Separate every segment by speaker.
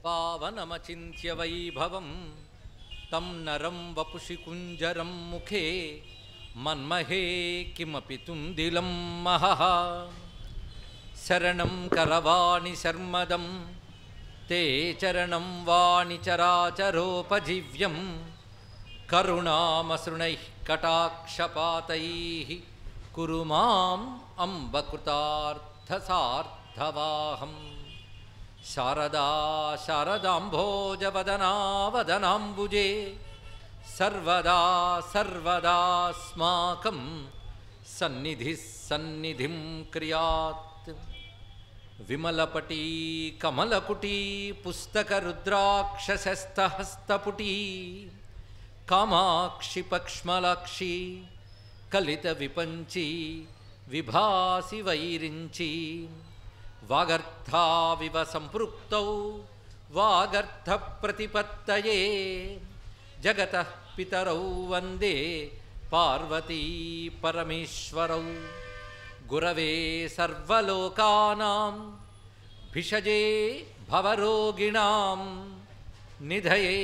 Speaker 1: पावनमचिन्त्य वैभवं तं नरं वपुषि कुञ्जरं मुखे मन्महे किमपि तुन्दिलं महः शरणं करवाणि शर्मदं ते चरणं वाणि चराचरोपजीव्यं करुणामसृणैः कटाक्षपातैः कुरु माम् अम्बकृतार्थसार्थवाहं शारदा शारदाम्भोजवदना वदनाम्बुजे सर्वदा सर्वदास्माकं सन्निधिः सन्निधिं क्रियात् विमलपटी कमलकुटी पुस्तकरुद्राक्षशस्तहस्तपुटी कामाक्षि पक्ष्मलाक्षी कलितविपञ्ची विभासि वैरिञ्ची वागर्थाविव सम्पृक्तौ वागर्थप्रतिपत्तये जगतः पितरौ वन्दे पार्वती परमेश्वरौ गुरवे सर्वलोकानां भिषजे भवरोगिणां निधये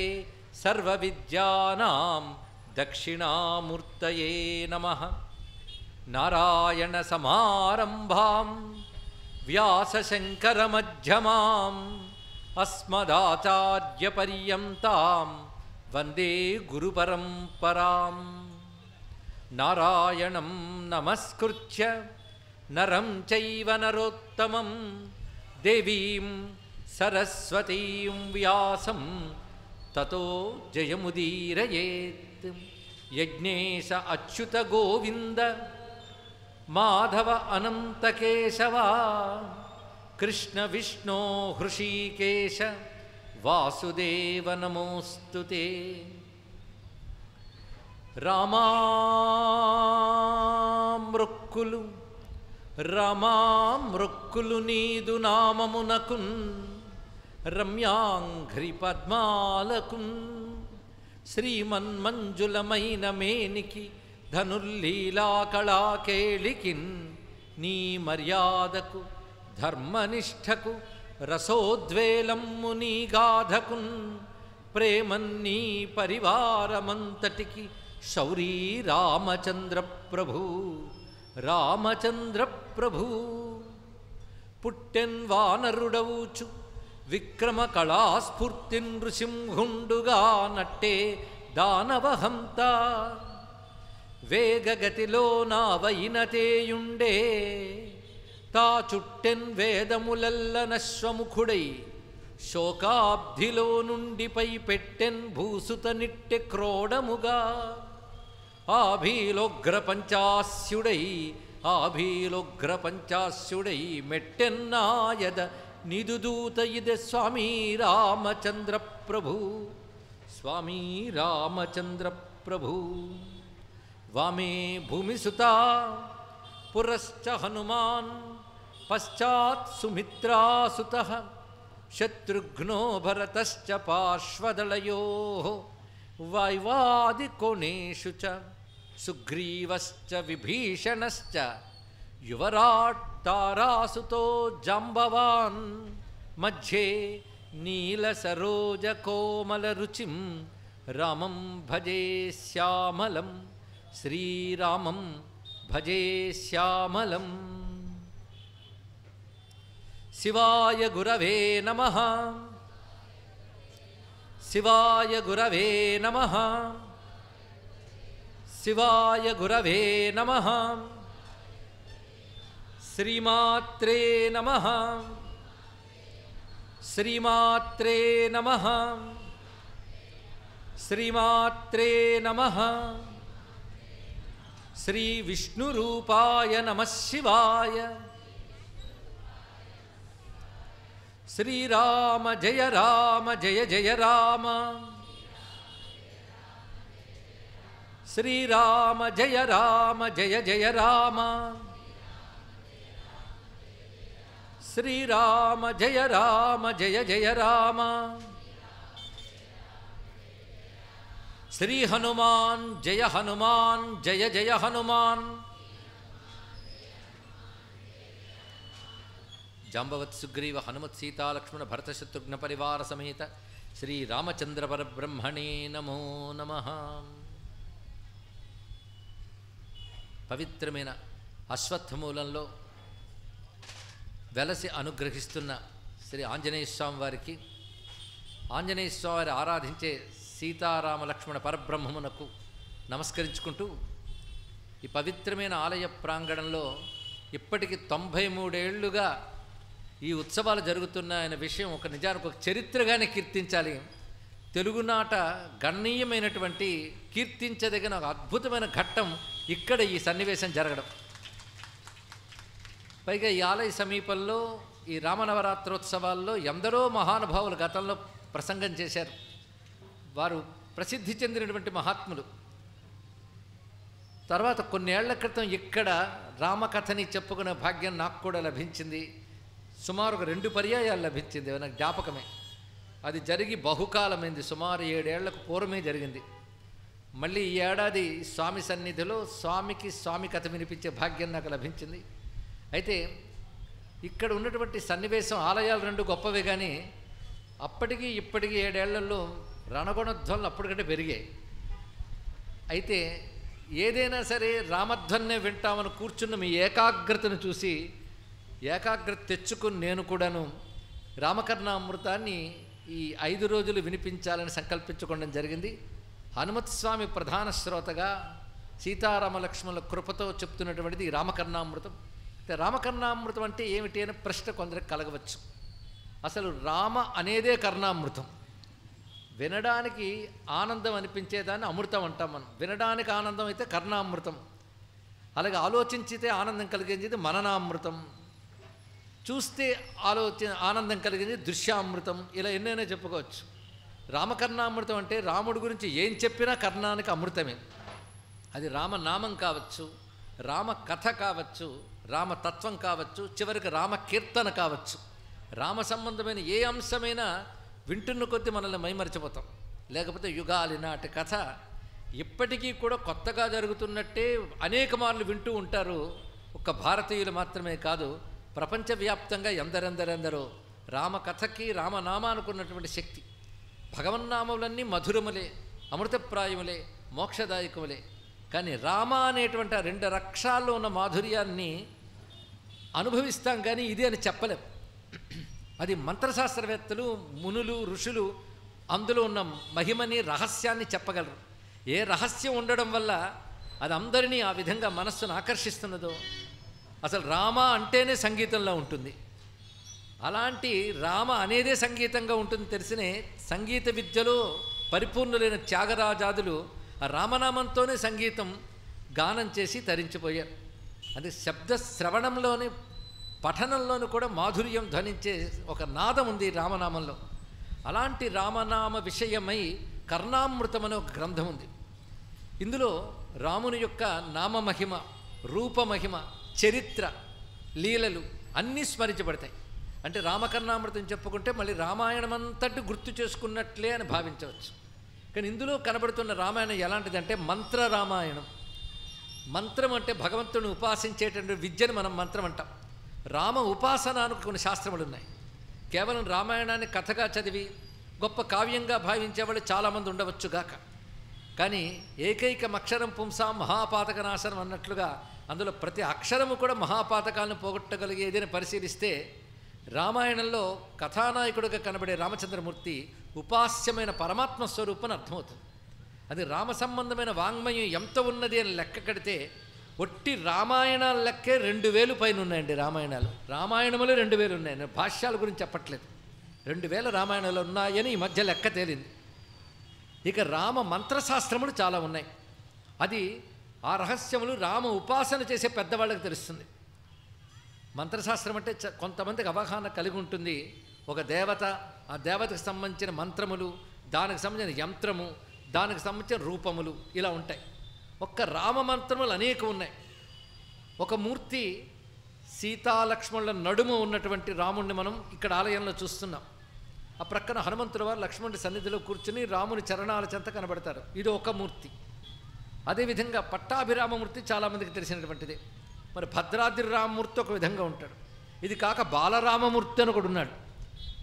Speaker 1: सर्वविद्यानां दक्षिणामूर्तये नमः नारायणसमारम्भां व्यासशङ्करमध्यमाम् अस्मदाचार्यपर्यन्तां वन्दे गुरुपरम्परां नारायणं नमस्कृत्य नरं चैव नरोत्तमं देवीं सरस्वतीं व्यासं ततो जयमुदीरयेत् यज्ञेश अच्युत गोविन्द माधव अनंत केशव कृष्ण विष्णु हृषीकेश वासुदेव नमोस्तुते रामामृक्कुलु नीदु नाममुनकुन् रम्यांघ्रि पद्मालकुन् श्रीमन्मंजुलमैन मेनिकी ధనుర్లీలా కళాకేళికిన్ నీ మర్యాదకు ధర్మనిష్టకు రసోద్వేలమ్ము నీ గాధకున్ ప్రేమన్నీ పరివారమంతటికి శౌరీ రామచంద్ర ప్రభు రామచంద్ర ప్రభు పుట్టెన్ వానరుడవుచు విక్రమ కళాస్ఫూర్తిన్ నృసింహుండుగా నట్టే దానవహంత వేగగతిలో నావయినతేయుండే తా చుట్టెన్ వేదములల్ల నశ్వముఖుడై శోకాబ్ధిలో నుండి పై పెట్టెన్ భూసుత నిట్టె క్రోడముగా ఆభీలోగ్ర పంచాస్యుడై మెట్టెన్నాయద నిదుదూత ఇదే స్వామీ రామచంద్ర ప్రభు స్వామీ రామచంద్ర ప్రభు वामे भूमिसुता पुरश्च हनुमान् पश्चात् सुमित्रासुतः शत्रुघ्नो भरतश्च पार्श्वदलयोः वाय्वादिकोणेषु च सुग्रीवश्च विभीषणश्च युवराट् तारासुतो जाम्बवान् मध्ये नीलसरोजकोमलरुचिं रामं भजे श्यामलं श्रीरामं भजे श्यामलं शिवाय गुरवे नमः शिवाय गुरवे नमः शिवाय गुरवे नमः श्रीमात्रे नमः श्रीमात्रे नमः श्रीमात्रे नमः श्री विष्णुरूपाय नमः शिवाय श्रीराम जय जय राम श्रीराम जय जय राम श्रीराम जय जय राम श्री हनुमान जय हनुमान జాంబవత్ సుగ్రీవ హనుమత్ సీతా లక్ష్మణ భరత శత్రుఘ్న పరివార సమేత శ్రీ రామచంద్ర పరబ్రహ్మణే నమో నమః. పవిత్రమైన అశ్వత్థమూలంలో వెలసి అనుగ్రహిస్తున్న శ్రీ ఆంజనేయ స్వామి వారికి, ఆంజనేయ స్వామి వారి ఆరాధించే సీతారామ లక్ష్మణ పరబ్రహ్మమునకు నమస్కరించుకుంటూ ఈ పవిత్రమైన ఆలయ ప్రాంగణంలో ఇప్పటికి 93 ఏళ్లుగా ఈ ఉత్సవాలు జరుగుతున్నాయనే విషయం నిజానికి ఒక చరిత్రగానే కీర్తించాలి. తెలుగునాట గణనీయమైనటువంటి కీర్తించదగిన ఒక అద్భుతమైన ఘట్టం ఇక్కడ ఈ సన్నివేశం జరగడం. పైగా ఈ ఆలయ సమీపంలో ఈ రామనవరాత్రోత్సవాల్లో ఎందరో మహానుభావులు గతంలో ప్రసంగం చేశారు. వారు ప్రసిద్ధి చెందినటువంటి మహాత్ములు. తర్వాత కొన్నేళ్ల క్రితం ఇక్కడ రామకథని చెప్పుకునే భాగ్యం నాకు కూడా లభించింది. సుమారు 2 పర్యాయాలు లభించింది, నాకు జ్ఞాపకమే. అది జరిగి బహుకాలమైంది, సుమారు 7 ఏళ్లకు పూర్వమే జరిగింది. మళ్ళీ ఈ ఏడాది స్వామి సన్నిధిలో స్వామి కథ వినిపించే భాగ్యం నాకు లభించింది. అయితే ఇక్కడ ఉన్నటువంటి సన్నివేశం, ఆలయాలు 2 గొప్పవే, కానీ అప్పటికి ఇప్పటికీ 7 ఏళ్లలో రణగుణధ్వనులు అప్పటికంటే పెరిగాయి. అయితే ఏదైనా సరే రామధ్వన్నే వింటామని కూర్చున్న మీ ఏకాగ్రతను చూసి ఏకాగ్రత తెచ్చుకుని నేను కూడాను రామకర్ణామృతాన్ని ఈ 5 రోజులు వినిపించాలని సంకల్పించుకోవడం జరిగింది. హనుమత్ స్వామి ప్రధాన శ్రోతగా సీతారామ లక్ష్మణుల కృపతో చెప్తున్నటువంటిది ఈ రామకర్ణామృతం. అయితే రామకర్ణామృతం అంటే ఏమిటి అనే ప్రశ్న కొందరికి కలగవచ్చు. అసలు రామ అనేదే కర్ణామృతం. వినడానికి ఆనందం అనిపించేదాన్ని అమృతం అంటాం మనం. వినడానికి ఆనందం అయితే కర్ణామృతం, అలాగే ఆలోచించితే ఆనందం కలిగించేది మననామృతం, చూస్తే ఆనందం కలిగించేది దృశ్యామృతం. ఇలా ఎన్నైనా చెప్పుకోవచ్చు. రామకర్ణామృతం అంటే రాముడి గురించి ఏం చెప్పినా కర్ణానికి అమృతమే. అది రామనామం కావచ్చు, రామ కథ కావచ్చు, రామతత్వం కావచ్చు, చివరికి రామ కీర్తన కావచ్చు. రామ సంబంధమైన ఏ అంశమైనా వింటున్న కొద్దీ మనల్ని మైమరిచిపోతాం. లేకపోతే యుగాలి నాటి కథ ఇప్పటికీ కూడా కొత్తగా జరుగుతున్నట్టే అనేక మార్లు వింటూ ఉంటారు. ఒక్క భారతీయులు మాత్రమే కాదు, ప్రపంచవ్యాప్తంగా ఎందరెందరెందరో రామకథకి రామనామానికి ఉన్నటువంటి శక్తి. భగవన్నామములన్నీ మధురములే, అమృతప్రాయములే, మోక్షదాయకములే. కానీ రామ అనేటువంటి 2 అక్షరాల్లో ఉన్న మాధుర్యాన్ని అనుభవిస్తాం, కానీ ఇది అని చెప్పలేం. అది మంత్రశాస్త్రవేత్తలు, మునులు, ఋషులు అందులో ఉన్న మహిమని, రహస్యాన్ని చెప్పగలరు. ఏ రహస్యం ఉండడం వల్ల అది అందరినీ ఆ విధంగా మనస్సును ఆకర్షిస్తున్నదో. అసలు రామ అంటేనే సంగీతంలో ఉంటుంది. అలాంటి రామ అనేదే సంగీతంగా ఉంటుంది తెలిసినే సంగీత విద్యలో పరిపూర్ణులైన త్యాగరాజాదులు ఆ రామనామంతోనే సంగీతం గానం చేసి తరించిపోయారు. అది శబ్ద శ్రవణంలోని, పఠనంలోనూ కూడా మాధుర్యం ధ్వనించే ఒక నాదం ఉంది రామనామంలో. అలాంటి రామనామ విషయమై కర్ణామృతం అనే ఒక గ్రంథం ఉంది. ఇందులో రాముని యొక్క నామమహిమ, రూపమహిమ, చరిత్ర, లీలలు అన్నీ స్మరించబడతాయి. అంటే రామకర్ణామృతం చెప్పుకుంటే మళ్ళీ రామాయణం అంతటి గుర్తు చేసుకున్నట్లే అని భావించవచ్చు. కానీ ఇందులో కనబడుతున్న రామాయణం ఎలాంటిదంటే మంత్ర రామాయణం. మంత్రం అంటే భగవంతుని ఉపాసించేటువంటి విద్యను మనం మంత్రం అంటాం. రామ ఉపాసనకు కొన్ని శాస్త్రములు ఉన్నాయి. కేవలం రామాయణాన్ని కథగా చదివి గొప్ప కావ్యంగా భావించేవాళ్ళు చాలామంది ఉండవచ్చుగాక, కానీ ఏకైకం అక్షరం పుంసాం మహాపాతక నాశనం అన్నట్లుగా అందులో ప్రతి అక్షరము కూడా మహాపాతకాలను పోగొట్టగలిగేదని పరిశీలిస్తే రామాయణంలో కథానాయకుడిగా కనబడే రామచంద్రమూర్తి ఉపాస్యమైన పరమాత్మ స్వరూపం అర్థమవుతుంది. అది రామ సంబంధమైన వాంగ్మయం ఎంత ఉన్నది అని లెక్క కడితే ఒట్టి రామాయణాల లెక్కే 2000 పైన ఉన్నాయండి. రామాయణములు 2000 ఉన్నాయి. నేను భాష్యాల గురించి చెప్పట్లేదు. 2000 రామాయణాలు ఉన్నాయని ఈ మధ్య లెక్క తేలింది. ఇక రామ మంత్రశాస్త్రములు చాలా ఉన్నాయి. అది ఆ రహస్యములు రామ ఉపాసన చేసే పెద్దవాళ్ళకి తెలుస్తుంది. మంత్రశాస్త్రం అంటే కొంతమందికి అవగాహన కలిగి ఉంటుంది. ఒక దేవత, ఆ దేవతకు సంబంధించిన మంత్రములు, దానికి సంబంధించిన యంత్రము, దానికి సంబంధించిన రూపములు ఇలా ఉంటాయి. ఒక్క రామ మంత్రములు అనేకం ఉన్నాయి. ఒక మూర్తి సీతాలక్ష్మణుల నడుము ఉన్నటువంటి రాముణ్ణి మనం ఇక్కడ ఆలయంలో చూస్తున్నాం. ఆ ప్రక్కన హనుమంతుల వారు లక్ష్మణుడి సన్నిధిలో కూర్చుని రాముని చరణాల చెంత కనబడతారు. ఇది ఒక మూర్తి. అదేవిధంగా పట్టాభిరామమూర్తి చాలామందికి తెలిసినటువంటిదే. మరి భద్రాద్రి రామమూర్తి ఒక విధంగా ఉంటాడు. ఇది కాక బాలరామమూర్తి అని ఒకడు ఉన్నాడు.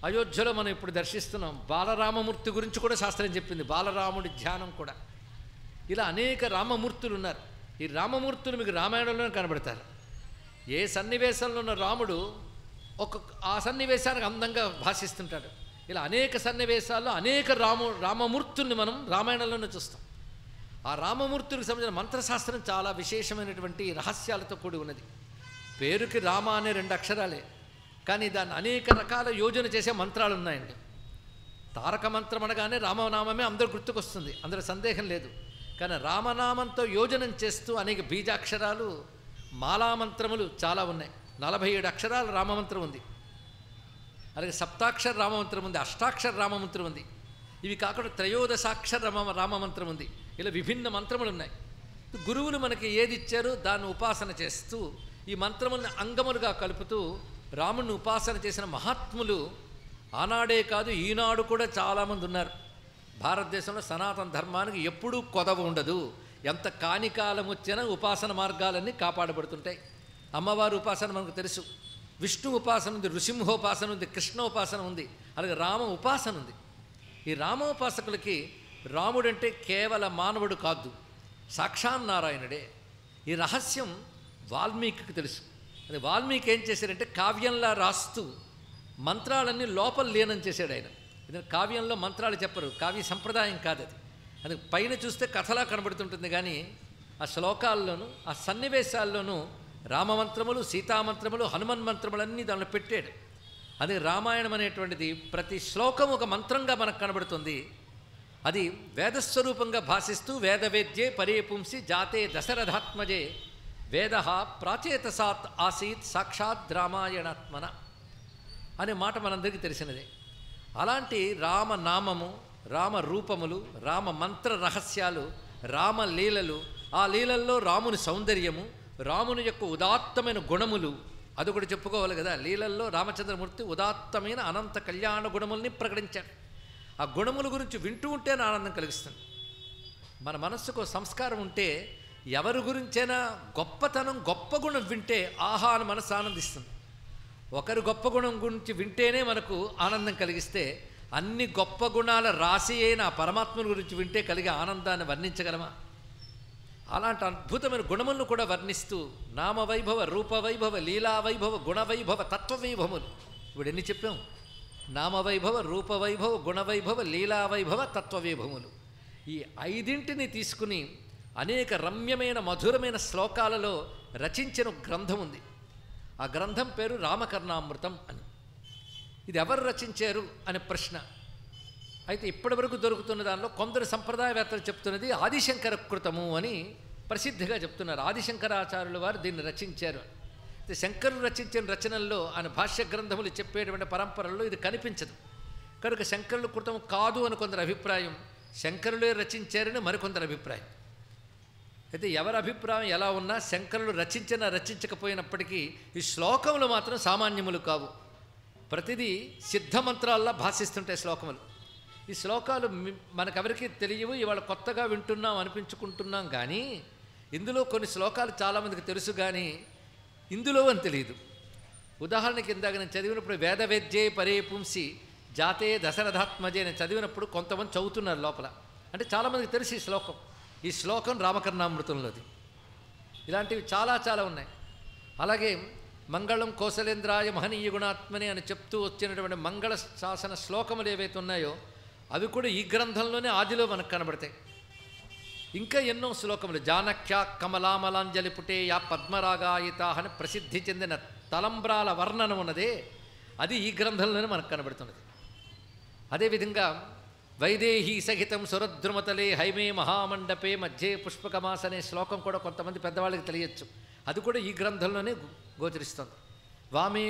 Speaker 1: అయోధ్యలో మనం ఇప్పుడు దర్శిస్తున్నాం. బాలరామమూర్తి గురించి కూడా శాస్త్రం చెప్పింది, బాలరాముడి ధ్యానం కూడా. ఇలా అనేక రామమూర్తులు ఉన్నారు. ఈ రామమూర్తులు మీకు రామాయణంలోనే కనబడతారు. ఏ సన్నివేశంలో ఉన్న రాముడు ఆ సన్నివేశానికి అందంగా భాషిస్తుంటాడు. ఇలా అనేక సన్నివేశాల్లో అనేక రామమూర్తుల్ని మనం రామాయణంలోనే చూస్తాం. ఆ రామమూర్తులకు సంబంధించిన మంత్రశాస్త్రం చాలా విశేషమైనటువంటి రహస్యాలతో కూడి ఉన్నది. పేరుకి రామ అనే 2 అక్షరాలే, కానీ దాన్ని అనేక రకాల యోజన చేసే మంత్రాలు ఉన్నాయండి. తారక మంత్రం అనగానే రామనామమే అందరూ గుర్తుకొస్తుంది, అందులో సందేహం లేదు. కానీ రామనామంతో యోజనం చేస్తూ అనేక బీజాక్షరాలు, మాలామంత్రములు చాలా ఉన్నాయి. 47 అక్షరాల రామమంత్రం ఉంది, అలాగే సప్తాక్షర రామమంత్రం ఉంది, అష్టాక్షర రామమంత్రం ఉంది. ఇవి కాకుండా త్రయోదశాక్షర రామమంత్రం ఉంది. ఇలా విభిన్న మంత్రములు ఉన్నాయి. గురువులు మనకి ఏది ఇచ్చారో దాన్ని ఉపాసన చేస్తూ ఈ మంత్రములను అంగములుగా కలుపుతూ రాముడిని ఉపాసన చేసిన మహాత్ములు ఆనాడే కాదు ఈనాడు కూడా చాలామంది ఉన్నారు. భారతదేశంలో సనాతన ధర్మానికి ఎప్పుడూ కొదవ ఉండదు. ఎంత కానికాలం వచ్చినా ఉపాసన మార్గాలన్నీ కాపాడబడుతుంటాయి. అమ్మవారి ఉపాసన మనకు తెలుసు, విష్ణు ఉపాసన ఉంది, నృసింహోపాసన ఉంది, కృష్ణ ఉపాసన ఉంది, అలాగే రామ ఉపాసన ఉంది. ఈ రామోపాసకులకి రాముడంటే కేవల మానవుడు కాదు, సాక్షాన్నారాయణుడే. ఈ రహస్యం వాల్మీకి తెలుసు. అది వాల్మీకి ఏం చేశాడంటే కావ్యంలా రాస్తూ మంత్రాలన్నీ లోపల లీనం చేశాడు ఆయన. ఎందుకంటే కావ్యంలో మంత్రాలు చెప్పరు, కావ్య సంప్రదాయం కాదు అది. అది పైన చూస్తే కథలా కనబడుతుంటుంది, కానీ ఆ శ్లోకాల్లోనూ ఆ సన్నివేశాల్లోనూ రామమంత్రములు, సీతామంత్రములు, హనుమన్ మంత్రములన్నీ దానిలో పెట్టాడు. అది రామాయణం అనేటువంటిది ప్రతి శ్లోకం ఒక మంత్రంగా మనకు కనబడుతుంది. అది వేదస్వరూపంగా భాషిస్తూ వేదవేద్యే పరేపుంసి జాతే దశరథాత్మజే వేద ప్రాచేతసాత్ ఆసీత్ సాక్షాత్ రామాయణాత్మన అనే మాట మనందరికీ తెలిసినదే. అలాంటి రామనామము, రామ రూపములు, రామ మంత్ర రహస్యాలు, రామలీలలు, ఆ లీలల్లో రాముని సౌందర్యము, రాముని యొక్క ఉదాత్తమైన గుణములు, అది కూడా చెప్పుకోవాలి కదా. లీలల్లో రామచంద్రమూర్తి ఉదాత్తమైన అనంత కళ్యాణ గుణముల్ని ప్రకటించాడు. ఆ గుణముల గురించి వింటూ ఉంటేనే ఆనందం కలిగిస్తుంది. మన మనస్సుకు సంస్కారం ఉంటే ఎవరి గురించైనా గొప్పతనం, గొప్ప గుణం వింటే ఆహా అని మనసు ఆనందిస్తుంది. ఒకరి గొప్ప గుణం గురించి వింటేనే మనకు ఆనందం కలిగిస్తే అన్ని గొప్ప గుణాల రాశి అయిన ఆ పరమాత్మని గురించి వింటే కలిగే ఆనందాన్ని వర్ణించగలమా? అలాంటి అద్భుతమైన గుణములను కూడా వర్ణిస్తూ నామవైభవ, రూపవైభవ, లీలావైభవ, గుణవైభవ, తత్వవైభవములు. ఇప్పుడు ఎన్ని చెప్పాం? నామవైభవ, రూపవైభవ, గుణవైభవ, లీలావైభవ, తత్వవైభవములు. ఈ 5ంటిని తీసుకుని అనేక రమ్యమైన మధురమైన శ్లోకాలలో రచించిన గ్రంథం ఉంది. ఆ గ్రంథం పేరు రామకర్ణామృతం అని. ఇది ఎవరు రచించారు అనే ప్రశ్న. అయితే ఇప్పటి వరకు దొరుకుతున్న దానిలో కొందరు సంప్రదాయవేత్తలు చెప్తున్నది ఆదిశంకర కృతము అని ప్రసిద్ధిగా చెప్తున్నారు. ఆదిశంకరాచార్యుల వారు దీన్ని రచించారు. అయితే శంకరులు రచించిన రచనల్లో ఆయన భాష్య గ్రంథములు చెప్పేటువంటి పరంపరల్లో ఇది కనిపించదు. కనుక శంకరుల కృతం కాదు అని కొందరు అభిప్రాయం, శంకరులే రచించారని మరికొందరు అభిప్రాయం. అయితే ఎవరి అభిప్రాయం ఎలా ఉన్నా శంకరులు రచించకపోయినప్పటికీ ఈ శ్లోకములు మాత్రం సామాన్యములు కావు. ప్రతిదీ సిద్ధమంత్రాల్లా భాషిస్తుంటాయి శ్లోకములు. ఈ శ్లోకాలు మనకెవరికి తెలియవు, ఇవాళ కొత్తగా వింటున్నాం అనిపించుకుంటున్నాం. కానీ ఇందులో కొన్ని శ్లోకాలు చాలామందికి తెలుసు, కానీ ఇందులో అని తెలియదు. ఉదాహరణకి ఇందాక నేను చదివినప్పుడు వేదవేద్యే పరేపుంసి జాతే దశరథాత్మజే నేను చదివినప్పుడు కొంతమంది చదువుతున్నారు లోపల. అంటే చాలామందికి తెలుసు ఈ శ్లోకం. ఈ శ్లోకం రామకర్ణామృతంలోది. ఇలాంటివి చాలా చాలా ఉన్నాయి. అలాగే మంగళం కోసలేంద్రాయ మహనీయ గుణాత్మని అని చెప్తూ వచ్చినటువంటి మంగళ శాసన శ్లోకములు ఏవైతే ఉన్నాయో అవి కూడా ఈ గ్రంథంలోనే ఆదిలో మనకు కనబడతాయి. ఇంకా ఎన్నో శ్లోకములు జానక్య కమలామలాంజలి పుటే యా పద్మరాగాయిత అని ప్రసిద్ధి చెందిన తలంబ్రాల వర్ణన ఉన్నదే, అది ఈ గ్రంథంలోనే మనకు కనబడుతున్నది. అదేవిధంగా వైదేహీ సహితం సురద్రుమతలే హైమే మహామండపే మధ్యే పుష్పకమాసనే శ్లోకం కూడా కొంతమంది పెద్దవాళ్ళకి తెలియచ్చు. అది కూడా ఈ గ్రంథంలోనే గోచరిస్తుంది. వామే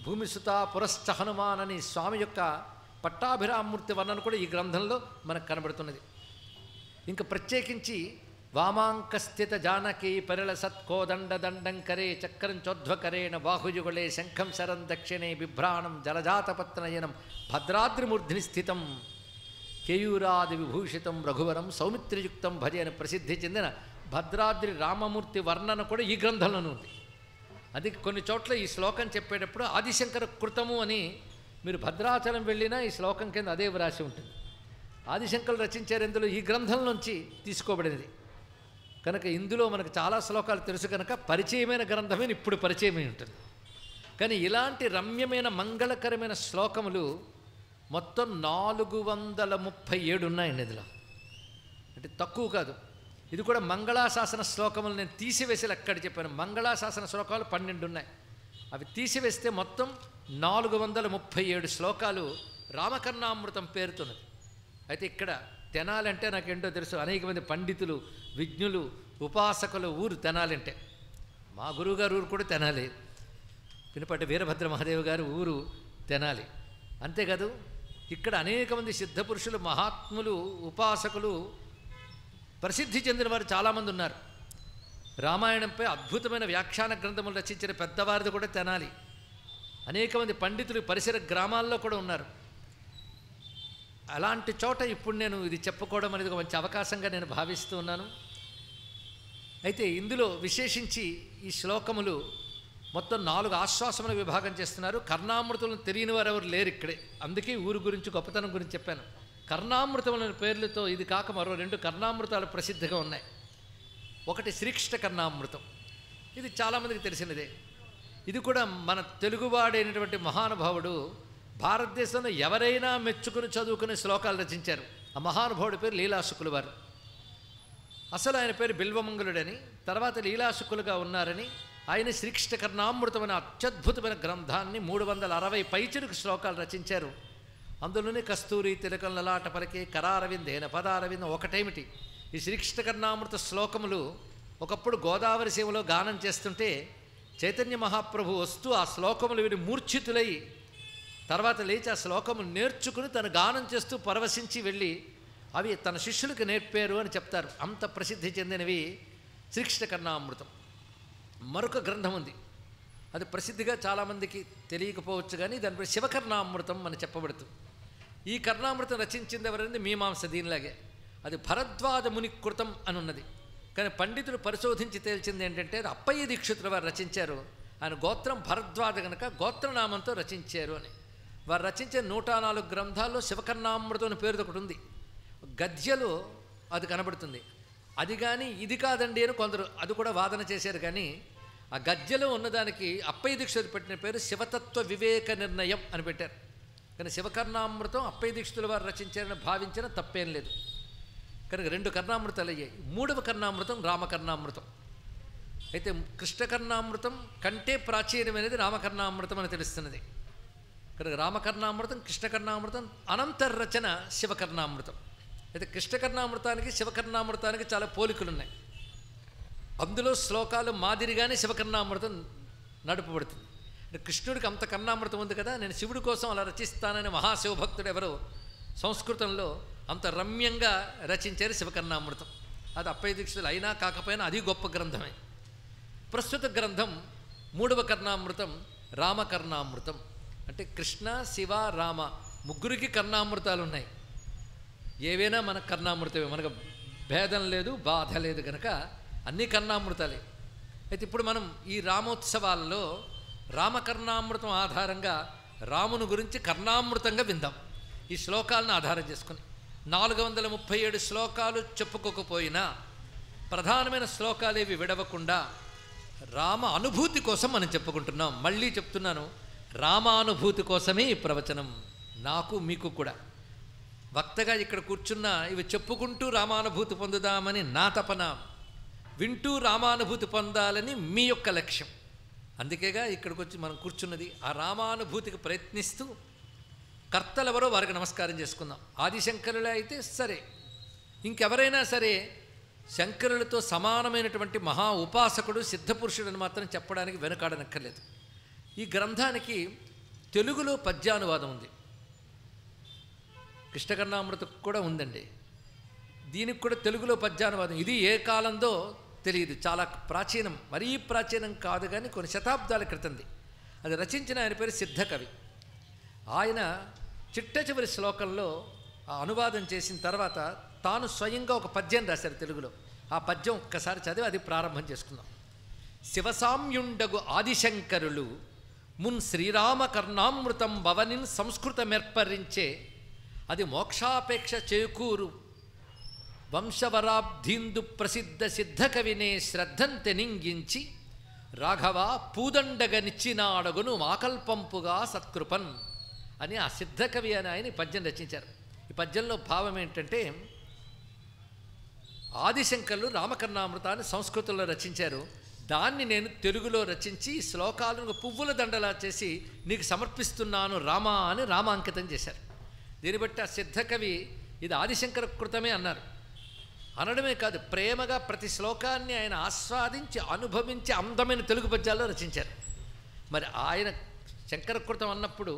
Speaker 1: భూమిసుత పురశ్చ హనుమాన్ అని స్వామి యొక్క పట్టాభిరామూర్తి వర్ణన కూడా ఈ గ్రంథంలో మనకు కనబడుతున్నది. ఇంకా ప్రత్యేకించి వామాంకస్థిత జానకీ పరిళ సత్కోదండ దండంకరే చక్రం చోధ్వకరేణ బాహుయుగళే శంఖం శరం దక్షిణే బిభ్రాణం జలజాతపత్నయనం భద్రాద్రిమూర్ధిని స్థితం కేయూరాది విభూషితం రఘువరం సౌమిత్రియుక్తం భజే అని ప్రసిద్ధి చెందిన భద్రాద్రి రామమూర్తి వర్ణన కూడా ఈ గ్రంథంలోనూ ఉంది. అది కొన్ని చోట్ల ఈ శ్లోకం చెప్పేటప్పుడు ఆదిశంకర కృతము అని మీరు భద్రాచలం వెళ్ళినా ఈ శ్లోకం కింద అదే వ్రాసి ఉంటుంది. ఆదిశంకరులు రచించారు, ఇందులో ఈ గ్రంథం నుంచి తీసుకోబడినది కనుక ఇందులో మనకు చాలా శ్లోకాలు తెలుసు కనుక పరిచయమైన గ్రంథమే ఇప్పుడు పరిచయమై ఉంటుంది. కానీ ఇలాంటి రమ్యమైన మంగళకరమైన శ్లోకములు మొత్తం 437 ఉన్నాయండి ఇందులో. అంటే తక్కువ కాదు. ఇది కూడా మంగళాశాసన శ్లోకములు నేను తీసివేసి అక్కడ చెప్పాను. మంగళాశాసన శ్లోకాలు 12 ఉన్నాయి. అవి తీసివేస్తే మొత్తం 437 శ్లోకాలు రామకర్ణామృతం పేరుతున్నది. అయితే ఇక్కడ తెనాలంటే నాకేంటో తెలుసు, అనేక మంది పండితులు విజ్ఞులు ఉపాసకులు ఊరు తెనాలంటే. మా గురువుగారు ఊరు కూడా తెనాలి, పినపట్టి వీరభద్ర మహాదేవ్ గారు ఊరు తెనాలి. అంతేకాదు ఇక్కడ అనేక మంది సిద్ధపురుషులు మహాత్ములు ఉపాసకులు ప్రసిద్ధి చెందిన వారు చాలామంది ఉన్నారు. రామాయణంపై అద్భుతమైన వ్యాఖ్యాన గ్రంథములు రచించిన పెద్దవారిది కూడా తెనాలి. అనేక మంది పండితులు పరిసర గ్రామాల్లో కూడా ఉన్నారు. అలాంటి చోట ఇప్పుడు నేను ఇది చెప్పుకోవడం అనేది ఒక మంచి అవకాశంగా నేను భావిస్తూ ఉన్నాను. అయితే ఇందులో విశేషించి ఈ శ్లోకములు మొత్తం 4 ఆశ్వాసములు విభాగం చేస్తున్నారు. కర్ణామృతములను తెలియని వారు ఎవరు లేరు ఇక్కడే. అందుకే ఊరు గురించి గొప్పతనం గురించి చెప్పాను. కర్ణామృతములైన పేర్లతో ఇది కాక మరో 2 కర్ణామృతాలు ప్రసిద్ధిగా ఉన్నాయి. ఒకటి శ్రీకృష్ణ కర్ణామృతం, ఇది చాలామందికి తెలిసినదే. ఇది కూడా మన తెలుగువాడైనటువంటి మహానుభావుడు భారతదేశంలో ఎవరైనా మెచ్చుకుని చదువుకునే శ్లోకాలు రచించారు. ఆ మహానుభావుడి పేరు లీలాశుకులు వారు. అసలు ఆయన పేరు బిల్వమంగళుడని, తర్వాత లీలాశుకులుగా ఉన్నారని ఆయన శ్రీకృష్ణ కర్ణామృతం అనే అత్యద్భుతమైన గ్రంథాన్ని 360 పైచిలుకు శ్లోకాలు రచించారు. అందులోనే కస్తూరి తిలకం లలాట పలికే కరారవిందేన పదారవిందం ఒకటేమిటి. ఈ శ్రీకృష్ణ కర్ణామృత శ్లోకములు ఒకప్పుడు గోదావరి సీమలో గానం చేస్తుంటే చైతన్య మహాప్రభు వస్తూ ఆ శ్లోకములు విని మూర్ఛితులై తర్వాత లేచి ఆ శ్లోకములు నేర్చుకుని తను గానం చేస్తూ పరవశించి వెళ్ళి అవి తన శిష్యులకు నేర్పారు అని చెప్తారు. అంత ప్రసిద్ధి చెందినవి శ్రీకృష్ణ కర్ణామృతం. మరొక గ్రంథం ఉంది, అది ప్రసిద్ధిగా చాలామందికి తెలియకపోవచ్చు, కానీ దానిపై శివకర్ణామృతం అని చెప్పబడుతుంది. ఈ కర్ణామృతం రచించింది ఎవరైంది మీమాంస దీనిలాగే. అది భరద్వాజ ముని కృతం అని ఉన్నది. కానీ పండితులు పరిశోధించి తేల్చింది ఏంటంటే అది అప్పయ్య దీక్షితుల వారు రచించారు. ఆయన గోత్రం భరద్వాజ గనక గోత్రనామంతో రచించారు అని. వారు రచించే 104 గ్రంథాల్లో శివకర్ణామృతం అనే పేరుతో ఒకటి ఉంది. గద్యలో అది కనబడుతుంది. అది కానీ ఇది కాదండి అని కొందరు అది కూడా వాదన చేశారు. కానీ ఆ గద్యలో ఉన్నదానికి అప్పయ్య దీక్షితులు పెట్టిన పేరు శివతత్వ వివేక నిర్ణయం అని పెట్టారు. కానీ శివకర్ణామృతం అప్పయ్య దీక్షితుల వారు రచించారని భావించిన తప్పేం లేదు. కనుక 2 కర్ణామృతాలు అయ్యాయి. 3వ కర్ణామృతం రామకర్ణామృతం. అయితే కృష్ణకర్ణామృతం కంటే ప్రాచీనమైనది రామకర్ణామృతం అని తెలుస్తున్నది. కనుక రామకర్ణామృతం కృష్ణకర్ణామృతం అనంతరచన శివకర్ణామృతం. అయితే కృష్ణకర్ణామృతానికి శివకర్ణామృతానికి చాలా పోలికలు ఉన్నాయి. అందులో శ్లోకాలు మాదిరిగానే శివకర్ణామృతం నడుపబడుతుంది. అంటే కృష్ణుడికి అంత కర్ణామృతం ఉంది కదా, నేను శివుడి కోసం అలా రచిస్తానని మహాశివభక్తుడు ఎవరో సంస్కృతంలో అంత రమ్యంగా రచించారు శివకర్ణామృతం. అది అప్పయ్య దీక్షితులు అయినా కాకపోయినా అది గొప్ప గ్రంథమే. ప్రస్తుత గ్రంథం 3వ కర్ణామృతం రామకర్ణామృతం. అంటే కృష్ణ శివ రామ ముగ్గురికి కర్ణామృతాలు ఉన్నాయి. ఏవైనా మనకు కర్ణామృతమే, మనకు భేదం లేదు బాధ లేదు కనుక అన్నీ కర్ణామృతాలే. అయితే ఇప్పుడు మనం ఈ రామోత్సవాల్లో రామకర్ణామృతం ఆధారంగా రాముని గురించి కర్ణామృతంగా విందాం. ఈ శ్లోకాలను ఆధారం చేసుకుని 437 శ్లోకాలు చెప్పుకోకపోయినా ప్రధానమైన శ్లోకాలేవి విడవకుండా రామ అనుభూతి కోసం మనం చెప్పుకుంటున్నాం. మళ్ళీ చెప్తున్నాను, రామానుభూతి కోసమే ఈ ప్రవచనం. నాకు మీకు కూడా వక్తగా ఇక్కడ కూర్చున్నా ఇవి చెప్పుకుంటూ రామానుభూతి పొందుదామని నా తపన, వింటూ రామానుభూతి పొందాలని మీ యొక్క లక్ష్యం. అందుకేగా ఇక్కడికి వచ్చి మనం కూర్చున్నది. ఆ రామానుభూతికి ప్రయత్నిస్తూ కర్తలెవరో వారికి నమస్కారం చేసుకుందాం. ఆదిశంకరులే అయితే సరే, ఇంకెవరైనా సరే శంకరులతో సమానమైనటువంటి మహా ఉపాసకుడు సిద్ధపురుషుడని మాత్రం చెప్పడానికి వెనుకాడనక్కర్లేదు. ఈ గ్రంథానికి తెలుగులో పద్యానువాదం ఉంది. కృష్ణకర్ణామృతం కూడా ఉందండి. దీనికి కూడా తెలుగులో పద్యానువాదం. ఇది ఏ కాలందో తెలియదు, చాలా ప్రాచీనం. మరీ ప్రాచీనం కాదు కానీ కొన్ని శతాబ్దాల క్రితంది. అది రచించిన ఆయన పేరు సిద్ధకవి. ఆయన చిట్ట చివరి శ్లోకంలో ఆ అనువాదం చేసిన తర్వాత తాను స్వయంగా ఒక పద్యం రాశారు తెలుగులో. ఆ పద్యం ఒక్కసారి చదివి అది ప్రారంభం చేసుకుందాం. శివసామ్యుండగు ఆదిశంకరులు మున్ శ్రీరామ కర్ణామృతం భవనిన్ సంస్కృతమెర్పరించే అది మోక్షాపేక్ష చేకూరు వంశవరాబ్ధీందు ప్రసిద్ధ సిద్ధకవినే శ్రద్ధం తెనింగించి రాఘవ పూదండగనిచ్చినాడగును మాకల్పంపుగా సత్కృపన్ అని ఆ సిద్ధకవి అని ఆయన ఈ పద్యం రచించారు. ఈ పద్యంలో భావం ఏంటంటే, ఆదిశంకరులు రామకర్ణామృతాన్ని సంస్కృతంలో రచించారు. దాన్ని నేను తెలుగులో రచించి శ్లోకాలను పువ్వుల దండలా చేసి నీకు సమర్పిస్తున్నాను రామా అని రామాంకితం చేశారు. దీన్ని బట్టి ఆ సిద్ధకవి ఇది ఆదిశంకర కృతమే అన్నారు. అనడమే కాదు, ప్రేమగా ప్రతి శ్లోకాన్ని ఆయన ఆస్వాదించి అనుభవించి అందమైన తెలుగు పద్యాల్లో రచించారు. మరి ఆయన శంకరకృతం అన్నప్పుడు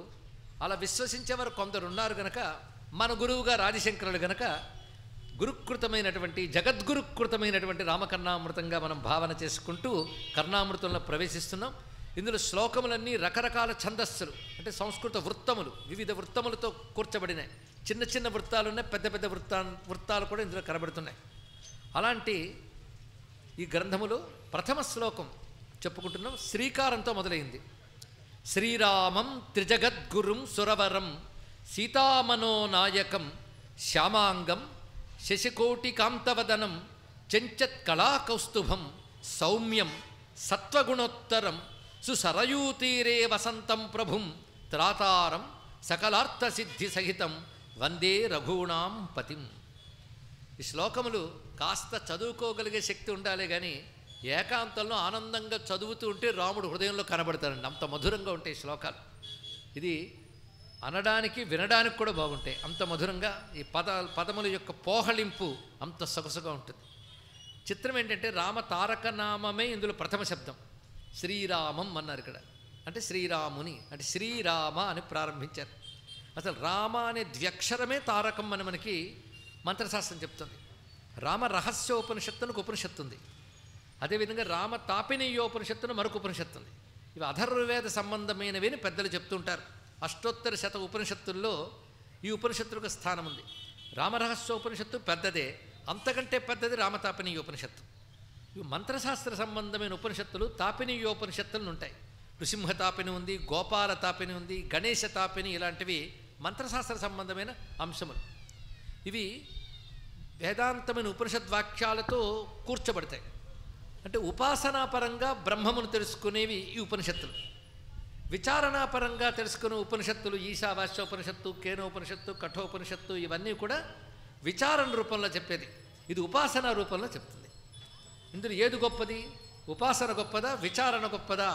Speaker 1: అలా విశ్వసించేవారు కొందరు ఉన్నారు గనక, మన గురువుగారు ఆదిశంకరులు గనక గురుకృతమైనటువంటి జగద్గురుకృతమైనటువంటి రామకర్ణామృతంగా మనం భావన చేసుకుంటూ కర్ణామృతంలో ప్రవేశిస్తున్నాం. ఇందులో శ్లోకములన్నీ రకరకాల ఛందస్సులు, అంటే సంస్కృత వృత్తములు, వివిధ వృత్తములతో కూర్చబడినాయి. చిన్న చిన్న వృత్తాలు ఉన్నాయి, పెద్ద పెద్ద వృత్తాలు కూడా ఇందులో కనబడుతున్నాయి. అలాంటి ఈ గ్రంథములో ప్రథమ శ్లోకం చెప్పుకుంటున్నాం. శ్రీకారంతో మొదలైంది. శ్రీరామం త్రిజగద్గురుం సురవరం సీతామనోనాయకం శ్యామాంగం శశికోటికాంతవదనం చెంచత్కళాకౌస్తుభం సౌమ్యం సత్వగుణోత్తరం సుసరయూతీరే వసంతం ప్రభుం త్రాతారం సకలార్థసిద్ధి సహితం వందే రఘూణాం పతిం. ఈ శ్లోకములు కాస్త చదువుకోగలిగే శక్తి ఉండాలి, కానీ ఏకాంతంలో ఆనందంగా చదువుతూ ఉంటే రాముడు హృదయంలో కనబడతారండి. అంత మధురంగా ఉంటాయి శ్లోకాలు. ఇది అనడానికి వినడానికి కూడా బాగుంటాయి, అంత మధురంగా. ఈ పదముల యొక్క పోహళింపు అంత సొగసుగా ఉంటుంది. చిత్రం ఏంటంటే రామ తారక నామమే ఇందులో ప్రథమ శబ్దం. శ్రీరామం అన్నారు ఇక్కడ, అంటే శ్రీరాముని, అంటే శ్రీరామ అని ప్రారంభించారు. అసలు రామ అనే ద్వ్యక్షరమే తారకం అని మనకి మంత్రశాస్త్రం చెప్తుంది. రామ రహస్యోపనిషత్తునికి ఉపనిషత్తు ఉంది. అదేవిధంగా రామ తాపినీయోపనిషత్తును మరొక ఉపనిషత్తు ఉంది. ఇవి అధర్వవేద సంబంధమైనవి అని పెద్దలు చెప్తుంటారు. అష్టోత్తర శత ఉపనిషత్తుల్లో ఈ ఉపనిషత్తులకు స్థానం ఉంది. రామరహస్యోపనిషత్తు పెద్దదే, అంతకంటే పెద్దది రామతాపినీయోపనిషత్తు. ఇవి మంత్రశాస్త్ర సంబంధమైన ఉపనిషత్తులు తాపినీయోపనిషత్తులు ఉంటాయి. నృసింహ తాపిని ఉంది, గోపాల తాపిని ఉంది, గణేశ తాపిని, ఇలాంటివి మంత్రశాస్త్ర సంబంధమైన అంశములు. ఇవి వేదాంతమైన ఉపనిషద్వాక్యాలతో కూర్చబడతాయి. అంటే ఉపాసనాపరంగా బ్రహ్మమును తెలుసుకునేవి ఈ ఉపనిషత్తులు. విచారణాపరంగా తెలుసుకునే ఉపనిషత్తులు ఈశావాస్యోపనిషత్తు, కేనోపనిషత్తు, కఠోపనిషత్తు, ఇవన్నీ కూడా విచారణ రూపంలో చెప్పేది. ఇది ఉపాసన రూపంలో చెప్తుంది. ఇందులో ఏది గొప్పది? ఉపాసన గొప్పదా, విచారణ గొప్పదా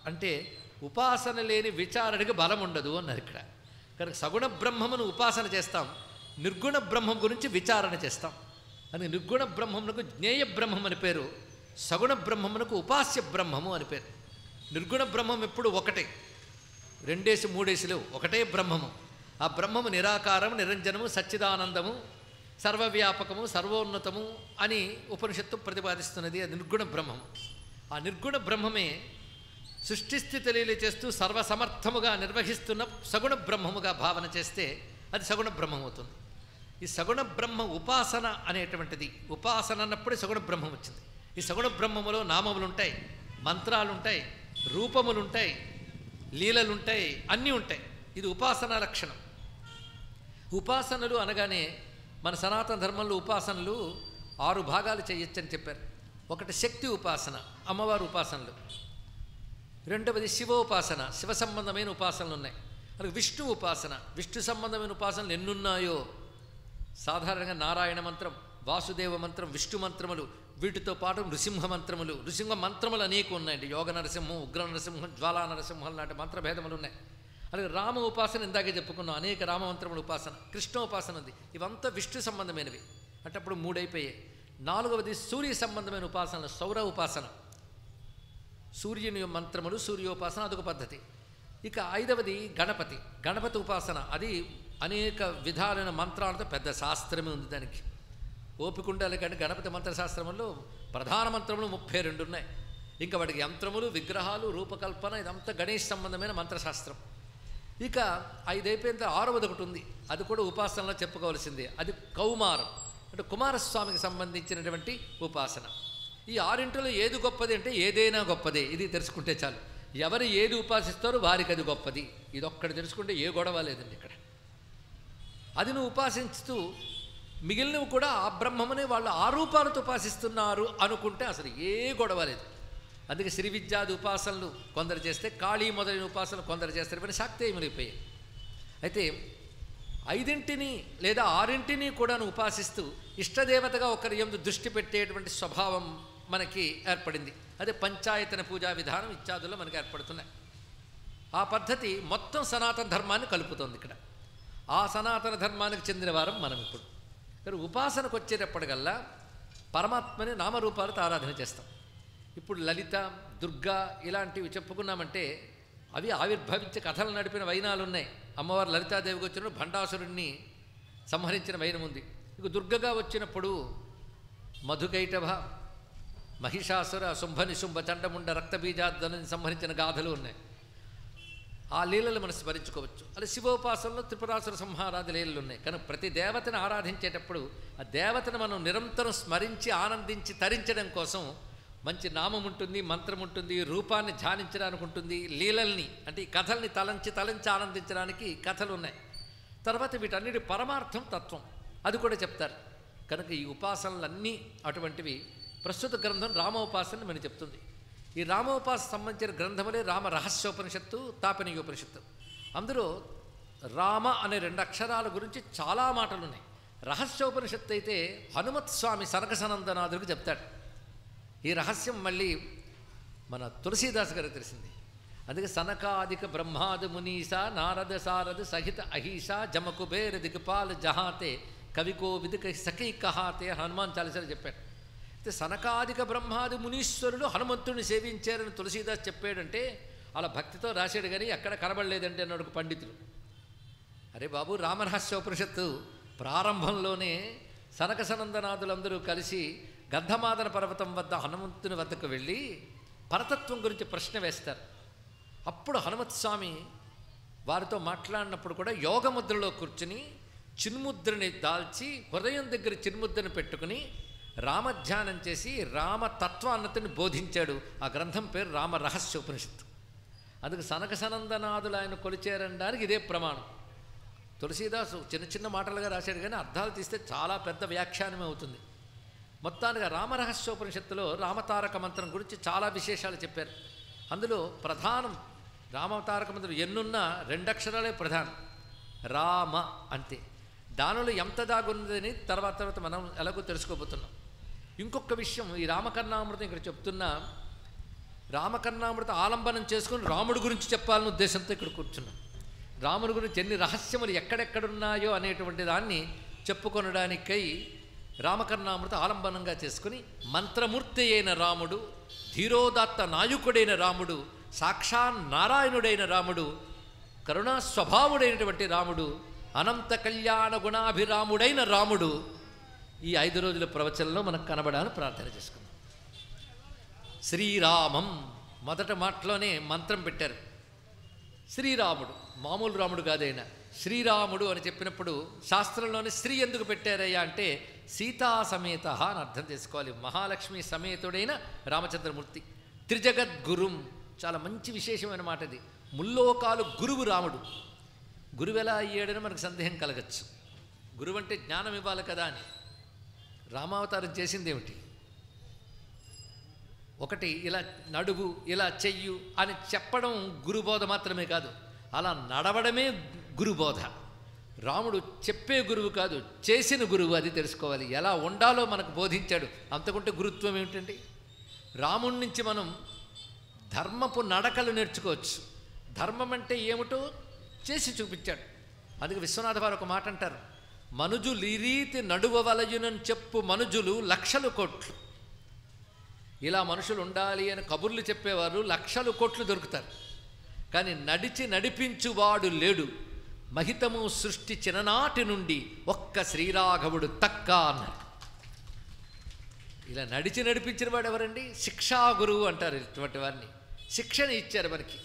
Speaker 1: అంటే ఉపాసన లేని విచారణకి బలం ఉండదు అన్నారు ఇక్కడ. కనుక సగుణ బ్రహ్మమును ఉపాసన చేస్తాం, నిర్గుణ బ్రహ్మం గురించి విచారణ చేస్తాం. అని నిర్గుణ బ్రహ్మమునకు జ్ఞేయ బ్రహ్మం అని పేరు, సగుణ బ్రహ్మమునకు ఉపాస్య బ్రహ్మము అని పేరు. నిర్గుణ బ్రహ్మం ఎప్పుడు ఒకటే, రెండేసి మూడేసి లేవు, ఒకటే బ్రహ్మము. ఆ బ్రహ్మము నిరాకారము, నిరంజనము, సచ్చిదానందము, సర్వవ్యాపకము, సర్వోన్నతము అని ఉపనిషత్తు ప్రతిపాదిస్తున్నది. అది నిర్గుణ బ్రహ్మము. ఆ నిర్గుణ బ్రహ్మమే సృష్టిస్థితి లీల చేస్తూ సర్వసమర్థముగా నిర్వహిస్తున్న సగుణ బ్రహ్మముగా భావన చేస్తే అది సగుణ బ్రహ్మం అవుతుంది. ఈ సగుణ బ్రహ్మ ఉపాసన అనేటువంటిది, ఉపాసన అన్నప్పుడే సగుణ బ్రహ్మం వచ్చింది. ఈ సగుణ బ్రహ్మములో నామములుంటాయి, మంత్రాలుంటాయి, రూపములుంటాయి, లీలలుంటాయి, అన్నీ ఉంటాయి. ఇది ఉపాసన లక్షణం. ఉపాసనలు అనగానే మన సనాతన ధర్మంలో ఉపాసనలు 6 భాగాలు చేయొచ్చని చెప్పారు. ఒకటి శక్తి ఉపాసన, అమ్మవారు ఉపాసనలు. రెండవది శివోపాసన, శివ సంబంధమైన ఉపాసనలు ఉన్నాయి. అలాగే విష్ణు ఉపాసన, విష్ణు సంబంధమైన ఉపాసనలు ఎన్నున్నాయో సాధారణంగా నారాయణ మంత్రం, వాసుదేవ మంత్రం, విష్ణు మంత్రములు, వీటితో పాటు నృసింహ మంత్రములు. నృసింహ మంత్రములు అనేక ఉన్నాయండి. యోగ నరసింహం, ఉగ్ర నరసింహం, జ్వాలా నరసింహం లాంటి మంత్రభేదములు ఉన్నాయి. అలాగే రామ ఉపాసన ఇందాకే చెప్పుకున్నాం, అనేక రామమంత్రముల ఉపాసన. కృష్ణ ఉపాసన ఉంది. ఇవంతా విష్ణు సంబంధమైనవి. అంటే అప్పుడు 3 అయిపోయాయి. 4వది సూర్య సంబంధమైన ఉపాసనలు, సౌర ఉపాసన, సూర్యుని మంత్రములు, సూర్యోపాసన, అదొక పద్ధతి. ఇక 5వది గణపతి, గణపతి ఉపాసన. అది అనేక విధాలైన మంత్రాలతో పెద్ద శాస్త్రమే ఉంది దానికి. ఓపిక ఉండాలి. కానీ గణపతి మంత్రశాస్త్రములో ప్రధాన మంత్రములు 32 ఉన్నాయి. ఇంకా వాటికి యంత్రములు, విగ్రహాలు, రూపకల్పన, ఇదంతా గణేష్ సంబంధమైన మంత్రశాస్త్రం. ఇక 5 అయిపోయిన 6వది ఒకటి ఉంది, అది కూడా ఉపాసనలో చెప్పుకోవాల్సిందే. అది కౌమారం, అంటే కుమారస్వామికి సంబంధించినటువంటి ఉపాసన. ఈ ఆరింటిలో ఏది గొప్పది అంటే ఏదైనా గొప్పదే, ఇది తెలుసుకుంటే చాలు. ఎవరు ఏది ఉపాసిస్తారో వారికి అది గొప్పది, ఇది ఒక్కటి తెలుసుకుంటే ఏ గొడవ లేదండి ఇక్కడ. అది నువ్వు ఉపాసిస్తూ మిగిలినవి కూడా ఆ బ్రహ్మమనే వాళ్ళు ఆ రూపాలతో ఉపాసిస్తున్నారు అనుకుంటే అసలు ఏ గొడవ లేదు. అందుకే శ్రీ విద్యాది ఉపాసనలు కొందరు చేస్తే, కాళీ మొదలైన ఉపాసనలు కొందరు చేస్తారు, ఇవన్నీ శాక్తేయములైపోయాయి. అయితే 5 లేదా 6 కూడా ఉపాసిస్తూ ఇష్టదేవతగా ఒకరి యందు దృష్టి పెట్టేటువంటి స్వభావం మనకి ఏర్పడింది. అదే పంచాయతన పూజా విధానం ఇత్యాదుల్లో మనకి ఏర్పడుతున్నాయి. ఆ పద్ధతి మొత్తం సనాతన ధర్మాన్ని కలుపుతోంది ఇక్కడ. ఆ సనాతన ధర్మానికి చెందిన వారం మనం ఇప్పుడు. కానీ ఉపాసనకు వచ్చేటప్పటికల్లా పరమాత్మని నామరూపాలతో ఆరాధన చేస్తాం. ఇప్పుడు లలిత, దుర్గా ఇలాంటివి చెప్పుకున్నామంటే అవి ఆవిర్భవించే కథలు నడిపిన వైనాలు ఉన్నాయి. అమ్మవారు లలితాదేవికి వచ్చినప్పుడు భండాసురుణ్ణి సంహరించిన వైనం ఉంది. ఇక దుర్గగా వచ్చినప్పుడు మధుకైటభ, మహిషాసుర, శుంభ నిశుంభ, చండముండ, రక్తబీజాలను సంహరించిన గాథలు ఉన్నాయి. ఆ లీలలు మనం స్మరించుకోవచ్చు. అలా శివోపాసనలో త్రిపురాసుర సంహారాది లీలలు ఉన్నాయి. కానీ ప్రతి దేవతను ఆరాధించేటప్పుడు ఆ దేవతను మనం నిరంతరం స్మరించి ఆనందించి తరించడం కోసం మంచి నామం ఉంటుంది, మంత్రం ఉంటుంది, రూపాన్ని ధ్యానించడానికి ఉంటుంది, లీలల్ని అంటే ఈ కథల్ని తలంచి ఆనందించడానికి కథలు ఉన్నాయి. తర్వాత వీటన్నిటి పరమార్థం తత్వం అది కూడా చెప్తారు. కనుక ఈ ఉపాసనలన్నీ అటువంటివి. ప్రస్తుత గ్రంథం రామోపాసన మనం చెప్తుంది. ఈ రామోపాసన సంబంధించిన గ్రంథములే రామ రహస్యోపనిషత్తు, తాపనీయోపనిషత్తు. అందులో రామ అనే 2 అక్షరాల గురించి చాలా మాటలు ఉన్నాయి. రహస్యోపనిషత్తు అయితే హనుమత్ స్వామి సనక సనందనాథుడికి చెప్తాడు. ఈ రహస్యం మళ్ళీ మన తులసీదాస్ గారికి తెలిసింది. అందుకే సనకాదిక బ్రహ్మాది మునీస నారద సారద సహిత అహీష జమకుబేర దిగపాల జహాతే కవికో విదిక సఖీ కహాతే హనుమాన్ చాలీసాలు చెప్పాడు. అయితే సనకాదిక బ్రహ్మాది మునీశ్వరులు హనుమంతుడిని సేవించారని తులసీదాస్ చెప్పాడంటే అలా భక్తితో రాశాడు, కానీ ఎక్కడ కనబడలేదంటే అన్నాడు ఒక పండితులు. అరే బాబు, రామరహస్యోపనిషత్తు ప్రారంభంలోనే సనక సనందనాథులందరూ కలిసి గంధమాదన పర్వతం వద్ద హనుమంతుని వద్దకు వెళ్ళి పరతత్వం గురించి ప్రశ్న వేస్తారు. అప్పుడు హనుమత్ స్వామి వారితో మాట్లాడినప్పుడు కూడా యోగముద్రలో కూర్చుని చిన్ముద్రని దాల్చి హృదయం దగ్గర చిన్ముద్రని పెట్టుకుని రామధ్యానం చేసి రామతత్వాన్నతిని బోధించాడు. ఆ గ్రంథం పేరు రామ రహస్యోపనిషత్తు. అందుకు సనక సనందనాథులు ఆయన కొలిచారనడానికి ఇదే ప్రమాణం. తులసీదాసు చిన్న చిన్న మాటలుగా రాశాడు, కానీ అర్థాలు తీస్తే చాలా పెద్ద వ్యాఖ్యానమే అవుతుంది. మొత్తానికి రామరహస్యోపనిషత్తులో రామతారక మంత్రం గురించి చాలా విశేషాలు చెప్పారు. అందులో ప్రధానం రామతారక మంత్రం ఎన్నున్నా 2 అక్షరాలే ప్రధానం, రామ అంతే. దానిలో ఎంత దాగున్నదని తర్వాత మనం ఎలాగో తెలుసుకోబోతున్నాం. ఇంకొక విషయం, ఈ రామకర్ణామృతం ఇక్కడ చెప్తున్నా, రామకర్ణామృతం ఆలంబనం చేసుకుని రాముడి గురించి చెప్పాలనే ఉద్దేశంతో ఇక్కడ కూర్చున్నాం. రాముడి గురించి ఎన్ని రహస్యములు ఎక్కడెక్కడున్నాయో అనేటువంటి దాన్ని చెప్పుకొనడానికై రామకర్ణామృత ఆలంబనంగా చేసుకుని మంత్రమూర్తి అయిన రాముడు, ధీరోదాత్త నాయకుడైన రాముడు, సాక్షాన్ నారాయణుడైన రాముడు, కరుణా స్వభావుడైనటువంటి రాముడు, అనంత కళ్యాణ గుణాభిరాముడైన రాముడు ఈ 5 రోజుల ప్రవచనంలో మనకు కనబడాలని ప్రార్థన చేసుకున్నాం. శ్రీరామం మొదట మాటలోనే మంత్రం పెట్టారు. శ్రీరాముడు మామూలు రాముడు కాదైనా శ్రీరాముడు అని చెప్పినప్పుడు శాస్త్రంలోనే శ్రీ ఎందుకు పెట్టారయ్యా అంటే సీతా సమేత అని అర్థం చేసుకోవాలి. మహాలక్ష్మి సమేతుడైన రామచంద్రమూర్తి. త్రిజగద్గురుం, చాలా మంచి విశేషమైన మాట ఇది. ముల్లోకాలు గురువు రాముడు. గురువు ఎలా అయ్యాడని మనకు సందేహం కలగచ్చు. గురువు అంటే జ్ఞానం ఇవ్వాలి కదా అని. రామావతారం చేసిందేమిటి? ఒకటి ఇలా నడువు, ఇలా చెయ్యు అని చెప్పడం గురుబోధ మాత్రమే కాదు, అలా నడవడమే గురుబోధ. రాముడు చెప్పే గురువు కాదు, చేసిన గురువు. అది తెలుసుకోవాలి. ఎలా ఉండాలో మనకు బోధించాడు. అంతకుంటే గురుత్వం ఏమిటండి? రాముడి నుంచి మనం ధర్మపు నడకలు నేర్చుకోవచ్చు. ధర్మం అంటే ఏమిటో చేసి చూపించాడు. అందుకే విశ్వనాథ వారు ఒక మాట అంటారు, మనుజులు ఈ రీతి నడువవలయునని చెప్పు మనుజులు లక్షలు కోట్లు. ఇలా మనుషులు ఉండాలి అని కబుర్లు చెప్పేవారు లక్షలు కోట్లు దొరుకుతారు. కానీ నడిపించువాడు లేడు. మహితము సృష్టి చిన్ననాటి నుండి ఒక్క శ్రీరాఘవుడు తక్క అన్నారు. ఇలా నడిపించిన వాడు ఎవరండి? శిక్షా గురువు అంటారు ఇటువంటి వారిని. శిక్షణ ఇచ్చారు మనకి.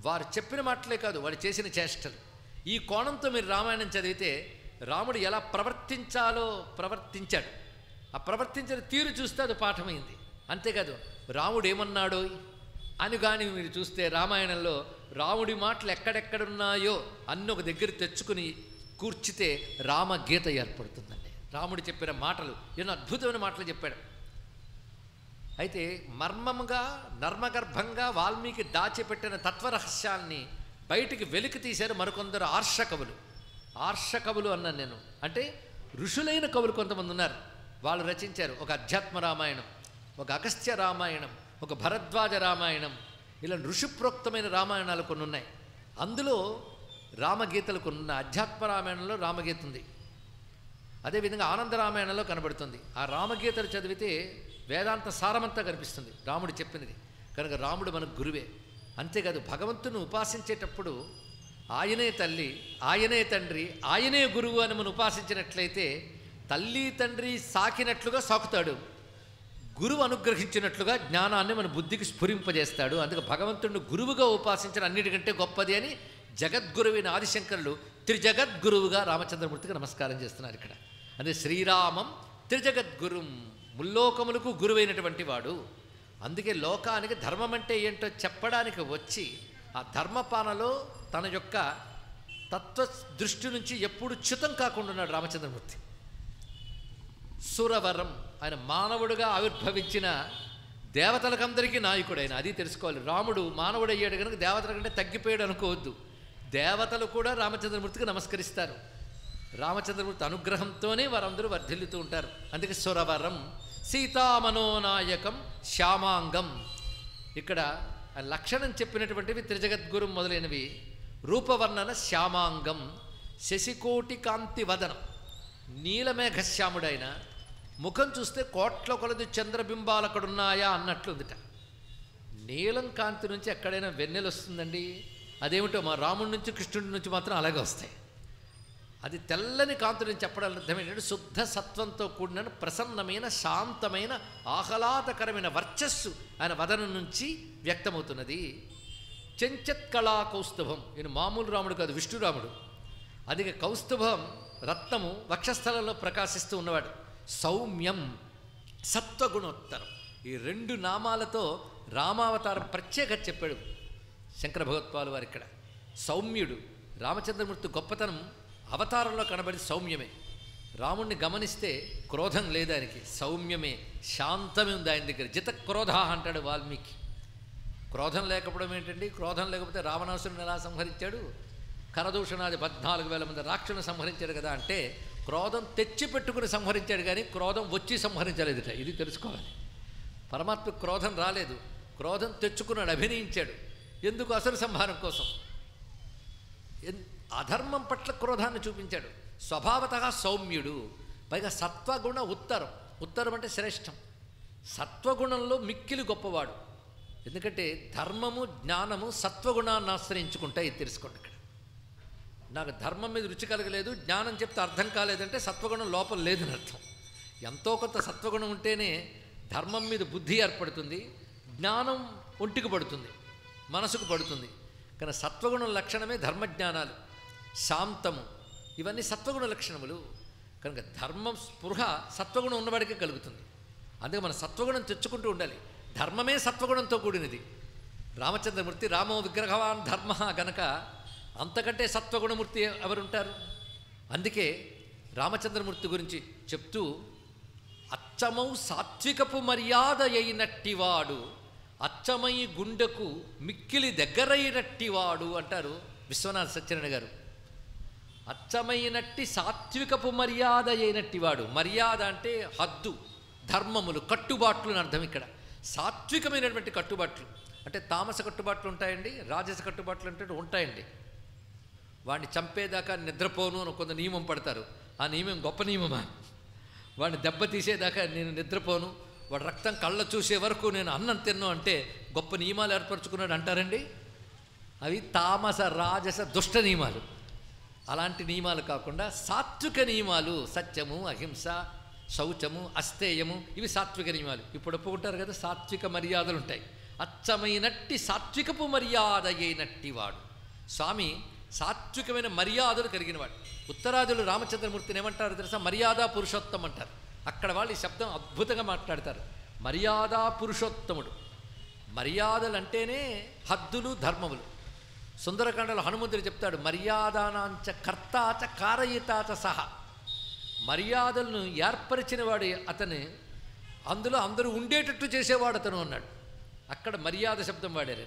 Speaker 1: వారు చెప్పిన మాటలే కాదు, వాడు చేసిన చేష్టలు. ఈ కోణంతో మీరు రామాయణం చదివితే రాముడు ఎలా ప్రవర్తించాలో ప్రవర్తించాడు. ఆ ప్రవర్తించిన తీరు చూస్తే అది పాఠమైంది. అంతేకాదు రాముడు ఏమన్నాడో అని కానీ మీరు చూస్తే రామాయణంలో రాముడి మాటలు ఎక్కడెక్కడున్నాయో అన్ని ఒక దగ్గర తెచ్చుకుని కూర్చితే రామగీత ఏర్పడుతుందండి. రాముడు చెప్పిన మాటలు ఎన్నో అద్భుతమైన మాటలు చెప్పాడు. అయితే మర్మంగా నర్మగర్భంగా వాల్మీకి దాచిపెట్టిన తత్వరహస్యాల్ని బయటికి వెలికి తీశారు మరికొందరు ఆర్షకవులు. ఆర్షకవులు అన్నాను నేను, అంటే ఋషులైన కవులు కొంతమంది ఉన్నారు. వాళ్ళు రచించారు ఒక అధ్యాత్మ రామాయణం, ఒక అగస్త్య రామాయణం, ఒక భరద్వాజ రామాయణం, ఇలా ఋషిప్రోక్తమైన రామాయణాలు కొన్ని ఉన్నాయి. అందులో రామగీతలు కొన్ని ఉన్నాయి. అధ్యాత్మ రామాయణంలో రామగీత ఉంది, అదేవిధంగా ఆనంద రామాయణంలో కనబడుతుంది. ఆ రామగీతలు చదివితే వేదాంత సారమంతా కనిపిస్తుంది రాముడు చెప్పినది. కనుక రాముడు మనకు గురువే. అంతేకాదు భగవంతుని ఉపాసించేటప్పుడు ఆయనే తల్లి, ఆయనే తండ్రి, ఆయనే గురువు అని మనం ఉపాసించినట్లయితే తల్లి తండ్రి సాకినట్లుగా సాకుతాడు, గురువు అనుగ్రహించినట్లుగా జ్ఞానాన్ని మన బుద్ధికి స్ఫురింపజేస్తాడు. అందుకే భగవంతుడిని గురువుగా ఉపాసించడం అన్నిటికంటే గొప్పది అని జగద్గురువైన ఆదిశంకరులు త్రిజగద్గురువుగా రామచంద్రమూర్తికి నమస్కారం చేస్తున్నారు ఇక్కడ. అదే శ్రీరామం త్రిజగద్గురుం, ముల్లోకములకు గురువైనటువంటి వాడు. అందుకే లోకానికి ధర్మం అంటే ఏంటో చెప్పడానికి వచ్చి ఆ ధర్మపానలో తన యొక్క తత్వ దృష్టి నుంచి ఎప్పుడు చ్యుతం కాకుండా ఉన్నాడు రామచంద్రమూర్తి. సురవరం, ఆయన మానవుడిగా ఆవిర్భవించిన దేవతలకందరికీ నాయకుడైన, అది తెలుసుకోవాలి. రాముడు మానవుడు అయ్యాడు కనుక దేవతల కంటే తగ్గిపోయాడు అనుకోవద్దు. దేవతలు కూడా రామచంద్రమూర్తికి నమస్కరిస్తారు. రామచంద్రమూర్తి అనుగ్రహంతోనే వారందరూ వర్ధిల్లుతూ ఉంటారు. అందుకే సురవరం, సీతామనోనాయకం, శ్యామాంగం. ఇక్కడ లక్షణం చెప్పినటువంటివి త్రిజగద్గురు మొదలైనవి. రూపవర్ణన శ్యామాంగం, శశికోటి కాంతి వదనం, నీలమేఘశ్యాముడైన ముఖం చూస్తే కోట్ల కొలది చంద్రబింబాలు అక్కడున్నాయా అన్నట్లుందిట. నీలం కాంతి నుంచి ఎక్కడైనా వెన్నెలు వస్తుందండి? అదేమిటో మా రాముడి నుంచి కృష్ణుడి నుంచి మాత్రం అలాగే వస్తాయి. అది తెల్లని కాంతుని చెప్పడం అర్థం ఏంటంటే శుద్ధ సత్వంతో కూడిన ప్రసన్నమైన శాంతమైన ఆహ్లాదకరమైన వర్చస్సు ఆయన వదనం నుంచి వ్యక్తమవుతున్నది. చెంచత్ కళా కౌస్తుభం, ఈయన మామూలు రాముడు కాదు, విష్ణురాముడు. అది కౌస్తుభం రత్నము వక్షస్థలంలో ప్రకాశిస్తూ ఉన్నవాడు. సౌమ్యం, సత్వగుణోత్తరం, ఈ రెండు నామాలతో రామావతారం ప్రత్యేకత చెప్పాడు శంకర భగవత్పాలు వారు ఇక్కడ. సౌమ్యుడు, రామచంద్రమూర్తి గొప్పతనం అవతారంలో కనబడి సౌమ్యమే. రాముణ్ణి గమనిస్తే క్రోధం లేదు ఆయనకి, సౌమ్యమే, శాంతమే ఉంది ఆయన దగ్గర. జిత క్రోధ అంటాడు వాల్మీకి. క్రోధం లేకపోవడం ఏంటండి? క్రోధం లేకపోతే రావణాసురుని ఎలా సంహరించాడు? కరదూషణాది 14,000 మంది రాక్షసుని సంహరించాడు కదా. అంటే క్రోధం తెచ్చిపెట్టుకుని సంహరించాడు కానీ క్రోధం వచ్చి సంహరించలేదుట. ఇది తెలుసుకోవాలి. పరమాత్మ క్రోధం రాలేదు, క్రోధం తెచ్చుకున్నాడు, అభినయించాడు. ఎందుకు? అసుర సంహారం కోసం. అధర్మం పట్ల క్రోధాన్ని చూపించాడు. స్వభావతః సౌమ్యుడు, పైగా సత్వగుణ ఉత్తరం. ఉత్తరం అంటే శ్రేష్టం. సత్వగుణంలో మిక్కిలి గొప్పవాడు. ఎందుకంటే ధర్మము జ్ఞానము సత్వగుణాన్ని ఆశ్రయించుకుంటాయి. ఇది తెలుసుకోండి. ఇక్కడ నాకు ధర్మం మీద రుచి కలగలేదు, జ్ఞానం చెప్తే అర్థం కాలేదంటే సత్వగుణం లోపల లేదని అర్థం. ఎంతో కొంత సత్వగుణం ఉంటేనే ధర్మం మీద బుద్ధి ఏర్పడుతుంది, జ్ఞానం ఒంటికి పడుతుంది, మనసుకు పడుతుంది. కానీ సత్వగుణం లక్షణమే ధర్మజ్ఞానాలు. శాంతము, ఇవన్నీ సత్వగుణ లక్షణములు. కనుక ధర్మం స్పృహ సత్వగుణం ఉన్నవాడికే కలుగుతుంది. అందుకే మనం సత్వగుణం తెచ్చుకుంటూ ఉండాలి. ధర్మమే సత్వగుణంతో కూడినది. రామచంద్రమూర్తి రామో విగ్రహవాన్ ధర్మ గనక అంతకంటే సత్వగుణమూర్తి ఎవరుంటారు? అందుకే రామచంద్రమూర్తి గురించి చెప్తూ అచ్చమౌ సాత్వికపు మర్యాద అయినట్టివాడు, అచ్చమై గుండెకు మిక్కిలి దగ్గరైనట్టివాడు అంటారు విశ్వనాథ సత్యనారాయణ గారు. అచ్చమైనట్టి సాత్వికపు మర్యాద అయినట్టివాడు. మర్యాద అంటే హద్దు, ధర్మములు, కట్టుబాట్లు అని అర్థం. ఇక్కడ సాత్వికమైనటువంటి కట్టుబాట్లు అంటే తామస కట్టుబాట్లు ఉంటాయండి, రాజస కట్టుబాట్లు అంటే ఉంటాయండి. వాడిని చంపేదాకా నిద్రపోను అని కొంత నియమం పడతారు. ఆ నియమం గొప్ప నియమమా? వాడిని దెబ్బతీసేదాకా నేను నిద్రపోను, వాడు రక్తం కళ్ళ చూసే వరకు నేను అన్నం తిన్ను అంటే గొప్ప నియమాలు ఏర్పరచుకున్నాడు అంటారండి. అవి తామస రాజస దుష్ట నియమాలు. అలాంటి నియమాలు కాకుండా సాత్విక నియమాలు, సత్యము, అహింస, శౌచము, అస్తేయము, ఇవి సాత్విక నియమాలు. ఇప్పుడు ఒప్పుకుంటారు కదా, సాత్విక మర్యాదలు ఉంటాయి. అచ్చమైనట్టి సాత్వికపు మర్యాద అయినట్టి వాడు స్వామి, సాత్వికమైన మర్యాదలు కలిగినవాడు. ఉత్తరాదులు రామచంద్రమూర్తిని ఏమంటారు తెలుసా? మర్యాద పురుషోత్తం అంటారు. అక్కడ వాళ్ళు ఈ శబ్దం అద్భుతంగా మాట్లాడతారు. మర్యాదా పురుషోత్తముడు. మర్యాదలు అంటేనే హద్దులు, ధర్మములు. సుందరకాండలో హనుమంతుడు చెప్తాడు, మర్యాదానాంచ కర్తాచ కారయితాచ సహ. మర్యాదలను ఏర్పరిచినవాడు అతను, అందులో అందరూ ఉండేటట్టు చేసేవాడు అతను అన్నాడు. అక్కడ మర్యాద శబ్దం వాడారు.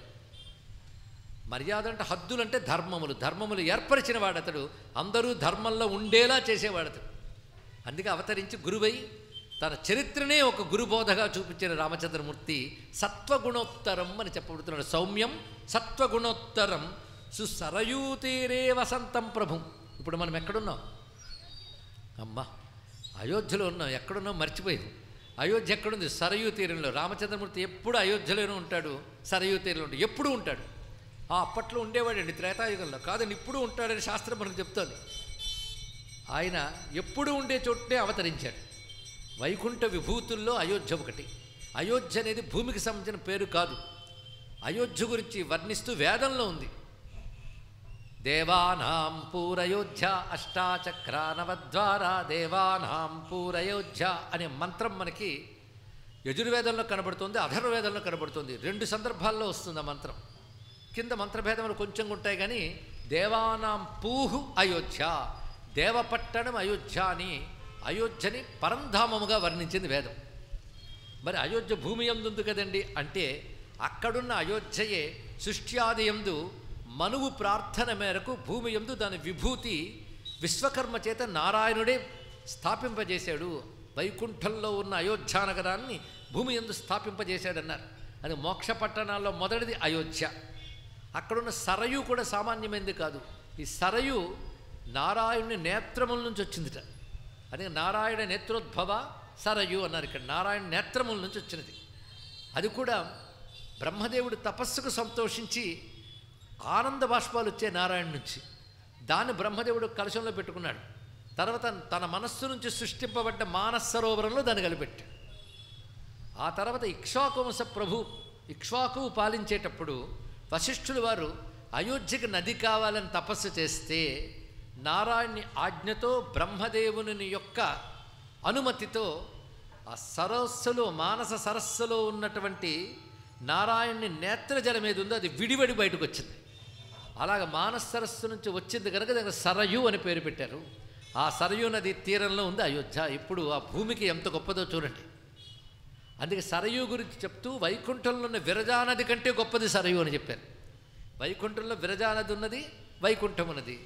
Speaker 1: మర్యాద అంటే హద్దులు అంటే ధర్మములు, ధర్మములు ఏర్పరిచిన వాడతడు, అందరూ ధర్మంలో ఉండేలా చేసేవాడతడు. అందుకే అవతరించి గురువై తన చరిత్రనే ఒక గురుబోధగా చూపించిన రామచంద్రమూర్తి సత్వగుణోత్తరం అని చెప్పబడుతున్నాడు. సౌమ్యం సత్వగుణోత్తరం సుసరయూతీరే వసంతం ప్రభుం. ఇప్పుడు మనం ఎక్కడున్నాం? అమ్మా, అయోధ్యలో ఉన్నాం. ఎక్కడున్నాం మర్చిపోయాం. అయోధ్య ఎక్కడుంది? సరయూ తీరంలో. రామచంద్రమూర్తి ఎప్పుడు అయోధ్యలోనే ఉంటాడు, సరయూ తీరంలో ఉంటాడు, ఎప్పుడూ ఉంటాడు. అప్పట్లో ఉండేవాడండి, త్రేతాయుగంలో కాదని ఇప్పుడు ఉంటాడని శాస్త్రం మనకు చెప్తోంది. ఆయన ఎప్పుడు ఉండే చోటే అవతరించాడు. వైకుంఠ విభూతుల్లో అయోధ్య ఒకటి. అయోధ్య అనేది భూమికి సంబంధించిన పేరు కాదు. అయోధ్య గురించి వర్ణిస్తూ వేదంలో ఉంది. దేవానాం పూరయోధ్య అష్టాచక్రానవద్వార దేవానాం పూరయోధ్య అనే మంత్రం మనకి యజుర్వేదంలో కనబడుతుంది, అథర్వవేదంలో కనబడుతుంది. 2 సందర్భాల్లో వస్తుంది ఆ మంత్రం. కింద మంత్రభేదములు కొంచెం ఉంటాయి కానీ దేవానాం పూహు అయోధ్య, దేవపట్టణం అయోధ్య అని అయోధ్యని పరంధామముగా వర్ణించింది వేదం. మరి అయోధ్య భూమి యందు కదండి అంటే అక్కడున్న అయోధ్యయే సృష్ట్యాది యందు మనువు ప్రార్థన మేరకు భూమి యందు దాని విభూతి విశ్వకర్మ చేత నారాయణుడే స్థాపింపజేశాడు. వైకుంఠంలో ఉన్న అయోధ్య నగరాన్ని భూమి యందు స్థాపింపజేశాడన్నారు. అది మోక్ష పట్టణాల్లో మొదటిది అయోధ్య. అక్కడున్న సరయు కూడా సామాన్యమైనది కాదు. ఈ సరయు నారాయణుని నేత్రముల నుంచి వచ్చిందిట. అదే నారాయణ నేత్రోద్భవ సరయు అన్నారు. ఇక్కడ నారాయణ నేత్రముల నుంచి వచ్చినది. అది కూడా బ్రహ్మదేవుడు తపస్సుకు సంతోషించి ఆనంద బాష్పాలు వచ్చే నారాయణ నుంచి. దాన్ని బ్రహ్మదేవుడు కలశంలో పెట్టుకున్నాడు. తర్వాత తన మనస్సు నుంచి సృష్టింపబడ్డ మానస సరోవరంలో దాన్ని కలిపెట్టాడు. ఆ తర్వాత ఇక్ష్వాకువంశ ప్రభు ఇక్ష్వాకువు పాలించేటప్పుడు వశిష్ఠులు వారు అయోధ్యకి నది కావాలని తపస్సు చేస్తే నారాయణి ఆజ్ఞతో బ్రహ్మదేవుని యొక్క అనుమతితో ఆ సరస్సులో మానస సరస్సులో ఉన్నటువంటి నారాయణ్ణి నేత్రజలం ఏది ఉందో అది విడివడి బయటకు వచ్చింది. అలాగ మానస సరస్సు నుంచి వచ్చింది కనుక దానికి సరయు అని పేరు పెట్టారు. ఆ సరయు నది తీరంలో ఉంది అయోధ్య. ఇప్పుడు ఆ భూమికి ఎంత గొప్పదో చూడండి. అందుకే సరయు గురించి చెప్తూ వైకుంఠంలో ఉన్న విరజానది కంటే గొప్పది సరయు అని చెప్పారు. వైకుంఠంలో విరజానది ఉన్నది, వైకుంఠం ఉన్నది.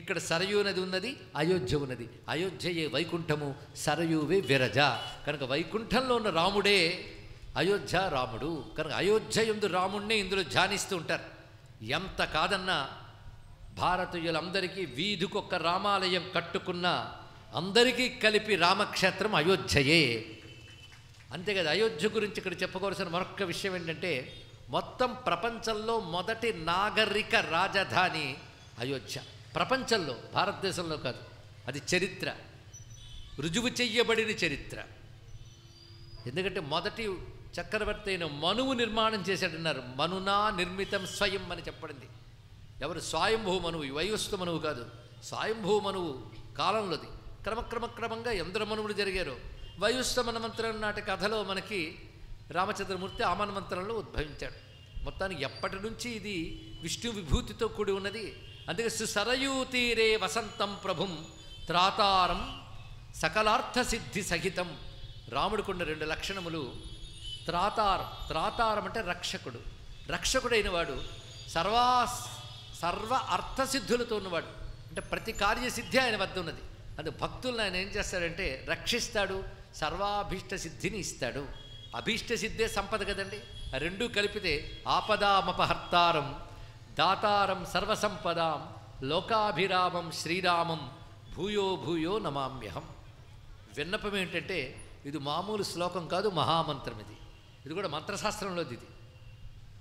Speaker 1: ఇక్కడ సరయూ నది ఉన్నది, అయోధ్య ఉన్నది. అయోధ్యయే వైకుంఠము, సరయువే విరజ. కనుక వైకుంఠంలో ఉన్న రాముడే అయోధ్య రాముడు. కనుక అయోధ్య యందు రాముడినే ఇందులో ధ్యానిస్తూ ఉంటారు. ఎంత కాదన్నా భారతీయులందరికీ వీధికొక్క రామాలయం కట్టుకున్న అందరికీ కలిపి రామక్షేత్రం అయోధ్యయే. అంతే కదా. అయోధ్య గురించి ఇక్కడ చెప్పుకోవాల్సిన మరొక విషయం ఏంటంటే మొత్తం ప్రపంచంలో మొదటి నాగరిక రాజధాని అయోధ్య. ప్రపంచంలో, భారతదేశంలో కాదు. అది చరిత్ర, రుజువు చెయ్యబడిన చరిత్ర. ఎందుకంటే మొదటి చక్రవర్తి అయిన మనువు నిర్మాణం చేశాడన్నారు. మనునా నిర్మితం స్వయం అని చెప్పబడింది. ఎవరు? స్వయంభూ మనువు, వైవస్వ మనువు కాదు. స్వయంభూ మనువు కాలంలోది. క్రమంగా ఎందరో మనువులు జరిగారు. వైవస్వ మన్వంతరం నాటి కథలో మనకి రామచంద్రమూర్తి ఆ మన్వంతరంలో ఉద్భవించాడు. మొత్తానికి ఎప్పటి నుంచి ఇది విష్ణు విభూతితో కూడి ఉన్నది. అందుకే సుసరయూ తీరే వసంతం ప్రభుం త్రాతారం సకలార్థ సిద్ధి సహితం. రాముడికున్న 2 లక్షణములు. త్రాతారం అంటే రక్షకుడు. రక్షకుడైన వాడు సర్వ అర్థసిద్ధులతో ఉన్నవాడు. అంటే ప్రతి కార్యసిద్ధి ఆయన వద్ద ఉన్నది. అందుకే భక్తులను ఆయన ఏం చేస్తాడంటే రక్షిస్తాడు, సర్వాభీష్ట సిద్ధిని ఇస్తాడు. అభీష్ట సిద్ధే సంపద కదండి. ఆ రెండూ కలిపితే ఆపదామపహర్తారం దాతారం సర్వసంపదాం లోకాభిరామం శ్రీరామం భూయో భూయో నమామ్యహం. విన్నపం ఏంటంటే ఇది మామూలు శ్లోకం కాదు, మహామంత్రం. ఇది కూడా మంత్రశాస్త్రంలోది. ఇది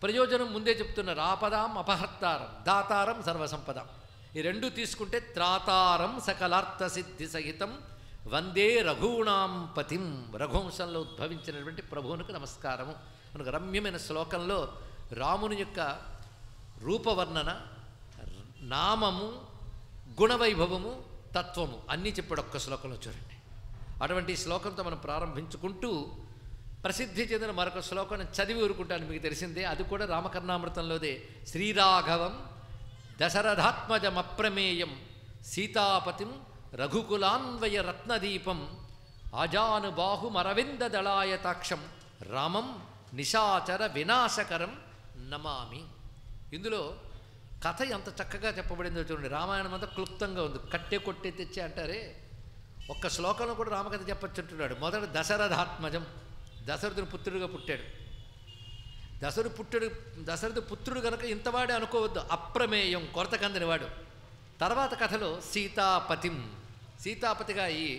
Speaker 1: ప్రయోజనం ముందే చెప్తున్నారు. ఆపదాం అపహర్తారం దాతారం సర్వసంపదాం. ఈ రెండు తీసుకుంటే త్రాతారం సకలార్థ సిద్ధి సహితం వందే రఘూణాం పతిం. రఘువంశంలో ఉద్భవించినటువంటి ప్రభువునికి నమస్కారము. మనకు రమ్యమైన శ్లోకంలో రాముని యొక్క రూపవర్ణన, నామము, గుణవైభవము, తత్వము అన్నీ చెప్పాడు ఒక్క శ్లోకంలో. చూడండి, అటువంటి శ్లోకంతో మనం ప్రారంభించుకుంటూ ప్రసిద్ధి చెందిన మరొక శ్లోకం చదివి ఊరుకుంటాను, మీకు తెలిసిందే, అది కూడా రామకర్ణామృతంలోదే. శ్రీరాఘవం దశరథాత్మజమప్రమేయం సీతాపతిం రఘుకులాన్వయ రత్నదీపం ఆజానుబాహుమరవిందదళాయతాక్షం రామం నిశాచర వినాశకరం నమామి. ఇందులో కథ ఎంత చక్కగా చెప్పబడిందో చూడండి. రామాయణం అంతా క్లుప్తంగా ఉంది, కట్టే కొట్టే తెచ్చే అంటారే. ఒక్క శ్లోకంలో కూడా రామకథ చెప్పచ్చుంటున్నాడు. మొదట దశరథాత్మజం, దశరథుని పుత్రుడిగా పుట్టాడు. దశరథు పుత్రుడు కనుక ఇంతవాడే అనుకోవద్దు, అప్రమేయం, కొరత కందినవాడు. తర్వాత కథలో సీతాపతిం, సీతాపతిగా అయ్యి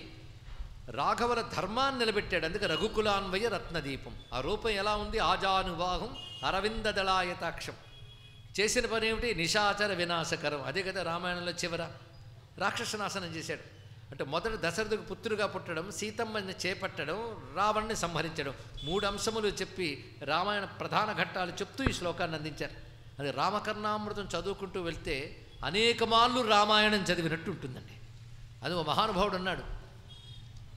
Speaker 1: రాఘవుల ధర్మాన్ని నిలబెట్టాడు. అందుకే రఘుకులాన్వయ రత్నదీపం. ఆ రూపం ఎలా ఉంది? ఆజానుబాహం అరవిందదళాయతాక్షం. చేసిన పని ఏమిటి? నిశాచర వినాశకరం. అదే కదా రామాయణంలో చివర రాక్షస నాశనం చేశాడు. అంటే మొదట దశరథుడికి పుత్రుడిగా పుట్టడం, సీతమ్మని చేపట్టడం, రావణ్ణి సంహరించడం, 3 అంశములు చెప్పి రామాయణ ప్రధాన ఘట్టాలు చెప్తూ ఈ శ్లోకాన్ని అందించారు. అది రామకర్ణామృతం చదువుకుంటూ వెళ్తే అనేక మార్లు రామాయణం చదివినట్టు ఉంటుందండి. అది ఓ మహానుభావుడు అన్నాడు,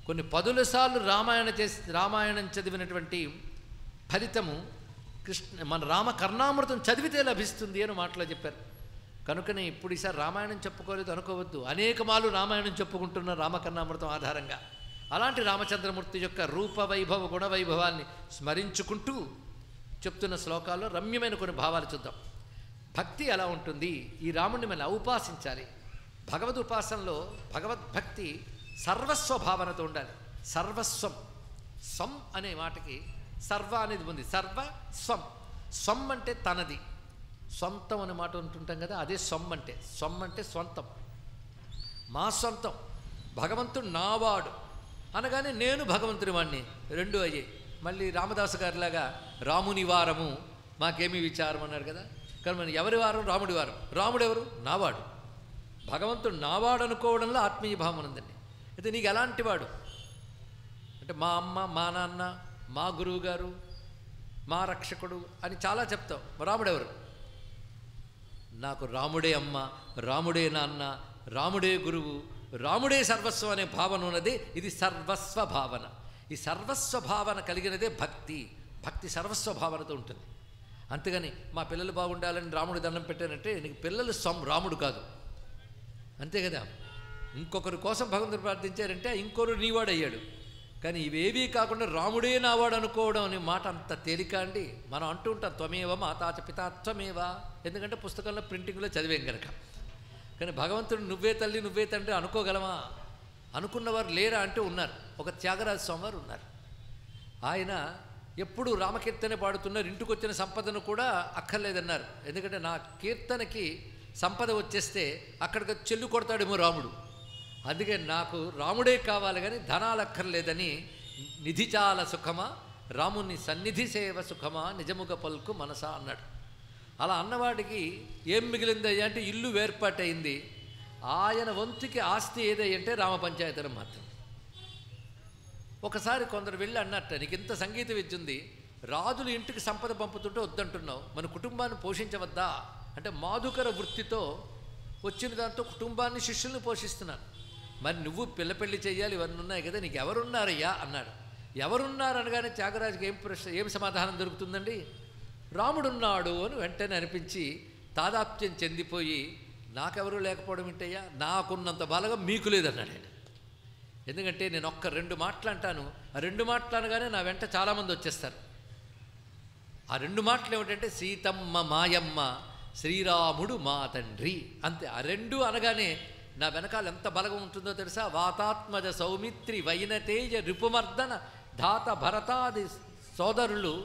Speaker 1: కొన్ని 10 సార్లు రామాయణం చదివినటువంటి ఫలితము మన రామకర్ణామృతం చదివితే లభిస్తుంది అని మాటలో చెప్పారు. కనుకనే ఇప్పుడు ఈసారి రామాయణం చెప్పుకోలేదు అనుకోవద్దు, అనేక మార్లు రామాయణం చెప్పుకుంటున్న రామకర్ణామృతం ఆధారంగా. అలాంటి రామచంద్రమూర్తి యొక్క రూపవైభవ గుణవైభవాన్ని స్మరించుకుంటూ చెప్తున్న శ్లోకాల్లో రమ్యమైన కొన్ని భావాలు చూద్దాం. భక్తి ఎలా ఉంటుంది, ఈ రాముడిని మనం ఉపాసించాలి. భగవద్ ఉపాసనలో భగవద్భక్తి సర్వస్వభావనతో ఉండాలి. సర్వస్వం, స్వం అనే మాటకి సర్వ అనేది ఉంది. సర్వ స్వం, స్వం అంటే తనది, సొంతం అనే మాట ఉంటుంటాం కదా, అదే స్వం అంటే. స్వం అంటే స్వంతం, మా సొంతం. భగవంతుడు నావాడు అనగానే నేను భగవంతుడి వాడిని, రెండు అయ్యాయి. మళ్ళీ రామదాసు గారిలాగా రాముని వారము మాకేమీ విచారం అన్నాడు కదా. కానీ మనం ఎవరి వారం? రాముడి వారం. రాముడు ఎవరు? నావాడు. భగవంతుడు నావాడు అనుకోవడంలో ఆత్మీయ భావం ఉందండి. అయితే నీకు ఎలాంటి వాడు అంటే మా అమ్మ, మా నాన్న, మా గురువు గారు, మా రక్షకుడు అని చాలా చెప్తాం. రాముడు ఎవరు? నాకు రాముడే అమ్మ, రాముడే నాన్న, రాముడే గురువు, రాముడే సర్వస్వం అనే భావన ఉన్నది. ఇది సర్వస్వ భావన. ఈ సర్వస్వ భావన కలిగినదే భక్తి. భక్తి సర్వస్వ భావనతో ఉంటుంది. అంతేగాని మా పిల్లలు బాగుండాలని రాముడి దండం పెట్టానంటే నీకు పిల్లలు రాముడు కాదు, అంతే కదా. ఇంకొకరి కోసం భగవంతుడు ప్రార్థించారంటే ఇంకొకరు నీవాడు అయ్యాడు. కానీ ఇవేవీ కాకుండా రాముడే నావాడు అనుకోవడం అనే మాట అంత తేలిక అండి. మనం అంటూ ఉంటాం త్వమేవ మాతాచ పితా త్వమేవ, ఎందుకంటే పుస్తకంలో ప్రింటింగ్లో చదివేం కనుక. కానీ భగవంతుడు నువ్వే తల్లి నువ్వే తండ్రి అనుకోగలమా? అనుకున్నవారు లేరా అంటే ఉన్నారు. ఒక త్యాగరాజ స్వామి వారు ఉన్నారు. ఆయన ఎప్పుడు రామకీర్తన పాడుతున్నారు. ఇంటికి వచ్చిన సంపదను కూడా అక్కర్లేదన్నారు. ఎందుకంటే నా కీర్తనకి సంపద వచ్చేస్తే అక్కడికి చెల్లు కొడతాడేమో రాముడు. అందుకే నాకు రాముడే కావాలి కానీ ధనాలు అక్కర్లేదని నిధిచాల సుఖమా రాముని సన్నిధి సేవ సుఖమా నిజముగ పలుకు మనసా అన్నాడు. అలా అన్నవాడికి ఏం మిగిలిందయ్యా అంటే ఇల్లు వేర్పాటైంది. ఆయన వంతుకి ఆస్తి ఏదంటే రామ పంచాయతనం మాత్రం. ఒకసారి కొందరు వెళ్ళి అన్నట్ట, నీకు ఇంత సంగీత విద్య ఉంది, రాజులు ఇంటికి సంపద పంపుతుంటే వద్దంటున్నావు, మన కుటుంబాన్ని పోషించవద్దా అంటే మాధుకర వృత్తితో వచ్చిన దాంతో కుటుంబాన్ని శిష్యుల్ని పోషిస్తున్నాను, మరి నువ్వు పిల్ల పెళ్లి చేయాలి, ఇవన్నీ ఉన్నాయి కదా, నీకు ఎవరున్నారయ్యా అన్నాడు. ఎవరున్నారు అనగానే త్యాగరాజుకి ఏం సమాధానం దొరుకుతుందండి? రాముడున్నాడు అని వెంటనే అనిపించి తాదాప్త్యం చెందిపోయి నాకెవరూ లేకపోవడం ఏంటయ్యా, నాకున్నంత బలగం మీకు లేదన్నాడు ఆయన. ఎందుకంటే నేను 2 మాటలు అంటాను, ఆ 2 మాటలు అనగానే నా వెంట చాలామంది వచ్చేస్తారు. ఆ 2 మాటలు ఏమిటంటే సీతమ్మ మాయమ్మ, శ్రీరాముడు మా తండ్రి, అంతే. ఆ 2 అనగానే నా వెనకాల ఎంత బలగం ఉంటుందో తెలుసా? వాతాత్మజ సౌమిత్రి వైనతేజ రిపుమర్దన ధాత భరతాది సోదరులు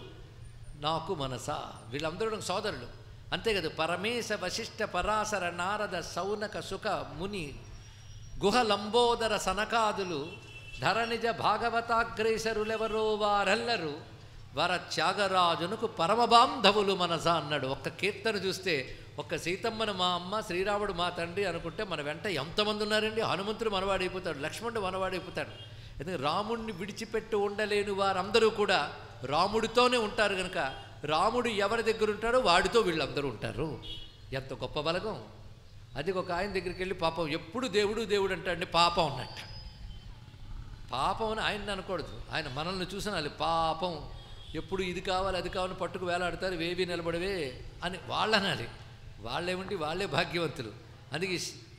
Speaker 1: నాకు మనసా, వీళ్ళందరూ నాకు సోదరులు, అంతే కదా. పరమేశ వశిష్ఠ పరాశర నారద సౌనక సుఖ ముని గుహ లంబోదర సనకాదులు ధరణిజ భాగవతాగ్రేసరులెవరో వారెల్లరు వర త్యాగరాజునకు పరమబాంధవులు మనసా అన్నాడు. ఒక్క కీర్తన చూస్తే ఒక్క సీతమ్మను మా అమ్మ, శ్రీరాముడు మా తండ్రి అనుకుంటే మన వెంట ఎంతమంది ఉన్నారండి. హనుమంతుడు మనవాడైపోతాడు, లక్ష్మణుడు మనవాడైపోతాడు. ఎందుకంటే రాముడిని విడిచిపెట్టి ఉండలేని వారందరూ కూడా రాముడితోనే ఉంటారు కనుక రాముడు ఎవరి దగ్గర ఉంటాడో వాడితో వీళ్ళందరూ ఉంటారు. ఎంత గొప్ప బలగం అది. ఒక ఆయన దగ్గరికి వెళ్ళి పాపం ఎప్పుడు దేవుడు దేవుడు అంటాడండి, పాపం ఉన్నట్ట. పాపం అని ఆయన్ని అనకూడదు, ఆయన మనల్ని చూసినాలి. పాపం ఎప్పుడు ఇది కావాలి అది కావాలని పట్టుకు వేలాడతారు, వేవి నిలబడవే అని వాళ్ళనాలి. వాళ్ళేమిటి, వాళ్ళే భాగ్యవంతులు. అందుకే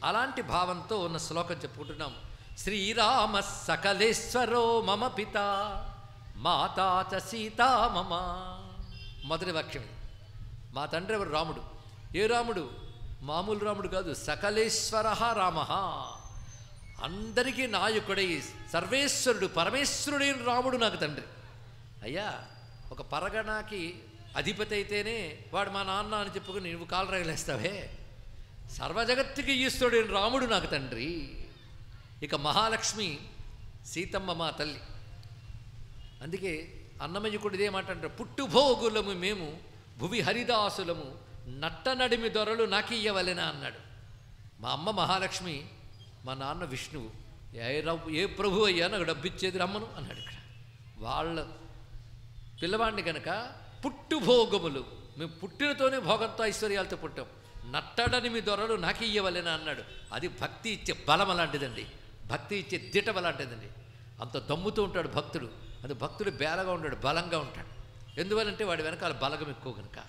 Speaker 1: అలాంటి భావంతో ఉన్న శ్లోకం చెప్పుకుంటున్నాం. శ్రీరామ సకలేశ్వరో మమ పిత మాతా చ సీతా మమ. మొదటి వాక్యం ఇది. మా తండ్రి ఎవరు? రాముడు. ఏ రాముడు? మామూలు రాముడు కాదు, సకలేశ్వర రామ, అందరికీ నాయకుడై సర్వేశ్వరుడు పరమేశ్వరుడైన రాముడు నాకు తండ్రి. అయ్యా, ఒక పరగణాకి అధిపతి అయితేనే వాడు మా నాన్న అని చెప్పుకుని నువ్వు కాలు రగలేస్తావే. సర్వజగత్తుకి ఈశ్వరుడైన రాముడు నాకు తండ్రి. ఇక మహాలక్ష్మి సీతమ్మ మా తల్లి. అందుకే అన్నమయ్యకుడు ఇదే మాట అంటారు, పుట్టుభోగులము మేము భువి హరిదాసులము నట్టనడిమి దొరలు నాకియ్యవలెనా అన్నాడు. మా అమ్మ మహాలక్ష్మి, మా నాన్న విష్ణువు. ఏ ప్రభు అయ్యా నాకు డబ్బిచ్చేది రమ్మను అన్నాడు. ఇక్కడ వాళ్ళ పిల్లవాడిని కనుక పుట్టుభోగములు, మేము పుట్టినతోనే భోగంతో ఐశ్వర్యాలతో పుట్టాం, నట్టడనిమి దొరలు నాకియ్యవలెనా అన్నాడు. అది భక్తి ఇచ్చే బలం అలాంటిదండి, భక్తి ఇచ్చే దిటవ లాంటిదండి. అంత దమ్ముతూ ఉంటాడు భక్తుడు. అది భక్తుడు బేలగా ఉంటాడు, బలంగా ఉంటాడు. ఎందువలంటే వాడి వెనకాల బలగం ఎక్కువ కనుక.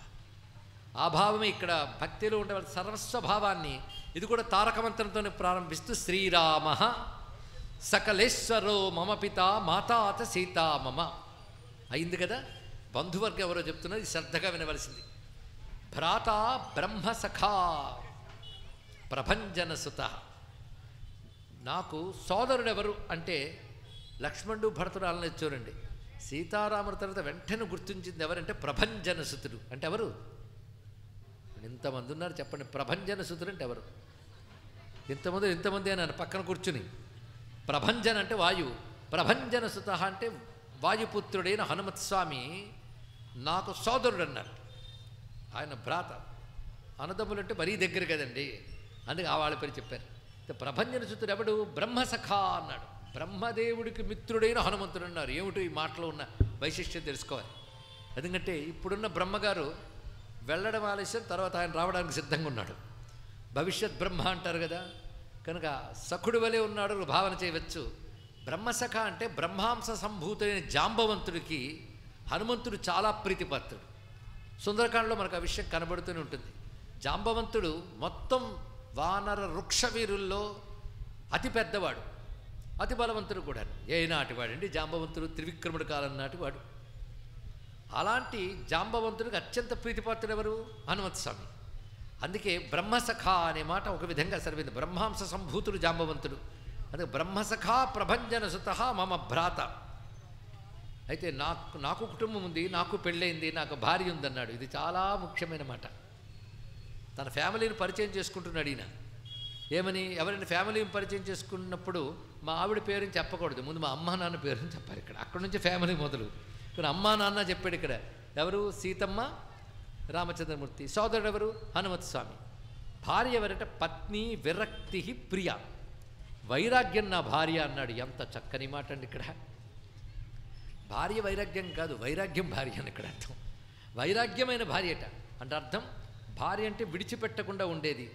Speaker 1: ఆ భావమే ఇక్కడ భక్తిలో ఉండే వాళ్ళ సర్వస్వభావాన్ని ఇది కూడా తారకమంత్రంతోనే ప్రారంభిస్తూ శ్రీరామ సకలేశ్వరో మమ పిత మాతాత సీతా మమ అయింది కదా. బంధువర్గం ఎవరో చెప్తున్నది శ్రద్ధగా వినవలసింది. భ్రాత బ్రహ్మ సఖా ప్రభంజన సుత. నాకు సోదరుడెవరు అంటే లక్ష్మణుడు భరతుడు అలా చూడండి. సీతారాముల తర్వాత వెంటనే గుర్తించింది ఎవరంటే ప్రభంజన సుతుడు. అంటే ఎవరు? ఇంతమంది ఉన్నారు చెప్పండి, ప్రభంజన సుతుడు అంటే ఎవరు? ఇంతమంది అని పక్కన కూర్చుని. ప్రభంజన అంటే వాయువు, ప్రభంజన సుత అంటే వాయుపుత్రుడైన హనుమత్స్వామి నాకు సోదరుడు అన్నారు. ఆయన భ్రాత. అన్నదమ్ములు అంటే మరీ దగ్గర కదండి, అందుకే ఆ వాళ్ళ పేరు చెప్పారు. ప్రభంజన సుతుడు ఎవడు? బ్రహ్మసఖా అన్నాడు. బ్రహ్మదేవుడికి మిత్రుడైన హనుమంతుడు అన్నారు. ఏమిటో ఈ మాటలో ఉన్న వైశిష్ట్యం తెలుసుకోవాలి. ఎందుకంటే ఇప్పుడున్న బ్రహ్మగారు వెళ్ళడం ఆలస్యం, తర్వాత ఆయన రావడానికి సిద్ధంగా ఉన్నాడు. భవిష్యత్ బ్రహ్మ అంటారు కదా, కనుక సఖుడు వలె ఉన్నాడు భావన చేయవచ్చు. బ్రహ్మసఖ అంటే బ్రహ్మాంశ సంభూతుడైన జాంబవంతుడికి హనుమంతుడు చాలా ప్రీతిపాత్రుడు. సుందరకాండలో మనకు ఆ విషయం కనబడుతూనే ఉంటుంది. జాంబవంతుడు మొత్తం వానర వృక్ష వీరుల్లో అతి పెద్దవాడు, అతి బలవంతుడు కూడా. ఏ నాటివాడండి జాంబవంతుడు? త్రివిక్రముడి కాలం నాటివాడు. అలాంటి జాంబవంతుడికి అత్యంత ప్రీతిపాత్రుడు ఎవరు? హనుమత్స్వామి. అందుకే బ్రహ్మసఖ అనే మాట ఒక విధంగా సరిపోయింది. బ్రహ్మాంశ సంభూతుడు జాంబవంతుడు. అందుకే బ్రహ్మసఖా ప్రభంజన సుత మమ భ్రాత. అయితే నాకు కుటుంబం ఉంది, నాకు పెళ్ళయింది, నాకు భార్య ఉందన్నాడు. ఇది చాలా ముఖ్యమైన మాట. తన ఫ్యామిలీని పరిచయం చేసుకుంటున్నాడు ఈయన. ఏమని? ఎవరైనా ఫ్యామిలీని పరిచయం చేసుకున్నప్పుడు మా ఆవిడ పేరుని చెప్పకూడదు, ముందు మా అమ్మ నాన్న పేరుని చెప్పాలి. ఇక్కడ అక్కడి నుంచి ఫ్యామిలీ మొదలు. ఇక్కడ అమ్మా నాన్న చెప్పాడు. ఇక్కడ ఎవరు? సీతమ్మ, రామచంద్రమూర్తి. సోదరుడు ఎవరు? హనుమత్స్వామి. భార్య ఎవరంటే పత్ని విరక్తి ప్రియ. వైరాగ్యం నా భార్య అన్నాడు. ఎంత చక్కని మాట అండి. ఇక్కడ భార్య వైరాగ్యం కాదు, వైరాగ్యం భార్య అని ఇక్కడ అర్థం. వైరాగ్యమైన భార్యట అంటే అర్థం భార్య అంటే విడిచిపెట్టకుండా ఉండేది,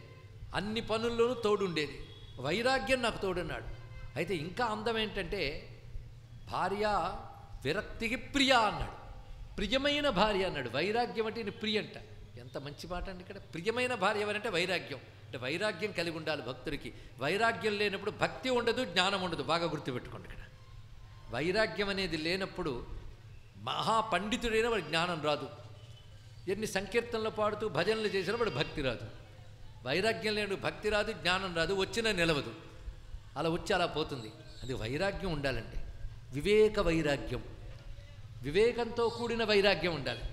Speaker 1: అన్ని పనుల్లోనూ తోడుండేది. వైరాగ్యం నాకు తోడున్నాడు. అయితే ఇంకా అందం ఏంటంటే భార్య విరక్తికి ప్రియ అన్నాడు. ప్రియమైన భార్య అన్నాడు. వైరాగ్యం అంటే ఈయన ప్రియ అంట. ఎంత మంచి మాట అండి. ఇక్కడ ప్రియమైన భార్య ఎవరంటే వైరాగ్యం. అంటే వైరాగ్యం కలిగి ఉండాలి భక్తుడికి. వైరాగ్యం లేనప్పుడు భక్తి ఉండదు, జ్ఞానం ఉండదు. బాగా గుర్తుపెట్టుకోండి. ఇక్కడ వైరాగ్యం అనేది లేనప్పుడు మహాపండితుడైన వాడి జ్ఞానం రాదు. ఎన్ని సంకీర్తనలు పాడుతూ భజనలు చేసినా వాడు భక్తి రాదు. వైరాగ్యం లేని భక్తి రాదు, జ్ఞానం రాదు, వచ్చినా నిలవదు. అలా వచ్చి అలా పోతుంది. అది వైరాగ్యం ఉండాలంటే వివేక వైరాగ్యం, వివేకంతో కూడిన వైరాగ్యం ఉండాలి.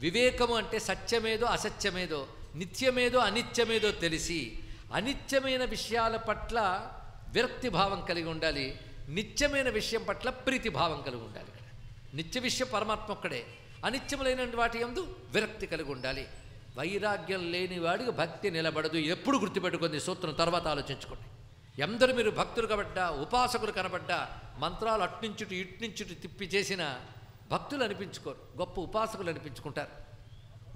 Speaker 1: వివేకము అంటే సత్యమేదో అసత్యమేదో, నిత్యమేదో అనిత్యమేదో తెలిసి అనిత్యమైన విషయాల పట్ల విరక్తి భావం కలిగి ఉండాలి, నిత్యమైన విషయం పట్ల ప్రీతి భావం కలిగి ఉండాలి. నిత్య విషయం పరమాత్మ ఒక్కడే, అనిత్యములైన వాటి యందు విరక్తి కలిగి ఉండాలి. వైరాగ్యం లేని వాడికి భక్తి నిలబడదు. ఎప్పుడు గుర్తుపెట్టుకుంది సూత్రం, తర్వాత ఆలోచించుకోండి. ఎందరు మీరు భక్తులు కనబడ్డా, ఉపాసకులు కనబడ్డా, మంత్రాలు అట్నుంచుటి ఇట్నుంచుటి తిప్పి చేసిన భక్తులు అనిపించుకోరు, గొప్ప ఉపాసకులు అనిపించుకుంటారు.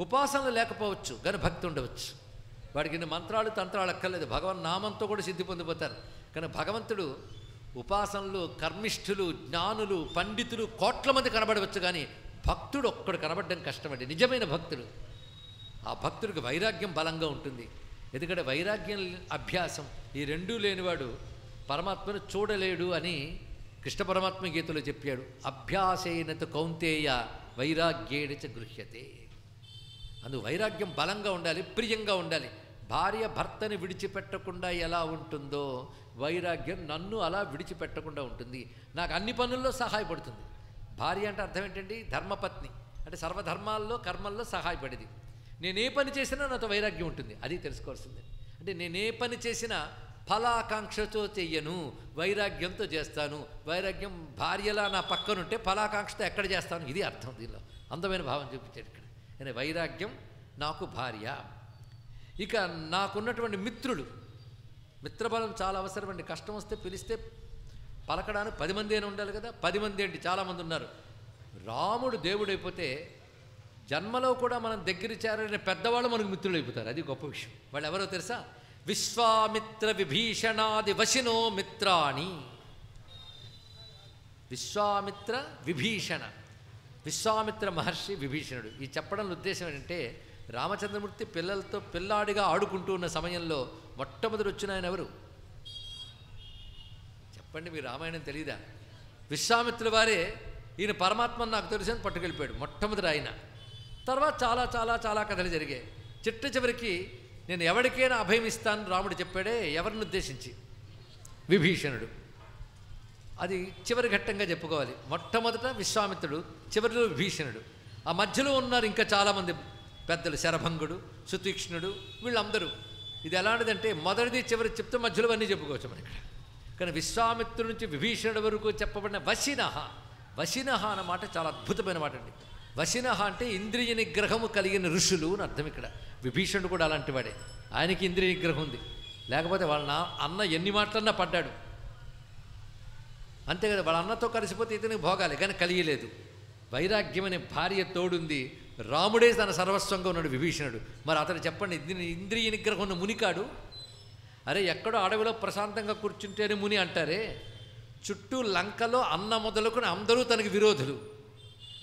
Speaker 1: ఉపాసనలు లేకపోవచ్చు కానీ భక్తి ఉండవచ్చు. వాడికి ఇన్ని మంత్రాలు తంత్రాలు అక్కర్లేదు, భగవన్ నామంతో కూడా సిద్ధి పొందిపోతారు. కానీ భగవంతుడు ఉపాసనలు, కర్మిష్ఠులు, జ్ఞానులు, పండితులు కోట్ల మంది కనబడవచ్చు, కానీ భక్తుడు ఒక్కడు కనబడడం కష్టమండి. నిజమైన భక్తుడు, ఆ భక్తుడికి వైరాగ్యం బలంగా ఉంటుంది. ఎందుకంటే వైరాగ్యం అభ్యాసం ఈ రెండూ లేనివాడు పరమాత్మను చూడలేడు అని కృష్ణ పరమాత్మ గీతలో చెప్పాడు. అభ్యాసేనత కౌంతేయ వైరాగ్యేణ చ గృహ్యతే. అందుకు వైరాగ్యం బలంగా ఉండాలి, ప్రియంగా ఉండాలి. భార్య భర్తని విడిచిపెట్టకుండా ఎలా ఉంటుందో వైరాగ్యం నన్ను అలా విడిచిపెట్టకుండా ఉంటుంది. నాకు అన్ని పనుల్లో సహాయపడుతుంది. భార్య అంటే అర్థం ఏంటండి? ధర్మపత్ని అంటే సర్వధర్మాల్లో కర్మల్లో సహాయపడేది. నేనే పని చేసినా నాతో వైరాగ్యం ఉంటుంది, అది తెలుసుకోవాల్సిందే. అంటే నేనే పని చేసినా ఫలాకాంక్షతో చెయ్యను, వైరాగ్యంతో చేస్తాను. వైరాగ్యం భార్యలా నా పక్కనుంటే ఫలాకాంక్షతో ఎక్కడ చేస్తాను, ఇది అర్థం. దీనిలో అందమైన భావం చూపించాడు ఇక్కడ. అంటే వైరాగ్యం నాకు భార్య. ఇక నాకున్నటువంటి మిత్రులు, మిత్రబలం చాలా అవసరం అండి. కష్టం వస్తే పిలిస్తే పలకడానికి 10 మంది అయినా ఉండాలి కదా. 10 మంది ఏంటి, చాలామంది ఉన్నారు. రాముడు దేవుడైపోతే జన్మలో కూడా మనం దగ్గర చేరని పెద్దవాళ్ళు మనకు మిత్రులు అయిపోతారు, అది గొప్ప విషయం. వాళ్ళు ఎవరో తెలుసా? విశ్వామిత్ర విభీషణాది వశినో మిత్రాణి. విశ్వామిత్ర విభీషణ, విశ్వామిత్ర మహర్షి విభీషణుడు. ఈ చెప్పడంలో ఉద్దేశం ఏంటంటే రామచంద్రమూర్తి పిల్లలతో పిల్లాడిగా ఆడుకుంటూ ఉన్న సమయంలో మొట్టమొదటి వచ్చిన ఆయన ఎవరు చెప్పండి? మీరు రామాయణం తెలీదా? విశ్వామిత్రుల వారే ఈయన పరమాత్మను నాకు తెలిసి అని పట్టుకెళ్ళిపోయాడు మొట్టమొదటి ఆయన. తర్వాత చాలా చాలా చాలా కథలు జరిగాయి. చిట్ట చివరికి నేను ఎవరికైనా అభయం ఇస్తాను రాముడు చెప్పాడే, ఎవరిని ఉద్దేశించి? విభీషణుడు. అది చివరి ఘట్టంగా చెప్పుకోవాలి. మొట్టమొదట విశ్వామిత్రుడు, చివరిలో విభీషణుడు. ఆ మధ్యలో ఉన్నారు ఇంకా చాలామంది పెద్దలు, శరభంగుడు, సుతీక్ష్ణుడు, వీళ్ళందరూ. ఇది ఎలాంటిదంటే మొదటిది చివరి చెప్తే మధ్యలో అన్నీ చెప్పుకోవచ్చు మనం ఇక్కడ. కానీ విశ్వామిత్రుడి నుంచి విభీషణుడి వరకు చెప్పబడిన వశినః, వశినః అన్న మాట చాలా అద్భుతమైన మాట అండి. వశినః అంటే ఇంద్రియ నిగ్రహము కలిగిన ఋషులు అని అర్థం ఇక్కడ. విభీషణుడు కూడా అలాంటి వాడే, ఆయనకి ఇంద్రియ నిగ్రహం ఉంది. లేకపోతే వాళ్ళ అన్న ఎన్ని మాటలన్నా పడ్డాడు అంతే కదా. వాళ్ళ అన్నతో కలిసిపోతే ఇతనికి భోగాలి, కానీ కలియలేదు. వైరాగ్యం అనే భార్య తోడుంది. రాముడే తన సర్వస్వంగా ఉన్నాడు విభీషణుడు. మరి అతను చెప్పండి, ఇంద్రియ నిగ్రహం ఉన్న మునికాడు? అరే ఎక్కడో అడవిలో ప్రశాంతంగా కూర్చుంటేనే ముని అంటారే, చుట్టూ లంకలో అన్న మొదలుకొని అందరూ తనకి విరోధులు.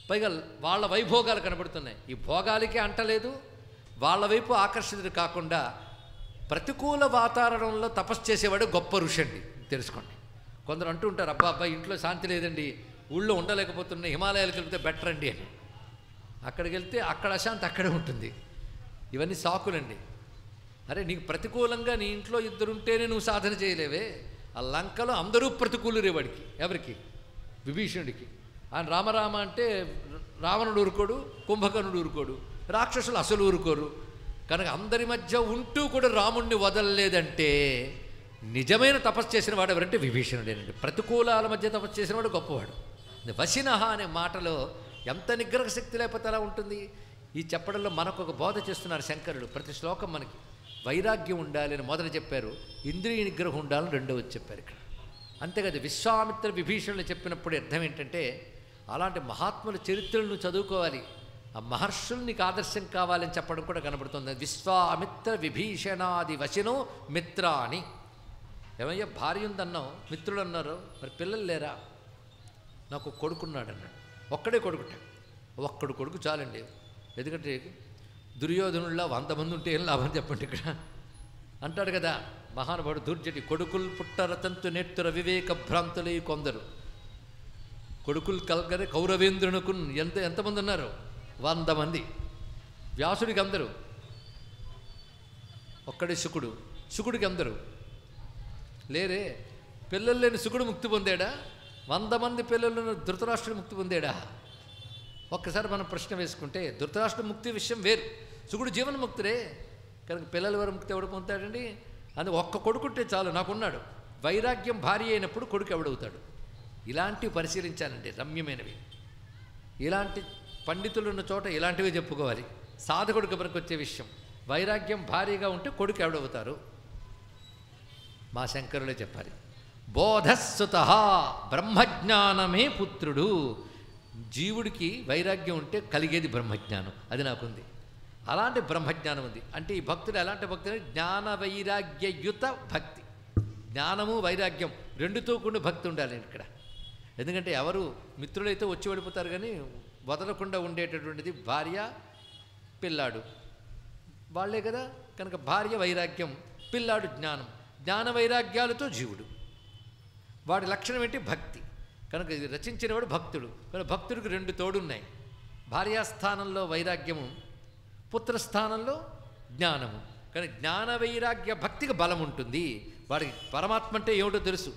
Speaker 1: పైగా వాళ్ళ వైభోగాలు కనబడుతున్నాయి. ఈ భోగాలకే అంటలేదు, వాళ్ళ వైపు ఆకర్షితుడు కాకుండా ప్రతికూల వాతావరణంలో తపస్సు చేసేవాడు గొప్ప ఋషి అండి, తెలుసుకోండి. కొందరు అంటూ ఉంటారు, అబ్బా ఇంట్లో శాంతి లేదండి, ఊళ్ళో ఉండలేకపోతున్నాయి, హిమాలయాలకు వెళ్తే బెటర్ అండి అని. అక్కడికి వెళ్తే అక్కడ అశాంతి అక్కడే ఉంటుంది. ఇవన్నీ సాకులండి. అరే నీకు ప్రతికూలంగా నీ ఇంట్లో ఇద్దరుంటేనే నువ్వు సాధన చేయలేవే. ఆ లంకలో అందరూ ప్రతికూలురే వాడికి. ఎవరికి? విభీషణుడికి. ఆయన రామరామ అంటే రావణుడు ఊరుకోడు, కుంభకర్ణుడు ఊరుకోడు, రాక్షసులు అసలు ఊరుకోరు. కనుక అందరి మధ్య ఉంటూ కూడా రాముణ్ణి వదలలేదంటే నిజమైన తపస్సు చేసిన వాడు ఎవరంటే విభీషణుడేనండి. ప్రతికూలాల మధ్య తపస్సు చేసిన వాడు గొప్పవాడు. వశినః అనే మాటలో ఎంత నిగ్రహ శక్తి లేకపోతే ఎలా ఉంటుంది? ఈ చెప్పడంలో మనకు ఒక బోధ చేస్తున్నారు శంకరుడు. ప్రతి శ్లోకం మనకి వైరాగ్యం ఉండాలి అని మొదలు చెప్పారు, ఇంద్రియ నిగ్రహం ఉండాలని రెండవది చెప్పారు ఇక్కడ. అంతేకాదు విశ్వామిత్ర విభీషణులు చెప్పినప్పుడు అర్థం ఏంటంటే అలాంటి మహాత్ముల చరిత్రలను చదువుకోవాలి, ఆ మహర్షులు నీకు ఆదర్శం కావాలని చెప్పడం కూడా కనబడుతుంది. విశ్వామిత్ర విభీషణాది వశినో మిత్రాని. ఏమయ్యా భార్య ఉందన్నావు, మిత్రులు అన్నారు, మరి పిల్లలు లేరా? నాకు కొడుకున్నాడు అన్నాడు. ఒక్కడే కొడుకుట, ఒక్కడు కొడుకు చాలండి. ఎందుకంటే దుర్యోధనుల్లా 100 మంది ఉంటే ఏం లాభం చెప్పండి ఇక్కడ అంటాడు కదా మహానుభావుడు దుర్జటి. కొడుకులు పుట్టరతంతు నేత్తుర వివేక భ్రాంతులై కొందరు. కొడుకులు కల్గరే కౌరవేంద్రునకు ఎంతమంది ఉన్నారు? 100 మంది. వ్యాసుడికి అందరూ, ఒక్కడే శుకుడు, శుకుడికి అందరూ లేరే. పిల్లలు లేని శుకుడు ముక్తి పొందాడా? 100 మంది పిల్లలను ధృతరాష్ట్రుడు ముక్తి పొందాడా? ఒక్కసారి మనం ప్రశ్న వేసుకుంటే ధృతరాష్ట్రుడు ముక్తి విషయం వేరు, శుకుడు జీవన్ముక్తుడే. కనుక పిల్లల వారు ముక్తి ఎవడు పొందుతాడండి? అని ఒక్క కొడుకుంటే చాలు. నాకున్నాడు. వైరాగ్యం భార్య అయినప్పుడు కొడుకు ఎవడవుతాడు? ఇలాంటివి పరిశీలించాలండి, రమ్యమైనవి. ఇలాంటి పండితులు ఉన్న చోట ఇలాంటివి చెప్పుకోవాలి. సాధకుడికి వచ్చే విషయం వైరాగ్యం భార్యగా ఉంటే కొడుకు ఎవడవుతారు? మా శంకరులే చెప్పాలి. బోధస్సుత బ్రహ్మజ్ఞానమే పుత్రుడు. జీవుడికి వైరాగ్యం ఉంటే కలిగేది బ్రహ్మజ్ఞానం, అది నాకుంది. అలాంటి బ్రహ్మజ్ఞానం ఉంది. అంటే ఈ భక్తుడు ఎలాంటి భక్తుడు? జ్ఞాన వైరాగ్యయుత భక్తి. జ్ఞానము వైరాగ్యం రెండుతో కూడిన భక్తి ఉండాలి ఇక్కడ. ఎందుకంటే ఎవరు మిత్రులైతే వచ్చి వెళ్ళిపోతారు, కానీ వదలకుండా ఉండేటటువంటిది భార్య పిల్లాడు వాళ్ళే కదా. కనుక భార్య వైరాగ్యం, పిల్లాడు జ్ఞానం, జ్ఞాన వైరాగ్యాలతో జీవుడు. వాడి లక్షణం ఏంటి? భక్తి. కనుక ఇది రచించినవాడు భక్తుడు. కనుక భక్తుడికి రెండు తోడున్నాయి. భార్యాస్థానంలో వైరాగ్యము, పుత్రస్థానంలో జ్ఞానము. కానీ జ్ఞాన వైరాగ్య భక్తికి బలం ఉంటుంది. వాడికి పరమాత్మ అంటే ఏమిటో తెలుసు.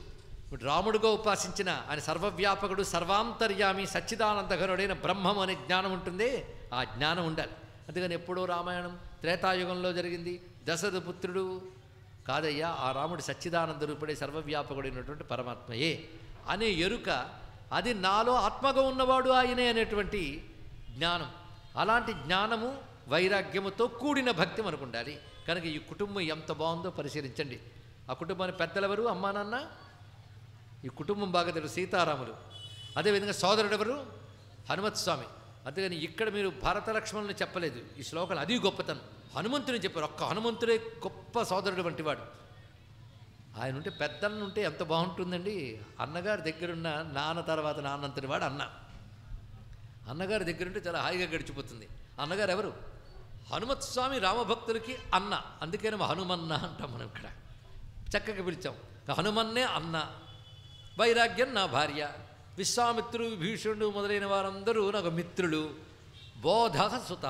Speaker 1: ఇప్పుడు రాముడుగా ఉపాసించిన ఆయన సర్వవ్యాపకుడు, సర్వాంతర్యామి, సచ్చిదానందఘనుడైన బ్రహ్మం అనే జ్ఞానం ఉంటుంది. ఆ జ్ఞానం ఉండాలి. అందుకని ఎప్పుడో రామాయణం త్రేతాయుగంలో జరిగింది, దశరథ పుత్రుడు కాదయ్యా, ఆ రాముడు సచ్చిదానంద రూపుడే సర్వవ్యాపకుడైనటువంటి పరమాత్మయే అనే ఎరుక, అది నాలో ఆత్మగా ఉన్నవాడు ఆయనే అనేటువంటి జ్ఞానం. అలాంటి జ్ఞానము వైరాగ్యముతో కూడిన భక్తి మనకు ఉండాలి. కనుక ఈ కుటుంబం ఎంత బాగుందో పరిశీలించండి. ఆ కుటుంబానికి పెద్దలెవరు? అమ్మా నాన్న. ఈ కుటుంబం బాగా తెలుసు, సీతారాములు. అదేవిధంగా సోదరుడెవరు? హనుమత్స్వామి. అందుకని ఇక్కడ మీరు భారత లక్ష్మణుని చెప్పలేదు ఈ శ్లోకాలు, అది గొప్పతనం. హనుమంతుని చెప్పారు. ఒక్క హనుమంతుడే గొప్ప సోదరుడు వంటివాడు. ఆయన ఉంటే పెద్దలను ఉంటే ఎంత బాగుంటుందండి. అన్నగారి దగ్గరున్న నాన్న తర్వాత నాన్నంతటి వాడు అన్న. అన్నగారి దగ్గరుంటే చాలా హాయిగా గడిచిపోతుంది. అన్నగారు ఎవరు? హనుమత్స్వామి రామభక్తులకి అన్న. అందుకేనేమో హనుమన్న అంటాం మనం ఇక్కడ, చక్కగా పిలిచాం. హనుమన్నే అన్న. వైరాగ్యం నా భార్య. విశ్వామిత్రుడు, విభీషణుడు మొదలైన వారందరూ నాకు మిత్రులు. బోధ సుత,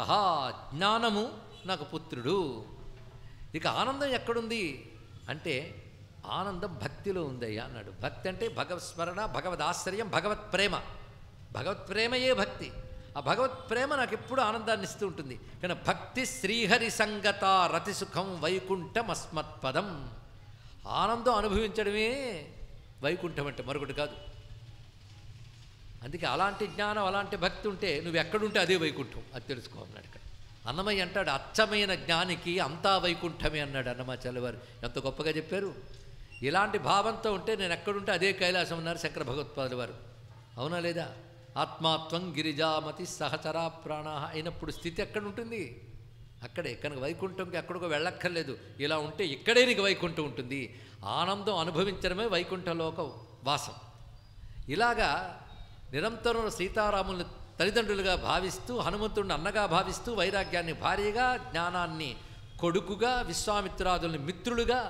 Speaker 1: జ్ఞానము నాకు పుత్రుడు. ఇక ఆనందం ఎక్కడుంది అంటే ఆనందం భక్తిలో ఉందయ్యా అన్నాడు. భక్తి అంటే భగవత్స్మరణ, భగవదాశ్రయం, భగవత్ ప్రేమ. భగవత్ ప్రేమయే భక్తి. ఆ భగవత్ ప్రేమ నాకు ఎప్పుడు ఆనందాన్ని ఇస్తూ ఉంటుంది. కానీ భక్తి శ్రీహరి సంగత రతి సుఖం వైకుంఠం అస్మత్పదం. ఆనందం అనుభవించడమే వైకుంఠం అంటే, మరొకటి కాదు. అందుకే అలాంటి జ్ఞానం, అలాంటి భక్తి ఉంటే నువ్వు ఎక్కడుంటే అదే వైకుంఠం, అది తెలుసుకోమన్నాడు ఇక్కడ. అన్నమయ్య అంటాడు, అచ్చమైన జ్ఞానికి అంతా వైకుంఠమే అన్నాడు అన్నమాచార్య వారు. ఎంత గొప్పగా చెప్పారు. ఇలాంటి భావంతో ఉంటే నేను ఎక్కడుంటే అదే కైలాసం అన్నారు శంకర భగవత్పాదుల వారు. అవునా లేదా? ఆత్మాత్వం గిరిజామతి సహచరా ప్రాణ అయినప్పుడు స్థితి ఎక్కడ ఉంటుంది? అక్కడే. కనుక వైకుంఠంకి ఎక్కడికో వెళ్ళక్కర్లేదు. ఇలా ఉంటే ఇక్కడే నీకు వైకుంఠం ఉంటుంది. ఆనందం అనుభవించడమే వైకుంఠలోక వాసం. ఇలాగా నిరంతరం సీతారాములను తల్లిదండ్రులుగా భావిస్తూ, హనుమంతుడిని అన్నగా భావిస్తూ, వైరాగ్యాన్ని భార్యగా, జ్ఞానాన్ని కొడుకుగా, విశ్వామిత్రాదుల్ని మిత్రులుగా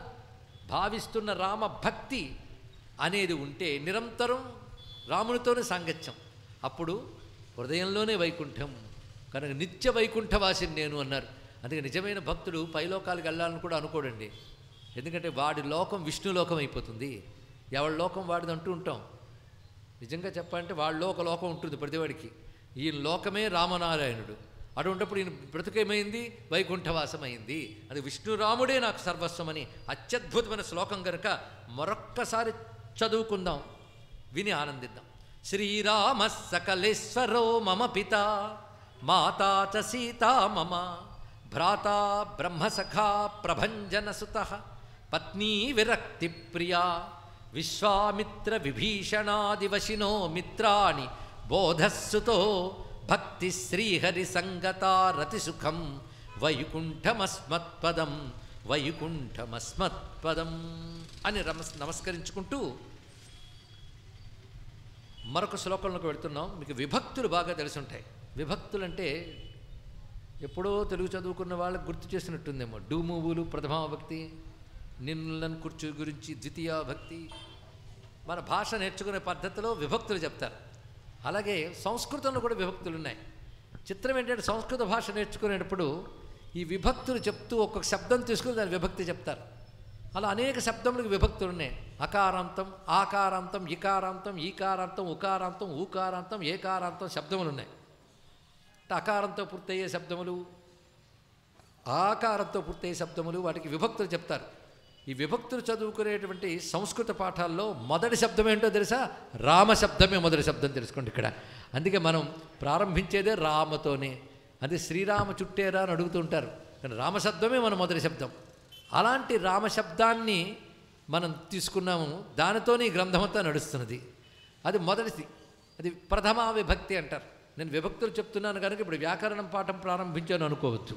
Speaker 1: భావిస్తున్న రామ భక్తి అనేది ఉంటే నిరంతరం రామునితోనే సాంగత్యం. అప్పుడు హృదయంలోనే వైకుంఠం. కనుక నిత్య వైకుంఠవాసిని నేను అన్నారు. అందుకే నిజమైన భక్తుడు పైలోకాలకు వెళ్ళాలని కూడా అనుకోడండి. ఎందుకంటే వాడి లోకం విష్ణులోకం అయిపోతుంది. ఎవరి లోకం వాడిది అంటూ ఉంటాం. నిజంగా చెప్పాలంటే వాళ్ళలో ఒక లోకం ఉంటుంది ప్రతివాడికి. ఈ లోకమే రామనారాయణుడు. అటువంటిప్పుడు ఈయన బ్రతుకేమైంది? వైకుంఠవాసమైంది. అది విష్ణురాముడే నాకు సర్వస్వమని అత్యద్భుతమైన శ్లోకం కనుక మరొక్కసారి చదువుకుందాం, విని ఆనందిద్దాం. శ్రీరామ సకలేశ్వరో మమ పిత, మాతా చ సీతా మమ, భ్రాతా బ్రహ్మసఖా ప్రభంజనసుత, పత్నీ విరక్తి ప్రియా, విశ్వామిత్ర విభీషణాదివశినో మిత్రాణి, బోధస్సుతో భక్తి శ్రీహరి సంగతా రతిసుఖం, వైకుంఠమస్మత్పదం వైకుంఠమస్మత్పదం అని నమస్కరించుకుంటూ మరొక శ్లోకంలోకి వెళుతున్నాం. మీకు విభక్తులు బాగా తెలిసి ఉంటాయి. విభక్తులు అంటే ఎప్పుడో తెలుగు చదువుకున్న వాళ్ళకి గుర్తు చేసినట్టుందేమో. డూమూవులు ప్రథమా భక్తి, నిన్నులను కూర్చు గురించి ద్వితీయ భక్తి. మన భాష నేర్చుకునే పద్ధతిలో విభక్తులు చెప్తారు. అలాగే సంస్కృతంలో కూడా విభక్తులు ఉన్నాయి. చిత్రం ఏంటంటే సంస్కృత భాష నేర్చుకునేటప్పుడు ఈ విభక్తులు చెప్తూ ఒక్కొక్క శబ్దం తీసుకుని దాని విభక్తి చెప్తారు. అలా అనేక శబ్దములకు విభక్తులు ఉన్నాయి. అకారాంతం, ఆకారాంతం, ఇకారాంతం, ఈకారాంతం, ఉకారాంతం, ఊకారాంతం, ఏకారాంతం శబ్దములు ఉన్నాయి. అకారంతో పూర్తయ్యే శబ్దములు, ఆకారంతో పూర్తయ్యే శబ్దములు, వాటికి విభక్తులు చెప్తారు. ఈ విభక్తులు చదువుకునేటువంటి సంస్కృత పాఠాల్లో మొదటి శబ్దం ఏంటో తెలుసా? రామశబ్దమే మొదటి శబ్దం. తెలుసుకోండి ఇక్కడ. అందుకే మనం ప్రారంభించేదే రామతోనే. అది శ్రీరామ చుట్టేరా అని అడుగుతుంటారు. కానీ రామశబ్దమే మన మొదటి శబ్దం. అలాంటి రామశబ్దాన్ని మనం తీసుకున్నాము. దానితోనే ఈ గ్రంథమంతా నడుస్తున్నది. అది మొదటిది. అది ప్రథమా విభక్తి అంటారు. నేను విభక్తులు చెప్తున్నాను కనుక ఇప్పుడు వ్యాకరణం పాఠం ప్రారంభించాను అనుకోవచ్చు.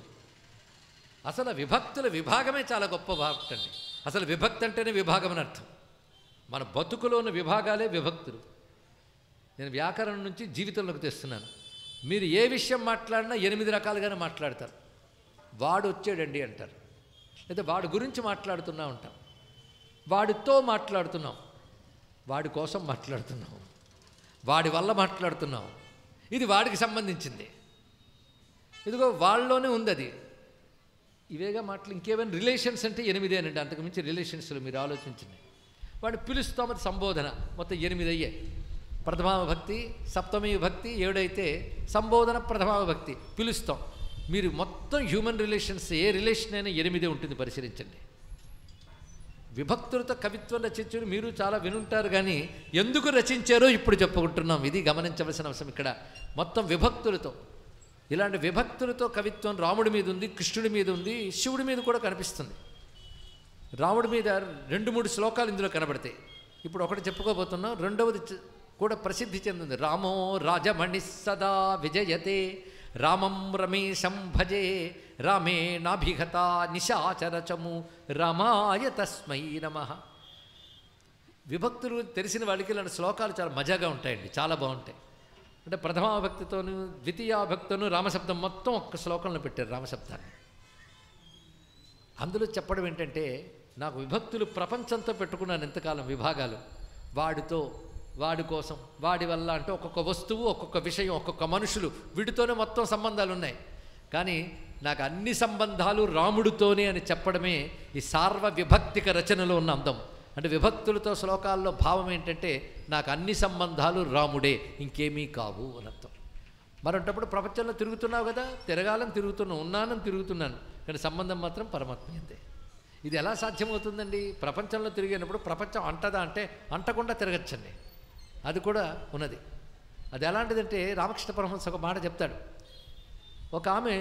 Speaker 1: అసలు విభక్తుల విభాగమే చాలా గొప్ప భాగండి. అసలు విభక్తి అంటేనే విభాగం అని అర్థం. మన బతుకులో ఉన్న విభాగాలే విభక్తులు. నేను వ్యాకరణం నుంచి జీవితంలోకి తెస్తున్నాను. మీరు ఏ విషయం మాట్లాడినా 8 రకాలుగానే మాట్లాడతారు. వాడు వచ్చాడండి అంటారు, లేదా వాడి గురించి మాట్లాడుతున్నా ఉంటాం, వాడితో మాట్లాడుతున్నాం, వాడి కోసం మాట్లాడుతున్నాం, వాడి వల్ల మాట్లాడుతున్నాం, ఇది వాడికి సంబంధించింది, ఇదిగో వాళ్ళలోనే ఉంది అది. ఇవేగా మాటలు. ఇంకేమైనా రిలేషన్స్ అంటే 8 అనండి, అంతకుమించి రిలేషన్స్లో మీరు ఆలోచించండి. వాడిని పిలుస్తాం, అది సంబోధన. మొత్తం 8 అయ్యాయి. ప్రథమా విభక్తి, సప్తమి విభక్తి 7 అయితే సంబోధన ప్రథమా విభక్తి, పిలుస్తాం. మీరు మొత్తం హ్యూమన్ రిలేషన్స్ ఏ రిలేషన్ అయినా 8 ఉంటుంది, పరిశీలించండి. విభక్తులతో కవిత్వం రచించారు, మీరు చాలా వినుంటారు, కానీ ఎందుకు రచించారో ఇప్పుడు చెప్పుకుంటున్నాం. ఇది గమనించవలసిన అంశం ఇక్కడ. మొత్తం విభక్తులతో, ఇలాంటి విభక్తులతో కవిత్వం రాముడి మీద ఉంది, కృష్ణుడి మీద ఉంది, శివుడి మీద కూడా కనిపిస్తుంది. రాముడి మీద 2-3 శ్లోకాలు ఇందులో కనబడతాయి. ఇప్పుడు ఒకటి చెప్పుకోబోతున్నాం, రెండవది కూడా ప్రసిద్ధి చెందింది. రామో రాజమణి సదా విజయతే, రామం రమేశం భజే, రామే నాభిగత నిశాచరచము, రామాయ తస్మై నమః. విభక్తులు తెలిసిన వాళ్ళకి ఇలాంటి శ్లోకాలు చాలా మజాగా ఉంటాయండి, చాలా బాగుంటాయి. అంటే ప్రథమాభక్తితోనూ ద్వితీయాభక్తితోనూ రామశబ్దం మొత్తం ఒక్క శ్లోకంలో పెట్టారు రామశబ్దాన్ని. అందులో చెప్పడం ఏంటంటే, నాకు విభక్తులు ప్రపంచంతో పెట్టుకున్నాను ఎంతకాలం విభాగాలు. వాడితో, వాడి కోసం, వాడి వల్ల అంటే ఒక్కొక్క వస్తువు, ఒక్కొక్క విషయం, ఒక్కొక్క మనుషులు, వీటితోనే మొత్తం సంబంధాలు ఉన్నాయి. కానీ నాకు అన్ని సంబంధాలు రాముడితోనే అని చెప్పడమే ఈ సార్వ విభక్తిక రచనలో ఉన్న అందం. అంటే విభక్తులతో శ్లోకాల్లో భావం ఏంటంటే, నాకు అన్ని సంబంధాలు రాముడే, ఇంకేమీ కావు అని అర్థం. మరొంటప్పుడు ప్రపంచంలో తిరుగుతున్నావు కదా, తిరగాలని తిరుగుతున్నాను, ఉన్నానని తిరుగుతున్నాను, కానీ సంబంధం మాత్రం పరమాత్మీయందే. ఇది ఎలా సాధ్యమవుతుందండి? ప్రపంచంలో తిరిగినప్పుడు ప్రపంచం అంటదా అంటే అంటకుండా తిరగచ్చండి, అది కూడా ఉన్నది. అది ఎలాంటిదంటే, రామకృష్ణ పరమహంస ఒక మాట చెప్తాడు. ఒక ఆమె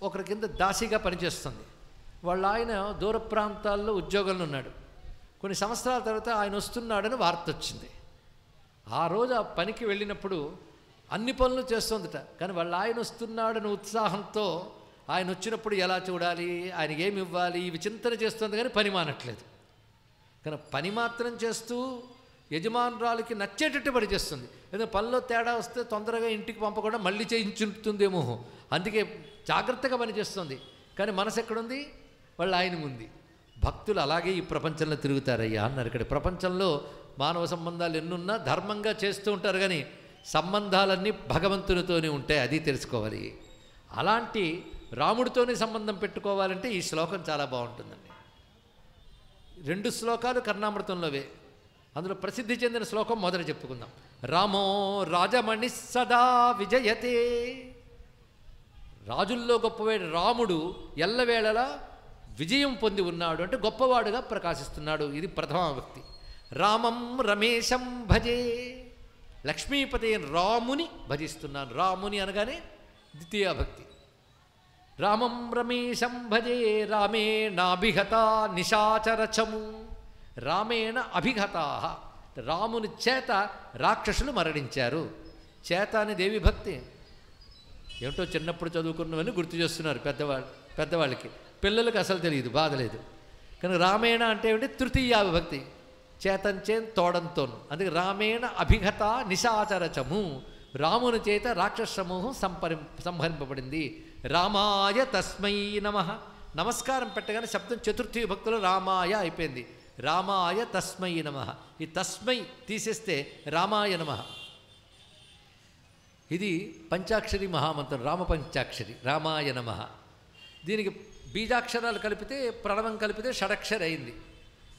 Speaker 1: ఒకరి కింద దాసిగా పనిచేస్తుంది. వాళ్ళ ఆయన దూర ప్రాంతాల్లో ఉద్యోగంలో ఉన్నాడు. కొన్ని సంవత్సరాల తర్వాత ఆయన వస్తున్నాడని వార్త వచ్చింది. ఆ రోజు ఆ పనికి వెళ్ళినప్పుడు అన్ని పనులు చేస్తుందట, కానీ వాళ్ళ ఆయన వస్తున్నాడని ఉత్సాహంతో ఆయన వచ్చినప్పుడు ఎలా చూడాలి, ఆయనకి ఏమి ఇవ్వాలి, ఇవి చింతన చేస్తుంది, కానీ పని మానట్లేదు. కానీ పని మాత్రం చేస్తూ యజమానురాలికి నచ్చేటట్టు పని చేస్తుంది. ఏదో పనిలో తేడా వస్తే తొందరగా ఇంటికి పంపకుండా మళ్ళీ చేయించుతుందేమో, అందుకే జాగ్రత్తగా పనిచేస్తుంది. కానీ మనసు ఎక్కడుంది? వాళ్ళ ఆయన ఉంది. భక్తులు అలాగే ఈ ప్రపంచంలో తిరుగుతారయ్యా అన్నారు. ఇక్కడ ప్రపంచంలో మానవ సంబంధాలు ఎన్నున్నా ధర్మంగా చేస్తూ ఉంటారు, కానీ సంబంధాలన్నీ భగవంతునితోనే ఉంటాయి, అది తెలుసుకోవాలి. అలాంటి రాముడితోనే సంబంధం పెట్టుకోవాలంటే ఈ శ్లోకం చాలా బాగుంటుందండి. 2 శ్లోకాలు కర్ణామృతంలోవే. అందులో ప్రసిద్ధి చెందిన శ్లోకం మొదట చెప్పుకుందాం. రామో రాజమణి సదా విజయతే. రాజుల్లో గొప్పవాడు రాముడు ఎల్లవేళలా విజయం పొంది ఉన్నాడు, అంటే గొప్పవాడుగా ప్రకాశిస్తున్నాడు. ఇది ప్రథమా భక్తి. రామం రమేశం భజే. లక్ష్మీపతి రాముని భజిస్తున్నాను. రాముని అనగానే ద్వితీయ భక్తి. రామం రమేశం భజే, రామేణ అభిగత నిశాచరచము. రామేణ అభిగతా, రాముని చేత రాక్షసులు మరణించారు. చేత అని దేవి భక్తి ఏమిటో చిన్నప్పుడు చదువుకున్నవని గుర్తు చేస్తున్నారు పెద్దవాళ్ళకి. పిల్లలకి అసలు తెలియదు, బాధ లేదు. కానీ రామేణ అంటే ఏమిటి? తృతీయ విభక్తి. చేతంచే తోడంతోను. అందుకే రామేణ అభిగత నిశాచరచము, రాముని చేత రాక్షస సమూహం సంహరింపబడింది. రామాయ తస్మై నమః. నమస్కారం పెట్టగానే శబ్దం చతుర్థి విభక్తిలో రామాయ అయిపోయింది. రామాయ తస్మై నమః. ఈ తస్మై తీసేస్తే రామాయ నమః. ఇది పంచాక్షరి మహామంత్రం, రామ పంచాక్షరి. రామాయ నమః. దీనికి బీజాక్షరాలు కలిపితే, ప్రణవం కలిపితే షడక్షరి అయింది.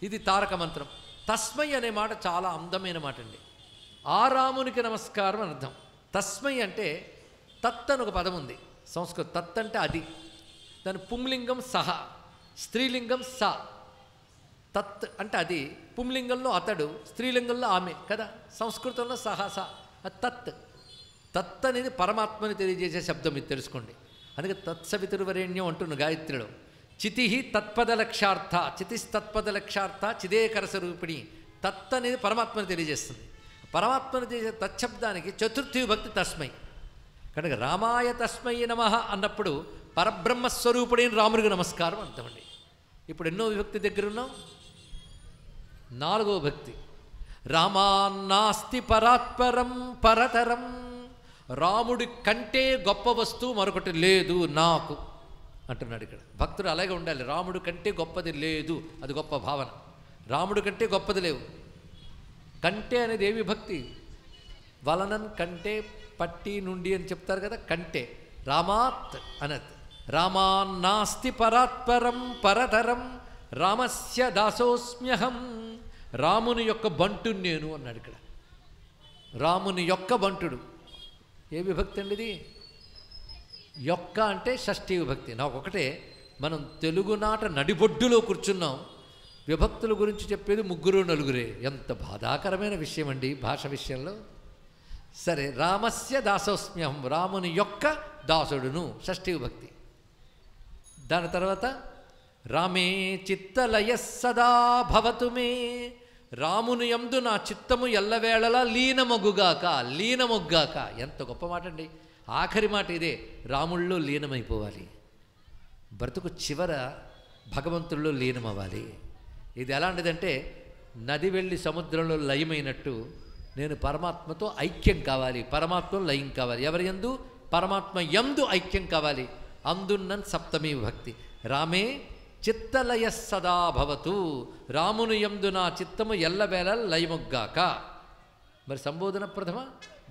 Speaker 1: ఇది తారక మంత్రం. తస్మై అనే మాట చాలా అందమైన మాట అండి. ఆ రామునికి నమస్కారం అని అర్థం. తస్మై అంటే తత్ అని ఒక పదం ఉంది సంస్కృతం. తత్ అంటే అది, దాని పుంలింగం సహ, స్త్రీలింగం స. తత్ అంటే అది, పుంలింగంలో అతడు, స్త్రీలింగంలో ఆమె కదా. సంస్కృతంలో సహస. తత్. తత్ అనేది పరమాత్మని తెలియజేసే శబ్దం, ఇది తెలుసుకోండి. అందుకే తత్సవితుర్వరేణ్యం అంటున్న గాయత్రిలో. చితి తత్పద లక్ష్యార్థ, చితిస్తత్పద లక్ష్యార్థ చిదేకర స్వరూపిణి. తత్ అనేది పరమాత్మని తెలియజేస్తుంది. పరమాత్మని తెలియజే తచ్చబ్దానికి చతుర్థి విభక్తి తస్మై. కనుక రామాయ తస్మై నమః అన్నప్పుడు పరబ్రహ్మస్వరూపుడైన రాముడికి నమస్కారం అంటామండి. ఇప్పుడు ఎన్నో విభక్తి దగ్గర ఉన్నాం? 4వ భక్తి. రామాన్నాస్తి పరాత్పరం పరతరం. రాముడి కంటే గొప్ప వస్తువు మరొకటి లేదు నాకు అంటున్నాడు ఇక్కడ. భక్తుడు అలాగే ఉండాలి. రాముడి కంటే గొప్పది లేదు, అది గొప్ప భావన. రాముడి కంటే గొప్పది లేవు. కంటే అనేది ఏ విభక్తి? వలనన్ కంటే పట్టి నుండి అని చెప్తారు కదా. కంటే రామాత్ అనత్. రామాన్నాస్తి పరాత్పరం పరతరం రామస్య దాసోస్మ్యహం. రాముని యొక్క బంటుని నేను అన్నాడు ఇక్కడ. రాముని యొక్క బంటుడు. ఏ విభక్తి అండి ఇది? యొక్క అంటే షష్ఠీ విభక్తి. నాకు ఒకటే, మనం తెలుగునాట నడిబొడ్డులో కూర్చున్నాం, విభక్తుల గురించి చెప్పేది 3 4 ఎంత బాధాకరమైన విషయం అండి భాష విషయంలో. సరే, రామస్య దాసోస్మ్యహం, రాముని యొక్క దాసుడును, షష్ఠీ విభక్తి. దాని తర్వాత రామే చిత్తలయ సదా భవతు మే. రాముని యందు నా చిత్తము ఎల్లవేళలా లీనమొగ్గుగాక. లీనమొగ్గాక ఎంత గొప్ప మాట అండి. ఆఖరి మాట ఇదే, రాముల్లో లీనమైపోవాలి. బ్రతుకు చివర భగవంతుల్లో లీనమవ్వాలి. ఇది ఎలాంటిదంటే, నది వెళ్ళి సముద్రంలో లయమైనట్టు నేను పరమాత్మతో ఐక్యం కావాలి, పరమాత్మలో లయం కావాలి. ఎవరి యందు? పరమాత్మ యందు ఐక్యం కావాలి. అందున్న సప్తమీ విభక్తి. రామే చిత్తలయ సదా భవతు. రాముని యందు నా చిత్తము ఎల్లవేళ లయముగ్గాక. మరి సంబోధన ప్రథమ,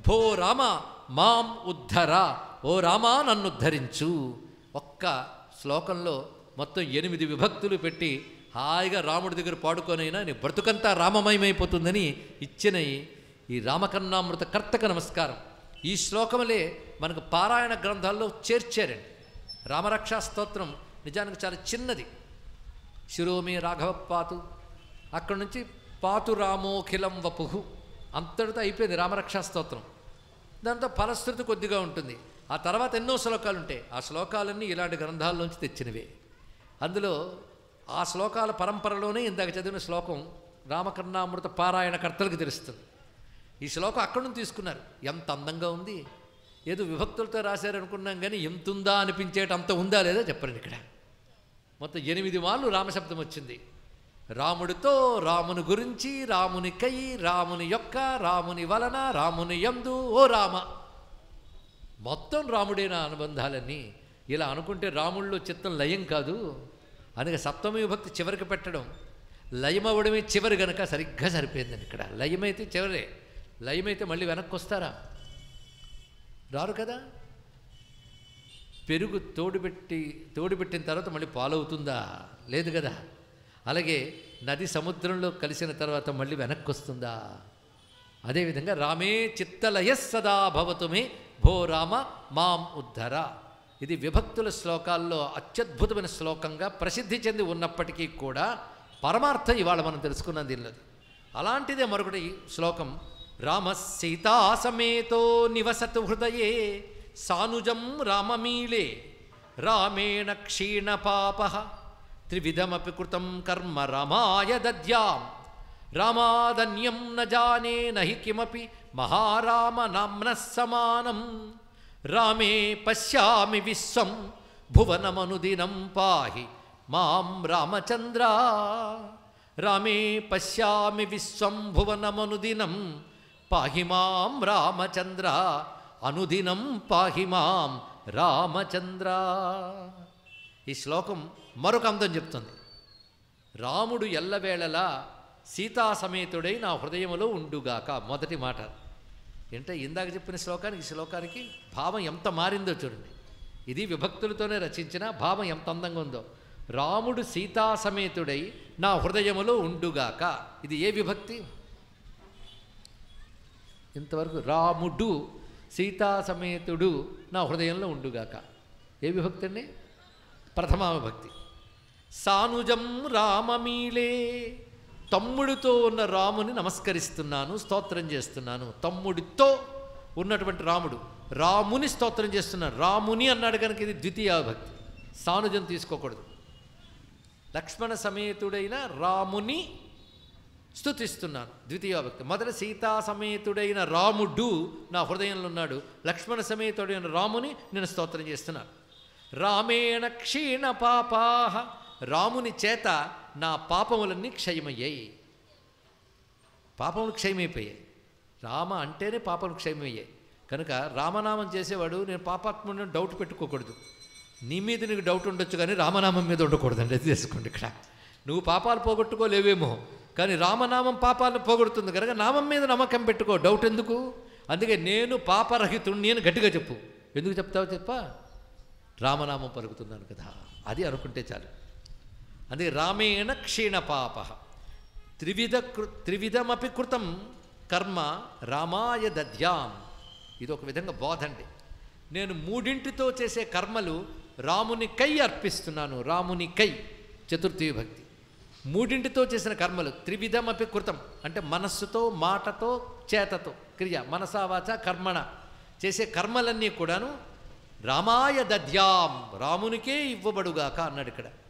Speaker 1: భో రామ మాం ఉద్ధర. ఓ రామా నన్ను ఉద్ధరించు. ఒక్క శ్లోకంలో మొత్తం 8 విభక్తులు పెట్టి హాయిగా రాముడి దగ్గర పాడుకొనైనా నీ బ్రతుకంతా రామమయమైపోతుందని ఇచ్చిన ఈ రామకన్నామృత కర్తక నమస్కారం. ఈ శ్లోకములే మనకు పారాయణ గ్రంథాల్లో చేర్చారండి. రామరక్షా స్తోత్రం నిజానికి చాలా చిన్నది. శిరోమే రాఘవ పాతు, అక్కడి నుంచి పాతు రామోఖిలం వపుహు, అంతటితో అయిపోయింది రామరక్షా స్తోత్రం. దాంతో ఫలశ్రుతి కొద్దిగా ఉంటుంది. ఆ తర్వాత ఎన్నో శ్లోకాలు ఉంటాయి. ఆ శ్లోకాలన్నీ ఇలాంటి గ్రంథాల్లోంచి తెచ్చినవే. అందులో ఆ శ్లోకాల పరంపరలోనే ఇందాక చదివిన శ్లోకం రామకర్ణామృత పారాయణ కర్తలకు తెలుస్తుంది. ఈ శ్లోకం అక్కడి నుంచి తీసుకున్నారు. ఎంత అందంగా ఉంది. ఏదో విభక్తులతో రాశారనుకున్నాం కానీ ఎంతుందా అనిపించేట అంత ఉందా లేదా చెప్పండి. ఇక్కడ మొత్తం 8 మార్లు రామశబ్దం వచ్చింది. రాముడితో, రాముని గురించి, రాముని కై, రాముని యొక్క, రాముని వలన, రాముని యందు, ఓ రామ. మొత్తం రాముడైన అనుబంధాలన్నీ. ఇలా అనుకుంటే రాముల్లో చిత్తం లయం కాదు. అందుకే సప్తమి విభక్తి చివరికి పెట్టడం, లయమవ్వడమే చివరి గనక సరిగ్గా సరిపోయిందండి. ఇక్కడ లయమైతే చివరే, లయమైతే మళ్ళీ వెనక్కి వస్తారా? రారు కదా. పెరుగు తోడుపెట్టిన తర్వాత మళ్ళీ పాలవుతుందా? లేదు కదా. అలాగే నది సముద్రంలో కలిసిన తర్వాత మళ్ళీ వెనక్కి వస్తుందా? అదేవిధంగా రామే చిత్తలయ సదా భవతుమే భో రామ మాం ఉద్ధర. ఇది విభక్తుల శ్లోకాల్లో అత్యద్భుతమైన శ్లోకంగా ప్రసిద్ధి చెంది ఉన్నప్పటికీ కూడా పరమార్థం ఇవాళ మనం తెలుసుకున్నది దీనిలో. అలాంటిదే మరొకటి శ్లోకం. రామ సీతా సమేతో నివసతు హృదయే సానుజం రామమీలే రామేణ క్షీణ పాప త్రివిధమపి కృతం కర్మ రామాయ దద్యాం రామాదన్యం న జానే నహి కిమపి మహారామ నామ్నః సమానం రామే పశ్యామి విశ్వం భువనమనుదినం పాహి మాం రామచంద్ర. రామే పశ్యామి విశ్వం భువనమనుదినం పాహి మాం రామచంద్ర. అనుదినం పాహి మాం రామచంద్ర. ఈ శ్లోకం మరొక అందం చెప్తుంది. రాముడు ఎల్లవేళలా సీతా సమేతుడై నా హృదయములో ఉండుగాక. మొదటి మాట అంటే ఇందాక చెప్పిన శ్లోకానికి ఈ శ్లోకానికి భావం ఎంత మారిందో చూడండి. ఇది విభక్తులతోనే రచించిన భావం ఎంత అందంగా ఉందో. రాముడు సీతా సమేతుడై నా హృదయములో ఉండుగాక. ఇది ఏ విభక్తి? ఇంతవరకు రాముడు సీతా సమేతుడు నా హృదయంలో ఉండుగాక. ఏ విభక్తి అండి? ప్రథమా విభక్తి. సానుజం రామమీలే, తమ్ముడితో ఉన్న రాముని నమస్కరిస్తున్నాను, స్తోత్రం చేస్తున్నాను. తమ్ముడితో ఉన్నటువంటి రాముడు, రాముని స్తోత్రం చేస్తున్నాను. రాముని అన్నాడు కనుక ఇది ద్వితీయ విభక్తి, సానుజం తీసుకోకూడదు. లక్ష్మణ సమేతుడైన రాముని స్తుతిస్తున్నాను, ద్వితీయ విభక్తి. మొదట సీతా సమేతుడైన రాముడు నా హృదయంలో ఉన్నాడు, లక్ష్మణ సమేతుడైన రాముని నేను స్తోత్రం చేస్తున్నాను. రామేణ క్షీణ పాపాః రాముని చేత నా పాపములన్నీ క్షయమయ్యాయి. పాపములు క్షయమైపోయాయి. రామ అంటేనే పాపములు క్షయమయ్యాయి. కనుక రామనామం చేసేవాడు నేను పాపాత్ముడిని డౌట్ పెట్టుకోకూడదు. నీ మీద నీకు డౌట్ ఉండొచ్చు కానీ రామనామం మీద ఉండకూడదండి. అది తెలుసుకోండి. ఇక్కడ నువ్వు పాపాలు పోగొట్టుకోలేవేమో, కానీ రామనామం పాపాలను పోగొడుతుంది కనుక నామం మీద నమ్మకం పెట్టుకో. డౌట్ ఎందుకు? అందుకే నేను పాపరహితుణ్ణి అని గట్టిగా చెప్పు. ఎందుకు చెప్తావు చెప్పా? రామనామం పలుకుతున్నాను కదా, అది అనుకుంటే చాలు. అందుకే రామేణ క్షీణ పాప త్రివిధమపి కృతం కర్మ రామాయ దద్యాం. ఇది ఒక విధంగా బోధండి. నేను మూడింటితో చేసే కర్మలు రామునికై అర్పిస్తున్నాను. రామునికై చతుర్థి విభక్తి. మూడింటితో చేసిన కర్మలు త్రివిధమపి కృతం అంటే మనస్సుతో, మాటతో, చేతతో క్రియ, మనసావాచ కర్మణ చేసే కర్మలన్నీ కూడాను రామాయ దద్యాం, రామునికే ఇవ్వబడుగాక అన్నాడు.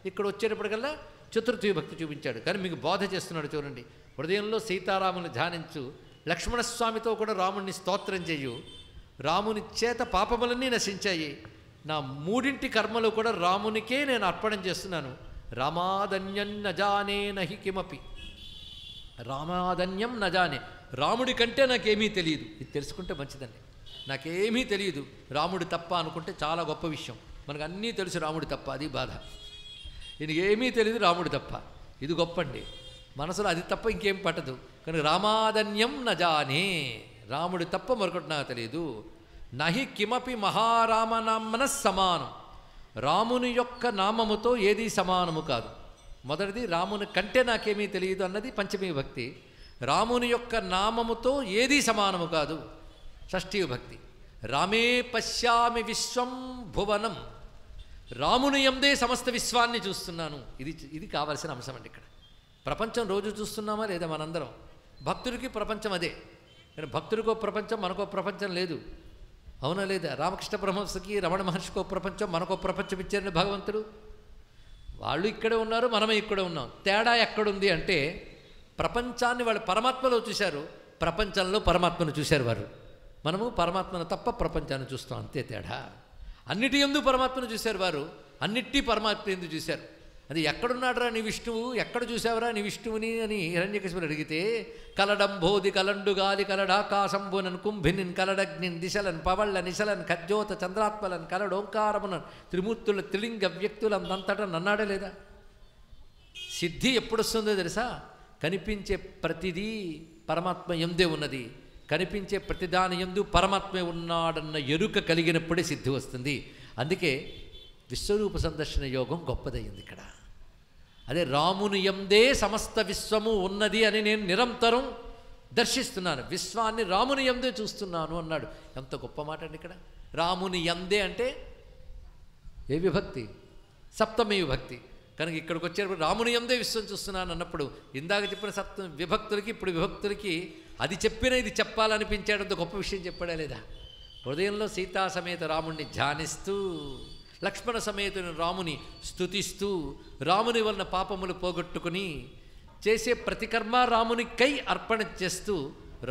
Speaker 1: ఇక్కడ వచ్చేటప్పటికల్లా చతుర్థి విభక్తి చూపించాడు. కానీ మీకు బోధ చేస్తున్నాడు చూడండి. హృదయంలో సీతారాముని ధ్యానించు, లక్ష్మణస్వామితో కూడా రాముణ్ణి స్తోత్రం చెయ్యు. రాముని చేత పాపములన్నీ నశించాయి. నా మూడింటి కర్మలు కూడా రామునికే నేను అర్పణం చేస్తున్నాను. రామాదన్యం నజానే నహి కిమపి. రామాదన్యం నజానే, రాముడి కంటే నాకేమీ తెలియదు. ఇది తెలుసుకుంటే మంచిదండి. నాకేమీ తెలియదు రాముడు తప్ప అనుకుంటే చాలా గొప్ప విషయం. మనకు అన్నీ తెలుసు రాముడి తప్ప, అది బాధ. ఈయనకి ఏమీ తెలియదు రాముడు తప్ప, ఇది గొప్పండి. మనసులో అది తప్ప ఇంకేం పట్టదు. కనుక రామాదన్యం నజానే, రాముడి తప్ప మరొకటి నాకు తెలియదు. నహి కిమపి మహారామనామన సమానం, రాముని యొక్క నామముతో ఏదీ సమానము కాదు. మొదటిది రాముని కంటే నాకేమీ తెలియదు అన్నది పంచమీ విభక్తి. రాముని యొక్క నామముతో ఏదీ సమానము కాదు షష్ఠీ విభక్తి. రామే పశ్యామి విశ్వం భువనం, రాముని యందే సమస్త విశ్వాన్ని చూస్తున్నాను. ఇది కావలసిన అంశం అండి. ఇక్కడ ప్రపంచం రోజు చూస్తున్నామా లేదా మనందరం? భక్తుడికి ప్రపంచం అదే. కానీ భక్తుడికో ప్రపంచం, మనకో ప్రపంచం లేదు. అవునా లేదా? రామకృష్ణ పరమహంసకి, రమణ మహర్షికో ప్రపంచం, మనకో ప్రపంచం ఇచ్చారని భగవంతుడు. వాళ్ళు ఇక్కడే ఉన్నారు, మనమే ఇక్కడే ఉన్నాం. తేడా ఎక్కడుంది అంటే ప్రపంచాన్ని వాళ్ళు పరమాత్మలో చూశారు, ప్రపంచంలో పరమాత్మను చూశారు వారు. మనము పరమాత్మను తప్ప ప్రపంచాన్ని చూస్తాం, అంతే తేడా. అన్నిటి యందు పరమాత్మను చూశారు వారు, అన్నిటి పరమాత్మ ఎందు చూశారు. అది ఎక్కడున్నాడురా నీ విష్ణువు, ఎక్కడ చూసావురా నీ విష్ణువుని అని హిరణ్యకశిపుడు అడిగితే, కలడంబోది కలండుగాలి కలడాకాశంబునన్ కుంభినిన్ కలడగ్నిన్ దిశలన్ పవళ్ళ నిశలన్ ఖజ్జోత చంద్రాత్మలన్ కలడోంకారమునన్ త్రిమూర్తుల త్రిలింగ వ్యక్తులందంతటా నన్నాడే లేదా? సిద్ధి ఎప్పుడు వస్తుందో తెలుసా? కనిపించే ప్రతిదీ పరమాత్మ ఎందే ఉన్నది, కనిపించే ప్రతిదాని యందు పరమాత్మే ఉన్నాడన్న ఎరుక కలిగినప్పుడే సిద్ధి వస్తుంది. అందుకే విశ్వరూప సందర్శన యోగం గొప్పదయ్యింది ఇక్కడ. అదే రాముని యందే సమస్త విశ్వము ఉన్నది అని నేను నిరంతరం దర్శిస్తున్నాను, విశ్వాన్ని రాముని యందే చూస్తున్నాను అన్నాడు. ఎంత గొప్ప మాట అండి. ఇక్కడ రాముని యందే అంటే ఏ విభక్తి? సప్తమి విభక్తి. కనుక ఇక్కడికి వచ్చేటప్పుడు రాముని యందే విశ్వం చూస్తున్నాను అన్నప్పుడు ఇందాక చెప్పిన సప్తమి విభక్తులకి ఇప్పుడు విభక్తులకి అది చెప్పిన ఇది చెప్పాలనిపించేటంత గొప్ప విషయం చెప్పాడా లేదా? హృదయంలో సీతా సమేత రాముణ్ణి ధ్యానిస్తూ, లక్ష్మణ సమేతుని రాముని స్తుతిస్తూ, రాముని వలన పాపములు పోగొట్టుకుని చేసే ప్రతి కర్మ రామునికై అర్పణ చేస్తూ,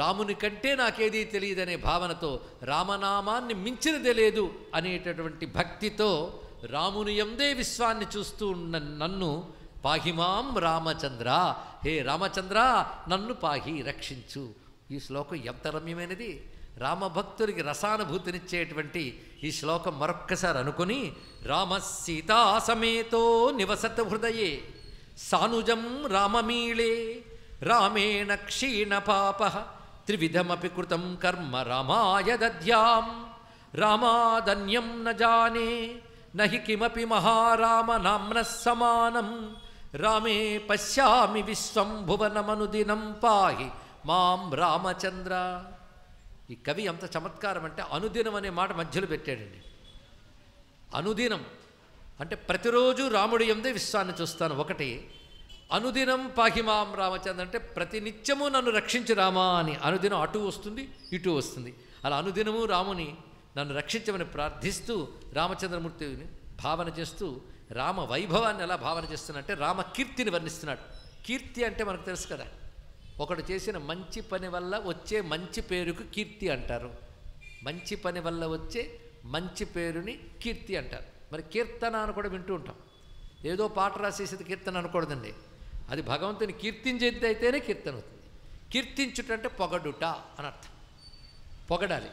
Speaker 1: రాముని కంటే నాకేదీ తెలియదనే భావనతో, రామనామాన్ని మించినదే లేదు అనేటటువంటి భక్తితో రాముని యందే విశ్వాన్ని చూస్తూ ఉన్న నన్ను పాహిమాం రామచంద్ర, హే రామచంద్ర నన్ను పాహి, రక్షించు. ఈ శ్లోకం ఎంత రమ్యమైనది. రామభక్తుడికి రసానుభూతినిచ్చేటువంటి ఈ శ్లోకం మరొక్కసారి అనుకుని, రామ సీతా సమేతో నివసత హృదయే సానుజం రామమీళే రామేణ క్షీణ పాప త్రివిధమపి కృతం కర్మ రామాయ దద్యాం రామాదన్యం న జానే నహి కిమపి మహారామ నామ్న సమానం రామే పశ్యామి విశ్వం భువనమనుదినం పాహి మాం రామచంద్ర. ఈ కవి ఎంత చమత్కారం అంటే అనుదినం అనే మాట మధ్యలో పెట్టాడండి. అనుదినం అంటే ప్రతిరోజు రాముడి యందే విశ్వాన్ని చూస్తాను ఒకటి. అనుదినం పాహిమాం రామచంద్ర అంటే ప్రతినిత్యము నన్ను రక్షించు రామా అని. అనుదినం అటు వస్తుంది ఇటు వస్తుంది. అలా అనుదినము రాముని నన్ను రక్షించమని ప్రార్థిస్తూ రామచంద్రమూర్తిని భావన చేస్తూ రామ వైభవాన్ని ఎలా భావన చేస్తున్నట్టే రామ కీర్తిని వర్ణిస్తున్నాడు. కీర్తి అంటే మనకు తెలుసు కదా, ఒకడు చేసిన మంచి పని వల్ల వచ్చే మంచి పేరుకు కీర్తి అంటారు. మంచి పని వల్ల వచ్చే మంచి పేరుని కీర్తి అంటారు. మరి కీర్తన అని కూడా వింటూ ఉంటాం. ఏదో పాట రాసేసేది కీర్తన అనకూడదండి. అది భగవంతుని కీర్తించేది అయితేనే కీర్తన అవుతుంది. కీర్తించుటంటే పొగడుట అని అర్థం. పొగడాలి.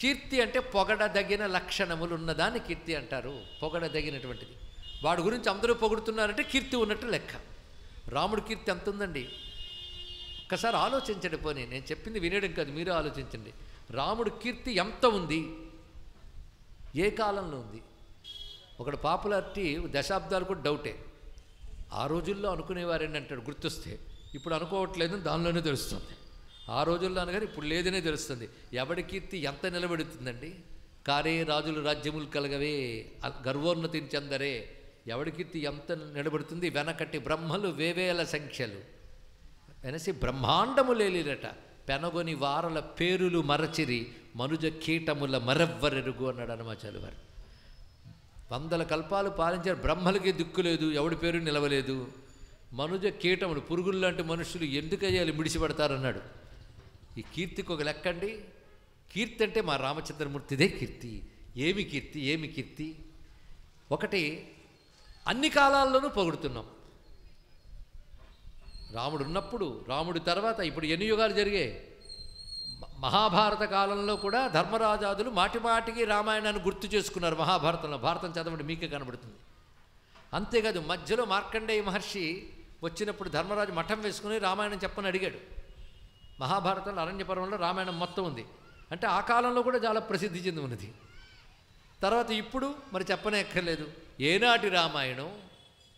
Speaker 1: కీర్తి అంటే పొగడదగిన లక్షణములు ఉన్నదాన్ని కీర్తి అంటారు. పొగడదగినటువంటిది. వాడి గురించి అందరూ పొగుడుతున్నారంటే కీర్తి ఉన్నట్టు లెక్క. రాముడి కీర్తి ఎంత ఉందండి, ఒక్కసారి ఆలోచించండి. పోనీ నేను చెప్పింది వినడం కాదు, మీరు ఆలోచించండి. రాముడి కీర్తి ఎంత ఉంది, ఏ కాలంలో ఉంది? ఒకడు పాపులారిటీ దశాబ్దాలు కూడా డౌటే. ఆ రోజుల్లో అనుకునేవారండి అంటాడు గుర్తొస్తే, ఇప్పుడు అనుకోవట్లేదని దానిలోనే తెలుస్తుంది. ఆ రోజుల్లో అనగానే ఇప్పుడు లేదనే తెలుస్తుంది. ఎవడి కీర్తి ఎంత నిలబెడుతుందండి? కారే రాజులు రాజ్యములు కలగవే గర్వోన్నతించందరే. ఎవడి కీర్తి ఎంత నిలబడుతుంది? వెనకటి బ్రహ్మలు వేవేల సంఖ్యలు వెనసి బ్రహ్మాండము లేలిరట. పెనగొని వారల పేరులు మరచిరి మనుజ కీటముల మరెవ్వరెరుగు అన్నాడు హనుమాచార్యులు వారు. 100 కల్పాలు పాలించారు, బ్రహ్మలకి దిక్కు లేదు, ఎవడి పేరు నిలవలేదు. మనుజ కీటములు పురుగులు లాంటి మనుషులు ఎందుకయ్యాలి మిడిసిపడతారన్నాడు. ఈ కీర్తికి ఒక లెక్కండి. కీర్తి అంటే మా రామచంద్రమూర్తిదే కీర్తి. ఏమి కీర్తి, ఏమి కీర్తి? ఒకటి, అన్ని కాలాల్లోనూ పొగుడుతున్నాం. రాముడు ఉన్నప్పుడు, రాముడి తర్వాత ఇప్పుడు ఎన్ని యుగాలు జరిగాయి? మహాభారత కాలంలో కూడా ధర్మరాజాదులు మాటిమాటికి రామాయణాన్ని గుర్తు చేసుకున్నారు. మహాభారతంలో, భారతం చదవండి మీకే కనబడుతుంది. అంతేకాదు, మధ్యలో మార్కండేయ మహర్షి వచ్చినప్పుడు ధర్మరాజు మఠం వేసుకుని రామాయణం చెప్పని అడిగాడు. మహాభారతంలో అరణ్యపర్వంలో రామాయణం మొత్తం ఉంది. అంటే ఆ కాలంలో కూడా చాలా ప్రసిద్ధి చెంది ఉన్నది. తర్వాత ఇప్పుడు మరి చెప్పనే ఎక్కర్లేదు. ఏనాటి రామాయణం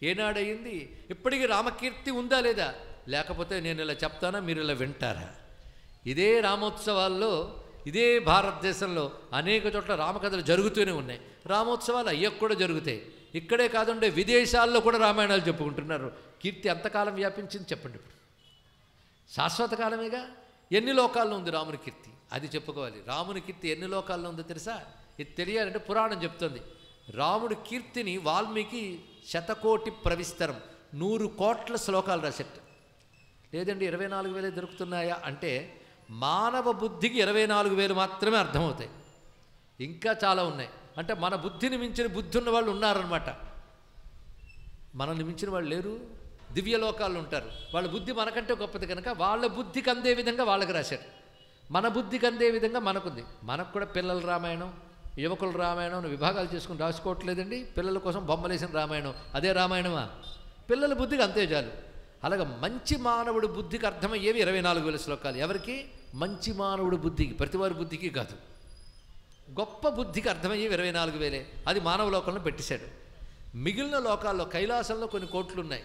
Speaker 1: ఏనాడయింది? ఇప్పటికీ రామకీర్తి ఉందా లేదా? లేకపోతే నేను ఇలా చెప్తానా, మీరు ఇలా వింటారా? ఇదే రామోత్సవాల్లో, ఇదే భారతదేశంలో అనేక చోట్ల రామకథలు జరుగుతూనే ఉన్నాయి. రామోత్సవాలు అయ్యకు కూడా జరుగుతాయి. ఇక్కడే కాదుండే విదేశాల్లో కూడా రామాయణాలు చెప్పుకుంటున్నారు. కీర్తి ఎంతకాలం వ్యాపించింది చెప్పండి. ఇప్పుడు శాశ్వత కాలమేగా. ఎన్ని లోకాల్లో ఉంది రాముని కీర్తి? అది చెప్పుకోవాలి. రాముని కీర్తి ఎన్ని లోకాల్లో ఉందో తెలుసా? ఇది తెలియాలంటే పురాణం చెప్తుంది. రాముడి కీర్తిని వాల్మీకి 100,000,000 ప్రవిస్తరం 100 కోట్ల శ్లోకాలు రాసేట. లేదండి 24,000 దొరుకుతున్నాయా అంటే, మానవ బుద్ధికి 24,000 మాత్రమే అర్థమవుతాయి. ఇంకా చాలా ఉన్నాయి. అంటే మన బుద్ధిని మించిన బుద్ధి ఉన్న వాళ్ళు ఉన్నారనమాట. మనల్ని మించిన వాళ్ళు లేరు. దివ్యలోకాల్లో ఉంటారు. వాళ్ళ బుద్ధి మనకంటే గొప్పది కనుక వాళ్ళ బుద్ధికి అందే విధంగా వాళ్ళకి రాశారు. మన బుద్ధికి అందే విధంగా మనకుంది. మనకు కూడా పిల్లల రామాయణం, యువకుల రామాయణం విభాగాలు చేసుకుని రాసుకోవట్లేదండి. పిల్లల కోసం బొమ్మలేసిన రామాయణం అదే రామాయణమా? పిల్లల బుద్ధికి అంతే చాలు. అలాగే మంచి మానవుడి బుద్ధికి అర్థమయ్యేవి 24,000 శ్లోకాలు. ఎవరికి? మంచి మానవుడి బుద్ధికి, ప్రతివారి బుద్ధికి కాదు. గొప్ప బుద్ధికి అర్థమయ్యేవి 24,000. అది మానవ లోకంలో పెట్టేశాడు. మిగిలిన లోకాల్లో, కైలాసంలో కొన్ని కోట్లు ఉన్నాయి,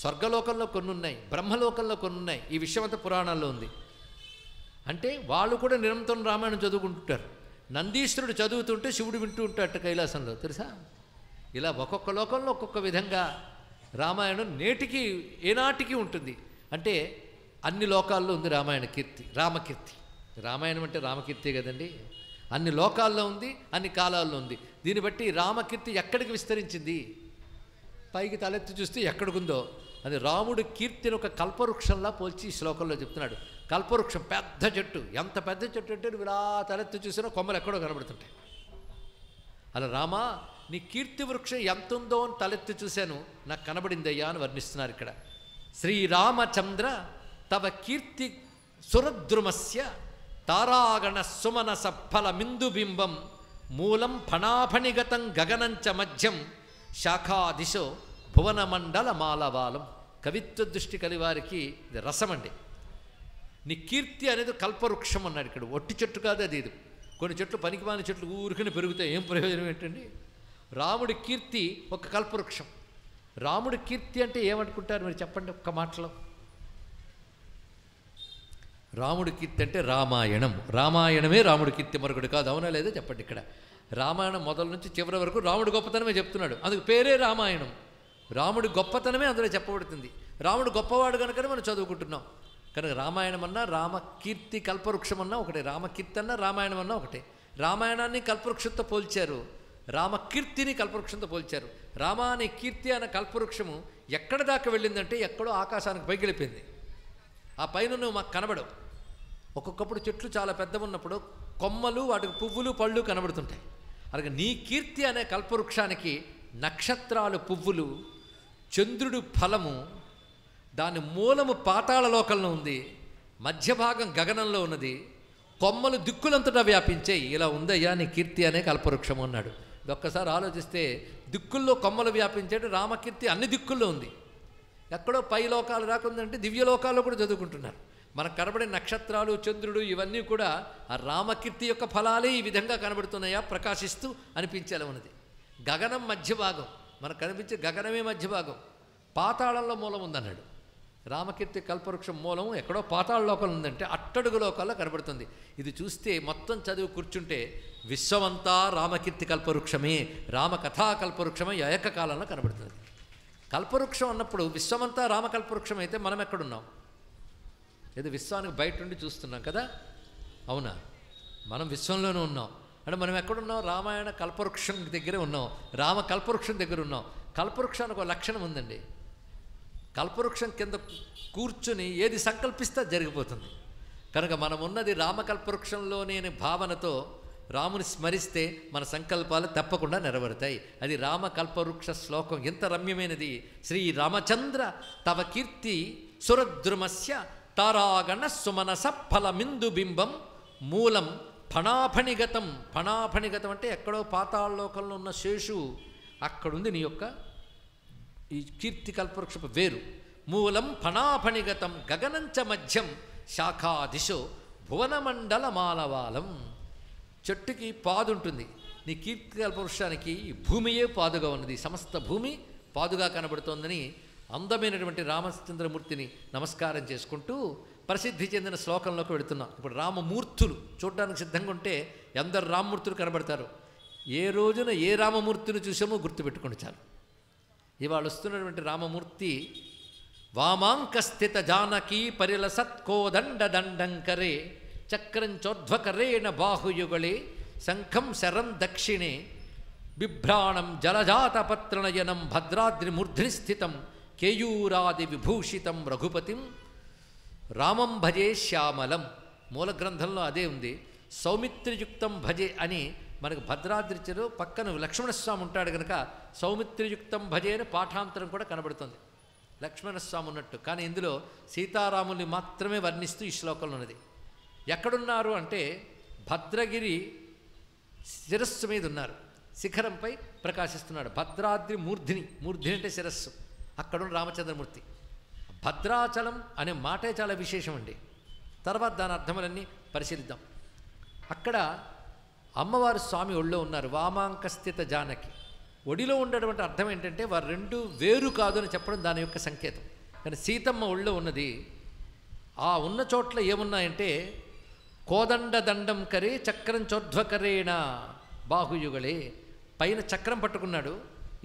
Speaker 1: స్వర్గలోకంలో కొన్ని ఉన్నాయి, బ్రహ్మలోకంలో కొన్ని ఉన్నాయి. ఈ విషయం అంతా పురాణాల్లో ఉంది. అంటే వాళ్ళు కూడా నిరంతరం రామాయణం చదువుకుంటుంటారు. నందీశ్వరుడు చదువుతుంటే శివుడు వింటూ ఉంటాడట కైలాసంలో, తెలుసా? ఇలా ఒక్కొక్క లోకంలో ఒక్కొక్క విధంగా రామాయణం నేటికి ఏనాటికి ఉంటుంది. అంటే అన్ని లోకాల్లో ఉంది రామాయణ కీర్తి, రామకీర్తి. రామాయణం అంటే రామకీర్తి కదండి. అన్ని లోకాల్లో ఉంది, అన్ని కాలాల్లో ఉంది. దీన్ని బట్టి రామకీర్తి ఎక్కడికి విస్తరించింది? పైకి తలెత్తి చూస్తే ఎక్కడికుందో. అది రాముడి కీర్తిని ఒక కల్పవృక్షంలా పోల్చి ఈ శ్లోకంలో చెప్తున్నాడు. కల్పవృక్షం పెద్ద చెట్టు, ఎంత పెద్ద చెట్టు అంటే నువ్వు ఇలా తలెత్తి చూసినా కొమ్మలు ఎక్కడో కనబడుతుంటాయి. అలా రామా నీ కీర్తి వృక్షం ఎంత ఉందో అని తలెత్తి చూశాను, నాకు కనబడిందయ్యా అని వర్ణిస్తున్నారు ఇక్కడ. శ్రీరామచంద్ర తవ కీర్తి సురద్రుమస్య తారాగణ సుమన సఫల మిందుబింబం మూలం ఫణాఫణిగతం గగనంచ మధ్యం శాఖాదిశో భువనమండల మాలవాలం. కవిత్వ దృష్టి కలివారికి ఇది రసమండి. నీ కీర్తి అనేది కల్పవృక్షం అన్నాడు ఇక్కడ. ఒట్టి చెట్టు కాదు అది. ఇది కొన్ని చెట్లు పనికిమాలిన చెట్లు ఊరికనే పెరుగుతాయి, ఏం ప్రయోజనం ఏంటండి? రాముడి కీర్తి ఒక కల్పవృక్షం. రాముడి కీర్తి అంటే ఏమనుకుంటారు మీరు చెప్పండి ఒక్క మాటలో. రాముడి కీర్తి అంటే రామాయణం. రామాయణమే రాముడి కీర్తి, మరొకటి కాదు. అవునా లేదా చెప్పండి. ఇక్కడ రామాయణం మొదల నుంచి చివరి వరకు రాముడి గొప్పతనమే చెప్తున్నాడు. అందుకు పేరే రామాయణం. రాముడి గొప్పతనమే అందులో చెప్పబడుతుంది. రాముడు గొప్పవాడు కనుకనే మనం చదువుకుంటున్నాం. కనుక రామాయణం అన్నా, రామకీర్తి కల్పవృక్షం అన్నా ఒకటే. రామకీర్తి అన్నా రామాయణం అన్నా ఒకటే. రామాయణాన్ని కల్పవృక్షంతో పోల్చారు, రామకీర్తిని కల్పవృక్షంతో పోల్చారు. రామాని కీర్తి అనే కల్పవృక్షము ఎక్కడ దాకా వెళ్ళిందంటే ఎక్కడో ఆకాశానికి పైకి వెళ్ళిపోయింది. ఆ పైన నువ్వు మాకు కనబడవు. ఒక్కొక్కప్పుడు చెట్లు చాలా పెద్ద ఉన్నప్పుడు కొమ్మలు, వాటికి పువ్వులు పళ్ళు కనబడుతుంటాయి. అలాగే నీ కీర్తి అనే కల్పవృక్షానికి నక్షత్రాలు పువ్వులు, చంద్రుడు ఫలము, దాని మూలము పాతాళ లోకంలో ఉంది, మధ్య భాగం గగనంలో ఉన్నది, కొమ్మలు దిక్కులంతటా వ్యాపించాయి. ఇలా ఉందయ్యా నీ కీర్తి అనే కల్పవృక్షము అన్నాడు. ఇది ఒక్కసారి ఆలోచిస్తే దిక్కుల్లో కొమ్మలు వ్యాపించేటి రామకీర్తి అన్ని దిక్కుల్లో ఉంది. ఎక్కడో పై లోకాలు రాకుందంటే దివ్యలోకాల్లో కూడా చదువుకుంటున్నారు. మనకు కనబడే నక్షత్రాలు, చంద్రుడు ఇవన్నీ కూడా ఆ రామకీర్తి యొక్క ఫలాలే ఈ విధంగా కనబడుతున్నాయా, ప్రకాశిస్తూ అనిపించేలా ఉన్నది. గగనం మధ్య భాగం, మనకు కనిపించే గగనమే మధ్య భాగం, పాతాళంలో మూలం ఉందన్నాడు. రామకీర్తి కల్పవృక్షం మూలం ఎక్కడో పాతాళ లోకం ఉందంటే అట్టడుగు లోకాల్లో కనబడుతుంది. ఇది చూస్తే మొత్తం చదువు కూర్చుంటే విశ్వమంతా రామకీర్తి కల్పవృక్షమే, రామకథా కల్పవృక్షమే ఏకకాలంలో కనబడుతుంది. కల్పవృక్షం అన్నప్పుడు విశ్వమంతా రామకల్పవృక్షం అయితే మనం ఎక్కడున్నాం? ఏదో విశ్వానికి బయట నుండి చూస్తున్నాం కదా, అవునా? మనం విశ్వంలోనే ఉన్నాం అంటే మనం ఎక్కడున్నాం? రామాయణ కల్పవృక్షం దగ్గరే ఉన్నాం, రామ కల్పవృక్షం దగ్గర ఉన్నాం. కల్పవృక్షానికి ఒక లక్షణం ఉందండి. కల్పవృక్షం కింద కూర్చుని ఏది సంకల్పిస్తే జరిగిపోతుంది. కనుక మనం ఉన్నది రామకల్పవృక్షంలోనే భావనతో రాముని స్మరిస్తే మన సంకల్పాలు తప్పకుండా నెరవేరుతాయి. అది రామకల్పవృక్ష శ్లోకం. ఎంత రమ్యమైనది! శ్రీరామచంద్ర తవ కీర్తి సురద్రుమస్య తారాగణ సుమనస ఫలమిందు బింబం మూలం ఫణాఫణిగతం. ఫణాఫణిగతం అంటే ఎక్కడో పాతాళలోకంలో ఉన్న శేషు అక్కడుంది నీ యొక్క ఈ కీర్తి కల్పవృక్షపు వేరు. మూలం ఫణాఫణిగతం గగనంచ మధ్యం శాఖాదిశో భువనమండల మానవాలం. చెట్టుకి పాదు ఉంటుంది, నీ కీర్తి కల్పవృక్షానికి భూమియే పాదుగా ఉన్నది, సమస్త భూమి పాదుగా కనబడుతోందని అందమైనటువంటి రామచంద్రమూర్తిని నమస్కారం చేసుకుంటూ ప్రసిద్ధి చెందిన శ్లోకంలోకి వెళుతున్నాం. ఇప్పుడు రామమూర్తులు చూడడానికి సిద్ధంగా ఉంటే ఎందరు రామమూర్తులు కనబడతారు. ఏ రోజున ఏ రామమూర్తిని చూసామో గుర్తుపెట్టుకోండి చాలు. ఇవాళ వస్తున్నటువంటి రామమూర్తి వామాంకస్థిత జానకీ పరిలసత్కోదండ దండంకరే చక్రంచోధ్వకరేణ బాహుయుగళే శంఖం శరం దక్షిణే బిభ్రాణం జలజాతపత్రనయనం భద్రాద్రిమూర్ధిని స్థితం కేయూరాది విభూషితం రఘుపతిం రామం భజే శ్యామలం. మూల గ్రంథంలో అదే ఉంది. సౌమిత్రియుక్తం భజే అని మనకు భద్రాద్రిలో పక్కన లక్ష్మణస్వామి ఉంటాడు కనుక సౌమిత్రియుక్తం భజే అని పాఠాంతరం కూడా కనబడుతుంది, లక్ష్మణస్వామి ఉన్నట్టు. కానీ ఇందులో సీతారాముల్ని మాత్రమే వర్ణిస్తూ ఈ శ్లోకంలో ఉన్నది. ఎక్కడున్నారు అంటే భద్రగిరి శిరస్సు మీద ఉన్నారు, శిఖరంపై ప్రకాశిస్తున్నాడు. భద్రాద్రి మూర్ధిని, మూర్ధిని అంటే శిరస్సు, అక్కడున్న రామచంద్రమూర్తి. భద్రాచలం అనే మాటే చాలా విశేషం అండి. తర్వాత దాని అర్థములన్నీ పరిశీలిద్దాం. అక్కడ అమ్మవారు స్వామి ఒళ్ళో ఉన్నారు, వామాంకస్థిత జానకి. ఒడిలో ఉండేటువంటి అర్థం ఏంటంటే వారు రెండు వేరు కాదు అని చెప్పడం దాని యొక్క సంకేతం. కానీ సీతమ్మ ఒళ్ళో ఉన్నది. ఆ ఉన్న చోట్ల ఏమున్నాయంటే కోదండ దండం కరే చక్రం చోధ్వకరేణ బాహుయుగళే. పైన చక్రం పట్టుకున్నాడు,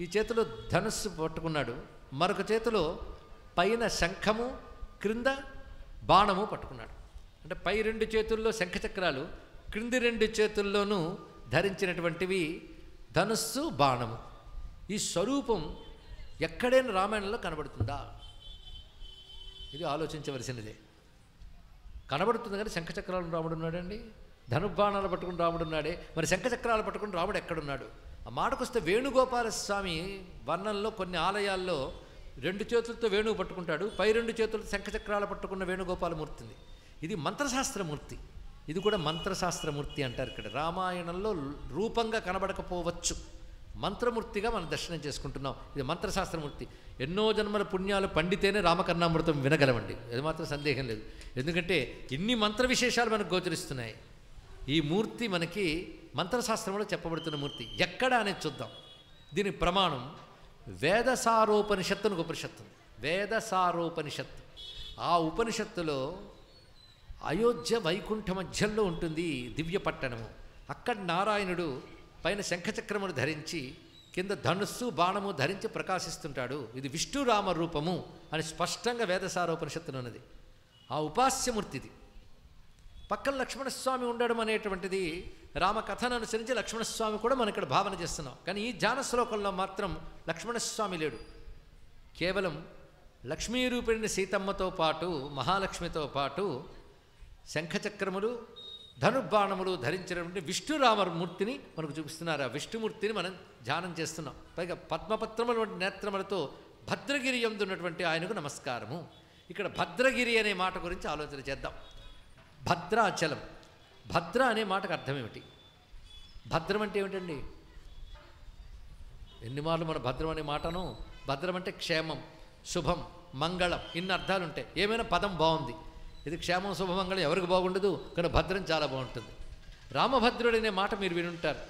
Speaker 1: ఈ చేతిలో ధనుస్సు పట్టుకున్నాడు, మరొక చేతిలో పైన శంఖము క్రింద బాణము పట్టుకున్నాడు. అంటే పై రెండు చేతుల్లో శంఖచక్రాలు, క్రింది రెండు చేతుల్లోనూ ధరించినటువంటివి ధనుస్సు బాణము. ఈ స్వరూపం ఎక్కడైనా రామాయణంలో కనబడుతుందా? ఇది ఆలోచించవలసినదే. కనబడుతుంది కానీ శంఖచక్రాలను రాముడు ఉన్నాడండి, ధనుర్బాణాలు పట్టుకుని రాముడు ఉన్నాడే, మరి శంఖచక్రాలు పట్టుకుని రాముడు ఎక్కడున్నాడు? ఆ మాటకొస్తే వేణుగోపాల స్వామి వర్ణంలో కొన్ని ఆలయాల్లో రెండు చేతులతో వేణువు పట్టుకుంటాడు, పై రెండు చేతులతో శంఖచక్రాలు పట్టుకున్న వేణుగోపాలమూర్తింది. ఇది మంత్రశాస్త్రమూర్తి, ఇది కూడా మంత్రశాస్త్రమూర్తి అంటారు. ఇక్కడ రామాయణంలో రూపంగా కనబడకపోవచ్చు, మంత్రమూర్తిగా మనం దర్శనం చేసుకుంటున్నాం. ఇది మంత్రశాస్త్రమూర్తి. ఎన్నో జన్మల పుణ్యాలు పండితేనే రామకర్ణామృతం వినగలమండి, అది మాత్రం సందేహం లేదు. ఎందుకంటే ఇన్ని మంత్ర విశేషాలు మనకు గోచరిస్తున్నాయి. ఈ మూర్తి మనకి మంత్రశాస్త్రంలో చెప్పబడుతున్న మూర్తి. ఎక్కడ అనేది చూద్దాం. దీని ప్రమాణం వేదసారోపనిషత్తు అని ఒక ఉపనిషత్తు ఉంది. వేదసారోపనిషత్తు. ఆ ఉపనిషత్తులో అయోధ్య వైకుంఠ మధ్యంలో ఉంటుంది దివ్య పట్టణము. అక్కడ నారాయణుడు పైన శంఖచక్రమును ధరించి కింద ధనుస్సు బాణము ధరించి ప్రకాశిస్తుంటాడు. ఇది విష్ణురామ రూపము అని స్పష్టంగా వేదసారోపనిషత్తులో ఉన్నది. ఆ ఉపాస్యమూర్తిది. పక్కన లక్ష్మణస్వామి ఉండడం అనేటువంటిది రామకథను అనుసరించి లక్ష్మణస్వామి కూడా మనం ఇక్కడ భావన చేస్తున్నాం. కానీ ఈ జాన శ్లోకంలో మాత్రం లక్ష్మణస్వామి లేడు. కేవలం లక్ష్మీరూపిణి సీతమ్మతో పాటు, మహాలక్ష్మితో పాటు శంఖచక్రములు ధనుర్బాణములు ధరించినటువంటి విష్ణురామమూర్తిని మనకు చూపిస్తున్నారు. ఆ విష్ణుమూర్తిని మనం ధ్యానం చేస్తున్నాం. పైగా పద్మపత్రముల వంటి నేత్రములతో భద్రగిరి యందు ఉన్నటువంటి ఆయనకు నమస్కారము. ఇక్కడ భద్రగిరి అనే మాట గురించి ఆలోచన చేద్దాం. భద్రాచలం. భద్ర అనే మాటకు అర్థం ఏమిటి? భద్రం అంటే ఏమిటండి? ఎన్ని మార్లు మన భద్రం అనే మాటను, భద్రం అంటే క్షేమం, శుభం, మంగళం, ఇన్ని అర్థాలు ఉంటాయి. ఏమైనా పదం బాగుంది. ఇది క్షేమం, శుభమంగళం ఎవరికి బాగుండదు, కానీ భద్రం చాలా బాగుంటుంది. రామభద్రుడు అనే మాట మీరు వినుంటారు.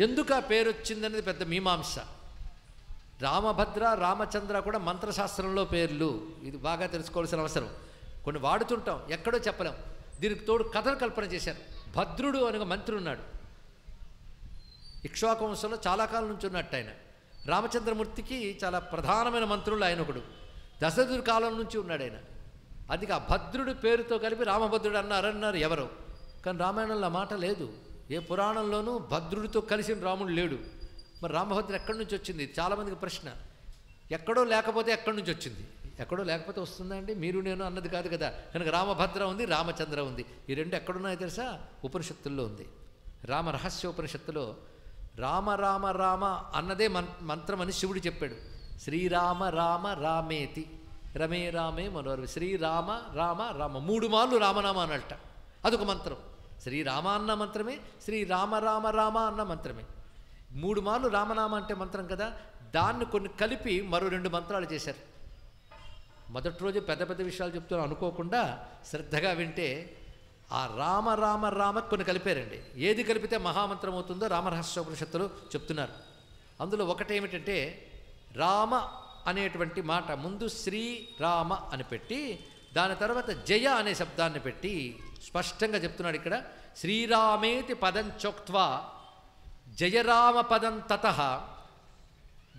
Speaker 1: ఎందుకు ఆ పేరు వచ్చిందనేది పెద్ద మీమాంస. రామభద్ర, రామచంద్ర కూడా మంత్రశాస్త్రంలో పేర్లు. ఇది బాగా తెలుసుకోవాల్సిన అవసరం. కొన్ని వాడుతుంటాం, ఎక్కడో చెప్పలేం. దీనికి తోడు కథలు కల్పన చేశారు. భద్రుడు అనే మంత్రి ఉన్నాడు. ఇక్ష్వాకు వంశంలో చాలా కాలం నుంచి ఉన్నట్టు ఆయన. రామచంద్రమూర్తికి చాలా ప్రధానమైన మంత్రులు ఆయన ఒకడు. దశరథుడి కాలం నుంచి ఉన్నాడు ఆయన. అందుకే ఆ భద్రుడి పేరుతో కలిపి రామభద్రుడు అన్నారు ఎవరు. కానీ రామాయణంలో ఆ మాట లేదు. ఏ పురాణంలోనూ భద్రుడితో కలిసిన రాముడు లేడు. మరి రామభద్రుడు ఎక్కడి నుంచి వచ్చింది? చాలామందికి ప్రశ్న. ఎక్కడో లేకపోతే ఎక్కడి నుంచి వచ్చింది? ఎక్కడో లేకపోతే వస్తుందా అండి? మీరు నేను అన్నది కాదు కదా. కనుక రామభద్ర ఉంది, రామచంద్ర ఉంది. ఈ రెండు ఎక్కడున్నాయో తెలుసా? ఉపనిషత్తుల్లో ఉంది. రామ రహస్య ఉపనిషత్తులో రామ రామ రామ అన్నదే మంత్రం అని శివుడు చెప్పాడు. శ్రీరామ రామ రామేతి రమే రామే మనోరవి. శ్రీరామ రామ రామ 3 మార్లు రామనామ అనట. అదొక మంత్రం. శ్రీరామ అన్న మంత్రమే, శ్రీరామ రామ రామ అన్న మంత్రమే. 3 మార్లు రామనామ అంటే మంత్రం కదా. దాన్ని కొన్ని కలిపి మరో 2 మంత్రాలు చేశారు. మొదటి రోజు పెద్ద పెద్ద విషయాలు చెప్తున్నా అనుకోకుండా శ్రద్ధగా వింటే ఆ రామ రామ రామ కొన్ని కలిపారండి. ఏది కలిపితే మహామంత్రం అవుతుందో రామరహస్యోపనిషత్తులు చెప్తున్నారు. అందులో ఒకటేమిటంటే రామ అనేటువంటి మాట ముందు శ్రీరామ అని పెట్టి దాని తర్వాత జయ అనే శబ్దాన్ని పెట్టి స్పష్టంగా చెప్తున్నాడు. ఇక్కడ శ్రీరామేతి పదం చోక్త్వా జయరామ పదం తతః.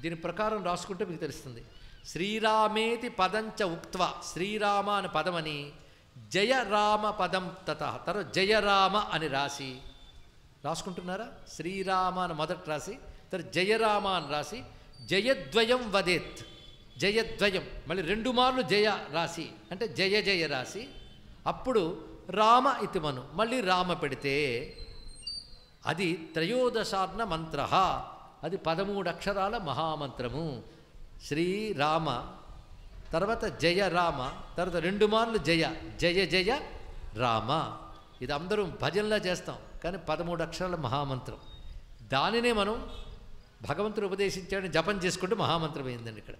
Speaker 1: దీని ప్రకారం రాసుకుంటే మీకు తెలుస్తుంది. శ్రీరామేతి పదంచ ఉక్త్వా, శ్రీరామ అని పదమని, జయరామ పదం తతః తర్వాత జయరామ అని రాసుకుంటున్నారా? శ్రీరామ అని మొదట రాసి తర్వాత జయరామ అని రాసి జయద్వయం వదేత్. జయద్వయం మళ్ళీ 2 మార్లు జయ రాసి అంటే జయ జయ రాసి అప్పుడు రామ ఇతిమను మళ్ళీ రామ పెడితే అది త్రయోదశార్ణ మంత్ర. అది 13 అక్షరాల మహామంత్రము. శ్రీరామ తర్వాత జయ రామ తర్వాత 2 మార్లు జయ జయ జయ రామ. ఇది అందరూ భజనలా చేస్తాం, కానీ 13 అక్షరాల మహామంత్రం. దానినే మనం భగవంతుడు ఉపదేశించాడని జపం చేసుకుంటూ మహామంత్రం అయిందండి. ఇక్కడ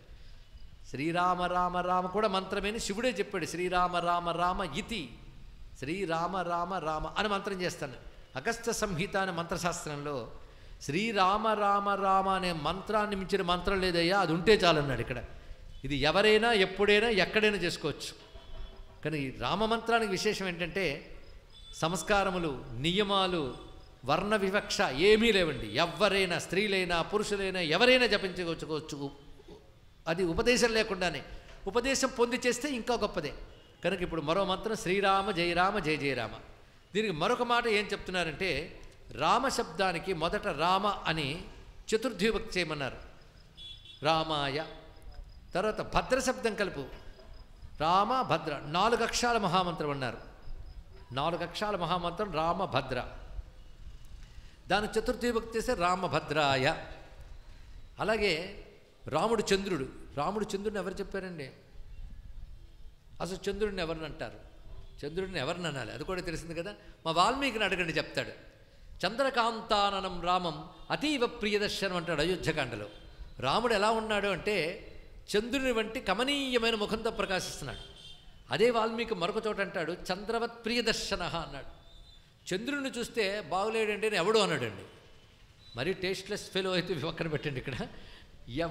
Speaker 1: శ్రీరామ రామ రామ కూడా మంత్రమేని శివుడే చెప్పాడు. శ్రీరామ రామ రామ ఇతి, శ్రీరామ రామ రామ అని మంత్రం చేస్తాను. అగస్త్య సంహిత అనే మంత్రశాస్త్రంలో శ్రీరామ రామ రామ అనే మంత్రాన్ని మించిన మంత్రం లేదయ్యా, అది ఉంటే చాలన్నాడు. ఇక్కడ ఇది ఎవరైనా ఎప్పుడైనా ఎక్కడైనా చేసుకోవచ్చు. కానీ ఈ రామమంత్రానికి విశేషం ఏంటంటే సంస్కారములు, నియమాలు, వర్ణ వివక్ష ఏమీ లేవండి. ఎవరైనా, స్త్రీలైనా పురుషులైనా ఎవరైనా జపించుకోవచ్చు. అది ఉపదేశం లేకుండానే. ఉపదేశం పొంది చేస్తే ఇంకా గొప్పదే. కనుక ఇప్పుడు మరో మంత్రం శ్రీరామ జయరామ జయ జయరామ. దీనికి మరొక మాట ఏం చెప్తున్నారంటే రామశబ్దానికి మొదట రామ అని చతుర్థి విభక్తి చేయమన్నారు. రామాయ. తర్వాత భద్ర శబ్దం కలుపు. రామ భద్ర 4 అక్షరాల మహామంత్రం అన్నారు. 4 అక్షరాల మహామంత్రం రామభద్ర. దాని చతుర్థి విభక్తి చేస్తే రామభద్రాయ. అలాగే రాముడు చంద్రుడు. రాముడు చంద్రుడిని ఎవరు చెప్పారండి? అసలు చంద్రుడిని ఎవరిని అంటారు? చంద్రుడిని ఎవరిని అనాలి అది కూడా తెలిసింది కదా. మా వాల్మీకిని అడగండి చెప్తాడు. చంద్రకాంతాననం రామం అతీవ ప్రియదర్శనం అంటాడు అయోధ్యకాండలో. రాముడు ఎలా ఉన్నాడు అంటే చంద్రుని వంటి కమనీయమైన ముఖంతో ప్రకాశిస్తున్నాడు. అదే వాల్మీకి మరొక చోట అంటాడు చంద్రవత్ ప్రియదర్శన అన్నాడు. చంద్రుడిని చూస్తే బాగులేడండి అని ఎవడు అన్నాడండి. మరీ టేస్ట్లెస్ ఫెలో అయితే పక్కన పెట్టండి. ఇక్కడ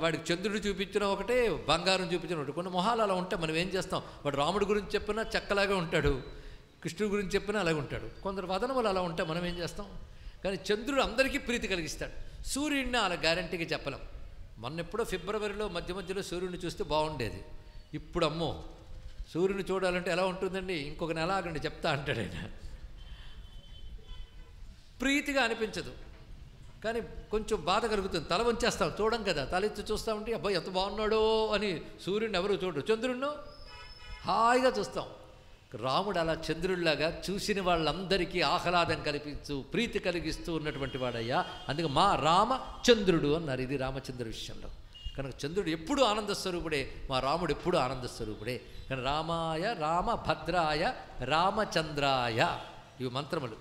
Speaker 1: వాడికి చంద్రుడు చూపించిన ఒకటే, బంగారం చూపించిన ఒకటి. కొన్ని మొహాలు అలా ఉంటాయి. మనం ఏం చేస్తాం? వాడు రాముడి గురించి చెప్పినా చెక్కలాగా ఉంటాడు, కృష్ణుడి గురించి చెప్పినా అలాగే ఉంటాడు. కొందరు వదనములు అలా ఉంటాయి, మనం ఏం చేస్తాం? కానీ చంద్రుడు అందరికీ ప్రీతి కలిగిస్తాడు. సూర్యుడిని అలా గ్యారంటీగా చెప్పలేం. మొన్నెప్పుడో ఫిబ్రవరిలో మధ్యలో సూర్యుడిని చూస్తే బాగుండేది. ఇప్పుడు అమ్మో సూర్యుని చూడాలంటే ఎలా ఉంటుందండి? ఇంకొక నెల ఆగండి చెప్తా అంటాడు ఆయన. ప్రీతిగా అనిపించదు, కానీ కొంచెం బాధ కలుగుతుంది. తల వంచేస్తాం, చూడం కదా. తలెత్తి చూస్తూ ఉంటే అబ్బాయి ఎంత బాగున్నాడో అని. సూర్యుడిని ఎవరు చూడరు, చంద్రుడిని హాయిగా చూస్తాం. రాముడు అలా చంద్రుడిలాగా చూసిన వాళ్ళందరికీ ఆహ్లాదం కల్పిస్తూ ప్రీతి కలిగిస్తూ ఉన్నటువంటి వాడయ్యా. అందుకే మా రామచంద్రుడు అన్నారు. ఇది రామచంద్ర విషయంలో. కనుక చంద్రుడు ఎప్పుడు ఆనంద స్వరూపుడే, మా రాముడు ఎప్పుడు ఆనంద స్వరూపుడే. కానీ రామాయ రామభద్రాయ రామచంద్రాయ ఇవి మంత్రములు.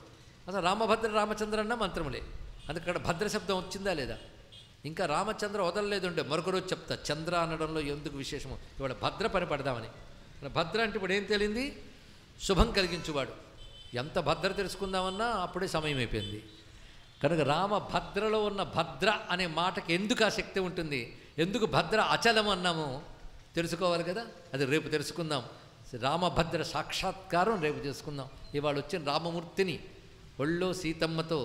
Speaker 1: అసలు రామభద్ర రామచంద్ర అన్న మంత్రములే. అందుకే అక్కడ భద్ర శబ్దం వచ్చిందా లేదా? ఇంకా రామచంద్ర వదలలేదు ఉండే మరొక రోజు చెప్తా చంద్ర అనడంలో ఎందుకు విశేషము. ఇవాళ భద్ర పని పడదామని. భద్ర అంటే ఇప్పుడు ఏం తెలియంది? శుభం కలిగించువాడు. ఎంత భద్ర తెలుసుకుందామన్నా అప్పుడే సమయం అయిపోయింది. కనుక రామభద్రలో ఉన్న భద్ర అనే మాటకి ఎందుకు ఆ శక్తి ఉంటుంది, ఎందుకు భద్ర అచలం అన్నాము తెలుసుకోవాలి కదా. అది రేపు తెలుసుకుందాం. రామభద్ర సాక్షాత్కారం రేపు చేసుకుందాం. ఇవాళ వచ్చిన రామమూర్తిని ఒళ్ళో సీతమ్మతో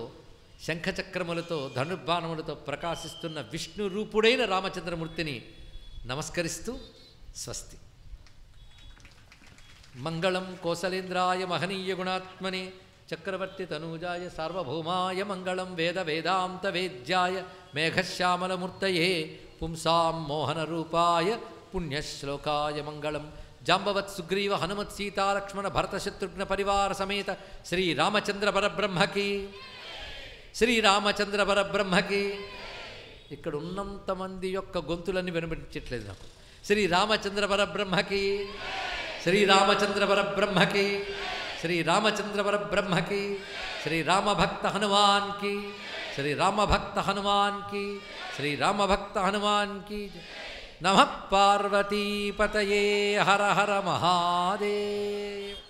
Speaker 1: శంఖచక్రములతో ధనుర్బాణములతో ప్రకాశిస్తున్న విష్ణు రూపుడైన రామచంద్రమూర్తిని నమస్కరిస్తూ స్వస్తి. మంగళం కోసలేంద్రాయ మహనీయ గుణాత్మనే చక్రవర్తి తనూజాయ సార్వభౌమాయ మంగళం వేద వేదాంత వేద్యాయ మేఘశ్యామలమూర్తయే పుంసాం మోహనరూపాయ పుణ్యశ్లోకాయ మంగళం. జాంబవత్ సుగ్రీవ హనుమత్ సీతాలక్ష్మణ భరత శత్రుఘ్న పరివార సమేత శ్రీరామచంద్ర పరబ్రహ్మకి, శ్రీరామచంద్ర పరబ్రహ్మకి. ఇక్కడ ఉన్నంతమంది యొక్క గొంతులన్నీ వినిపించట్లేదు నాకు. శ్రీరామచంద్ర పరబ్రహ్మకి, శ్రీరామచంద్ర పరబ్రహ్మకి, శ్రీరామచంద్ర పరబ్రహ్మకి, శ్రీరామభక్త హనుమాన్కి, శ్రీరామభక్త హనుమాన్కి, శ్రీరామభక్త హనుమాన్కి. నమః పార్వతీపతయే హర హర మహాదేవ్.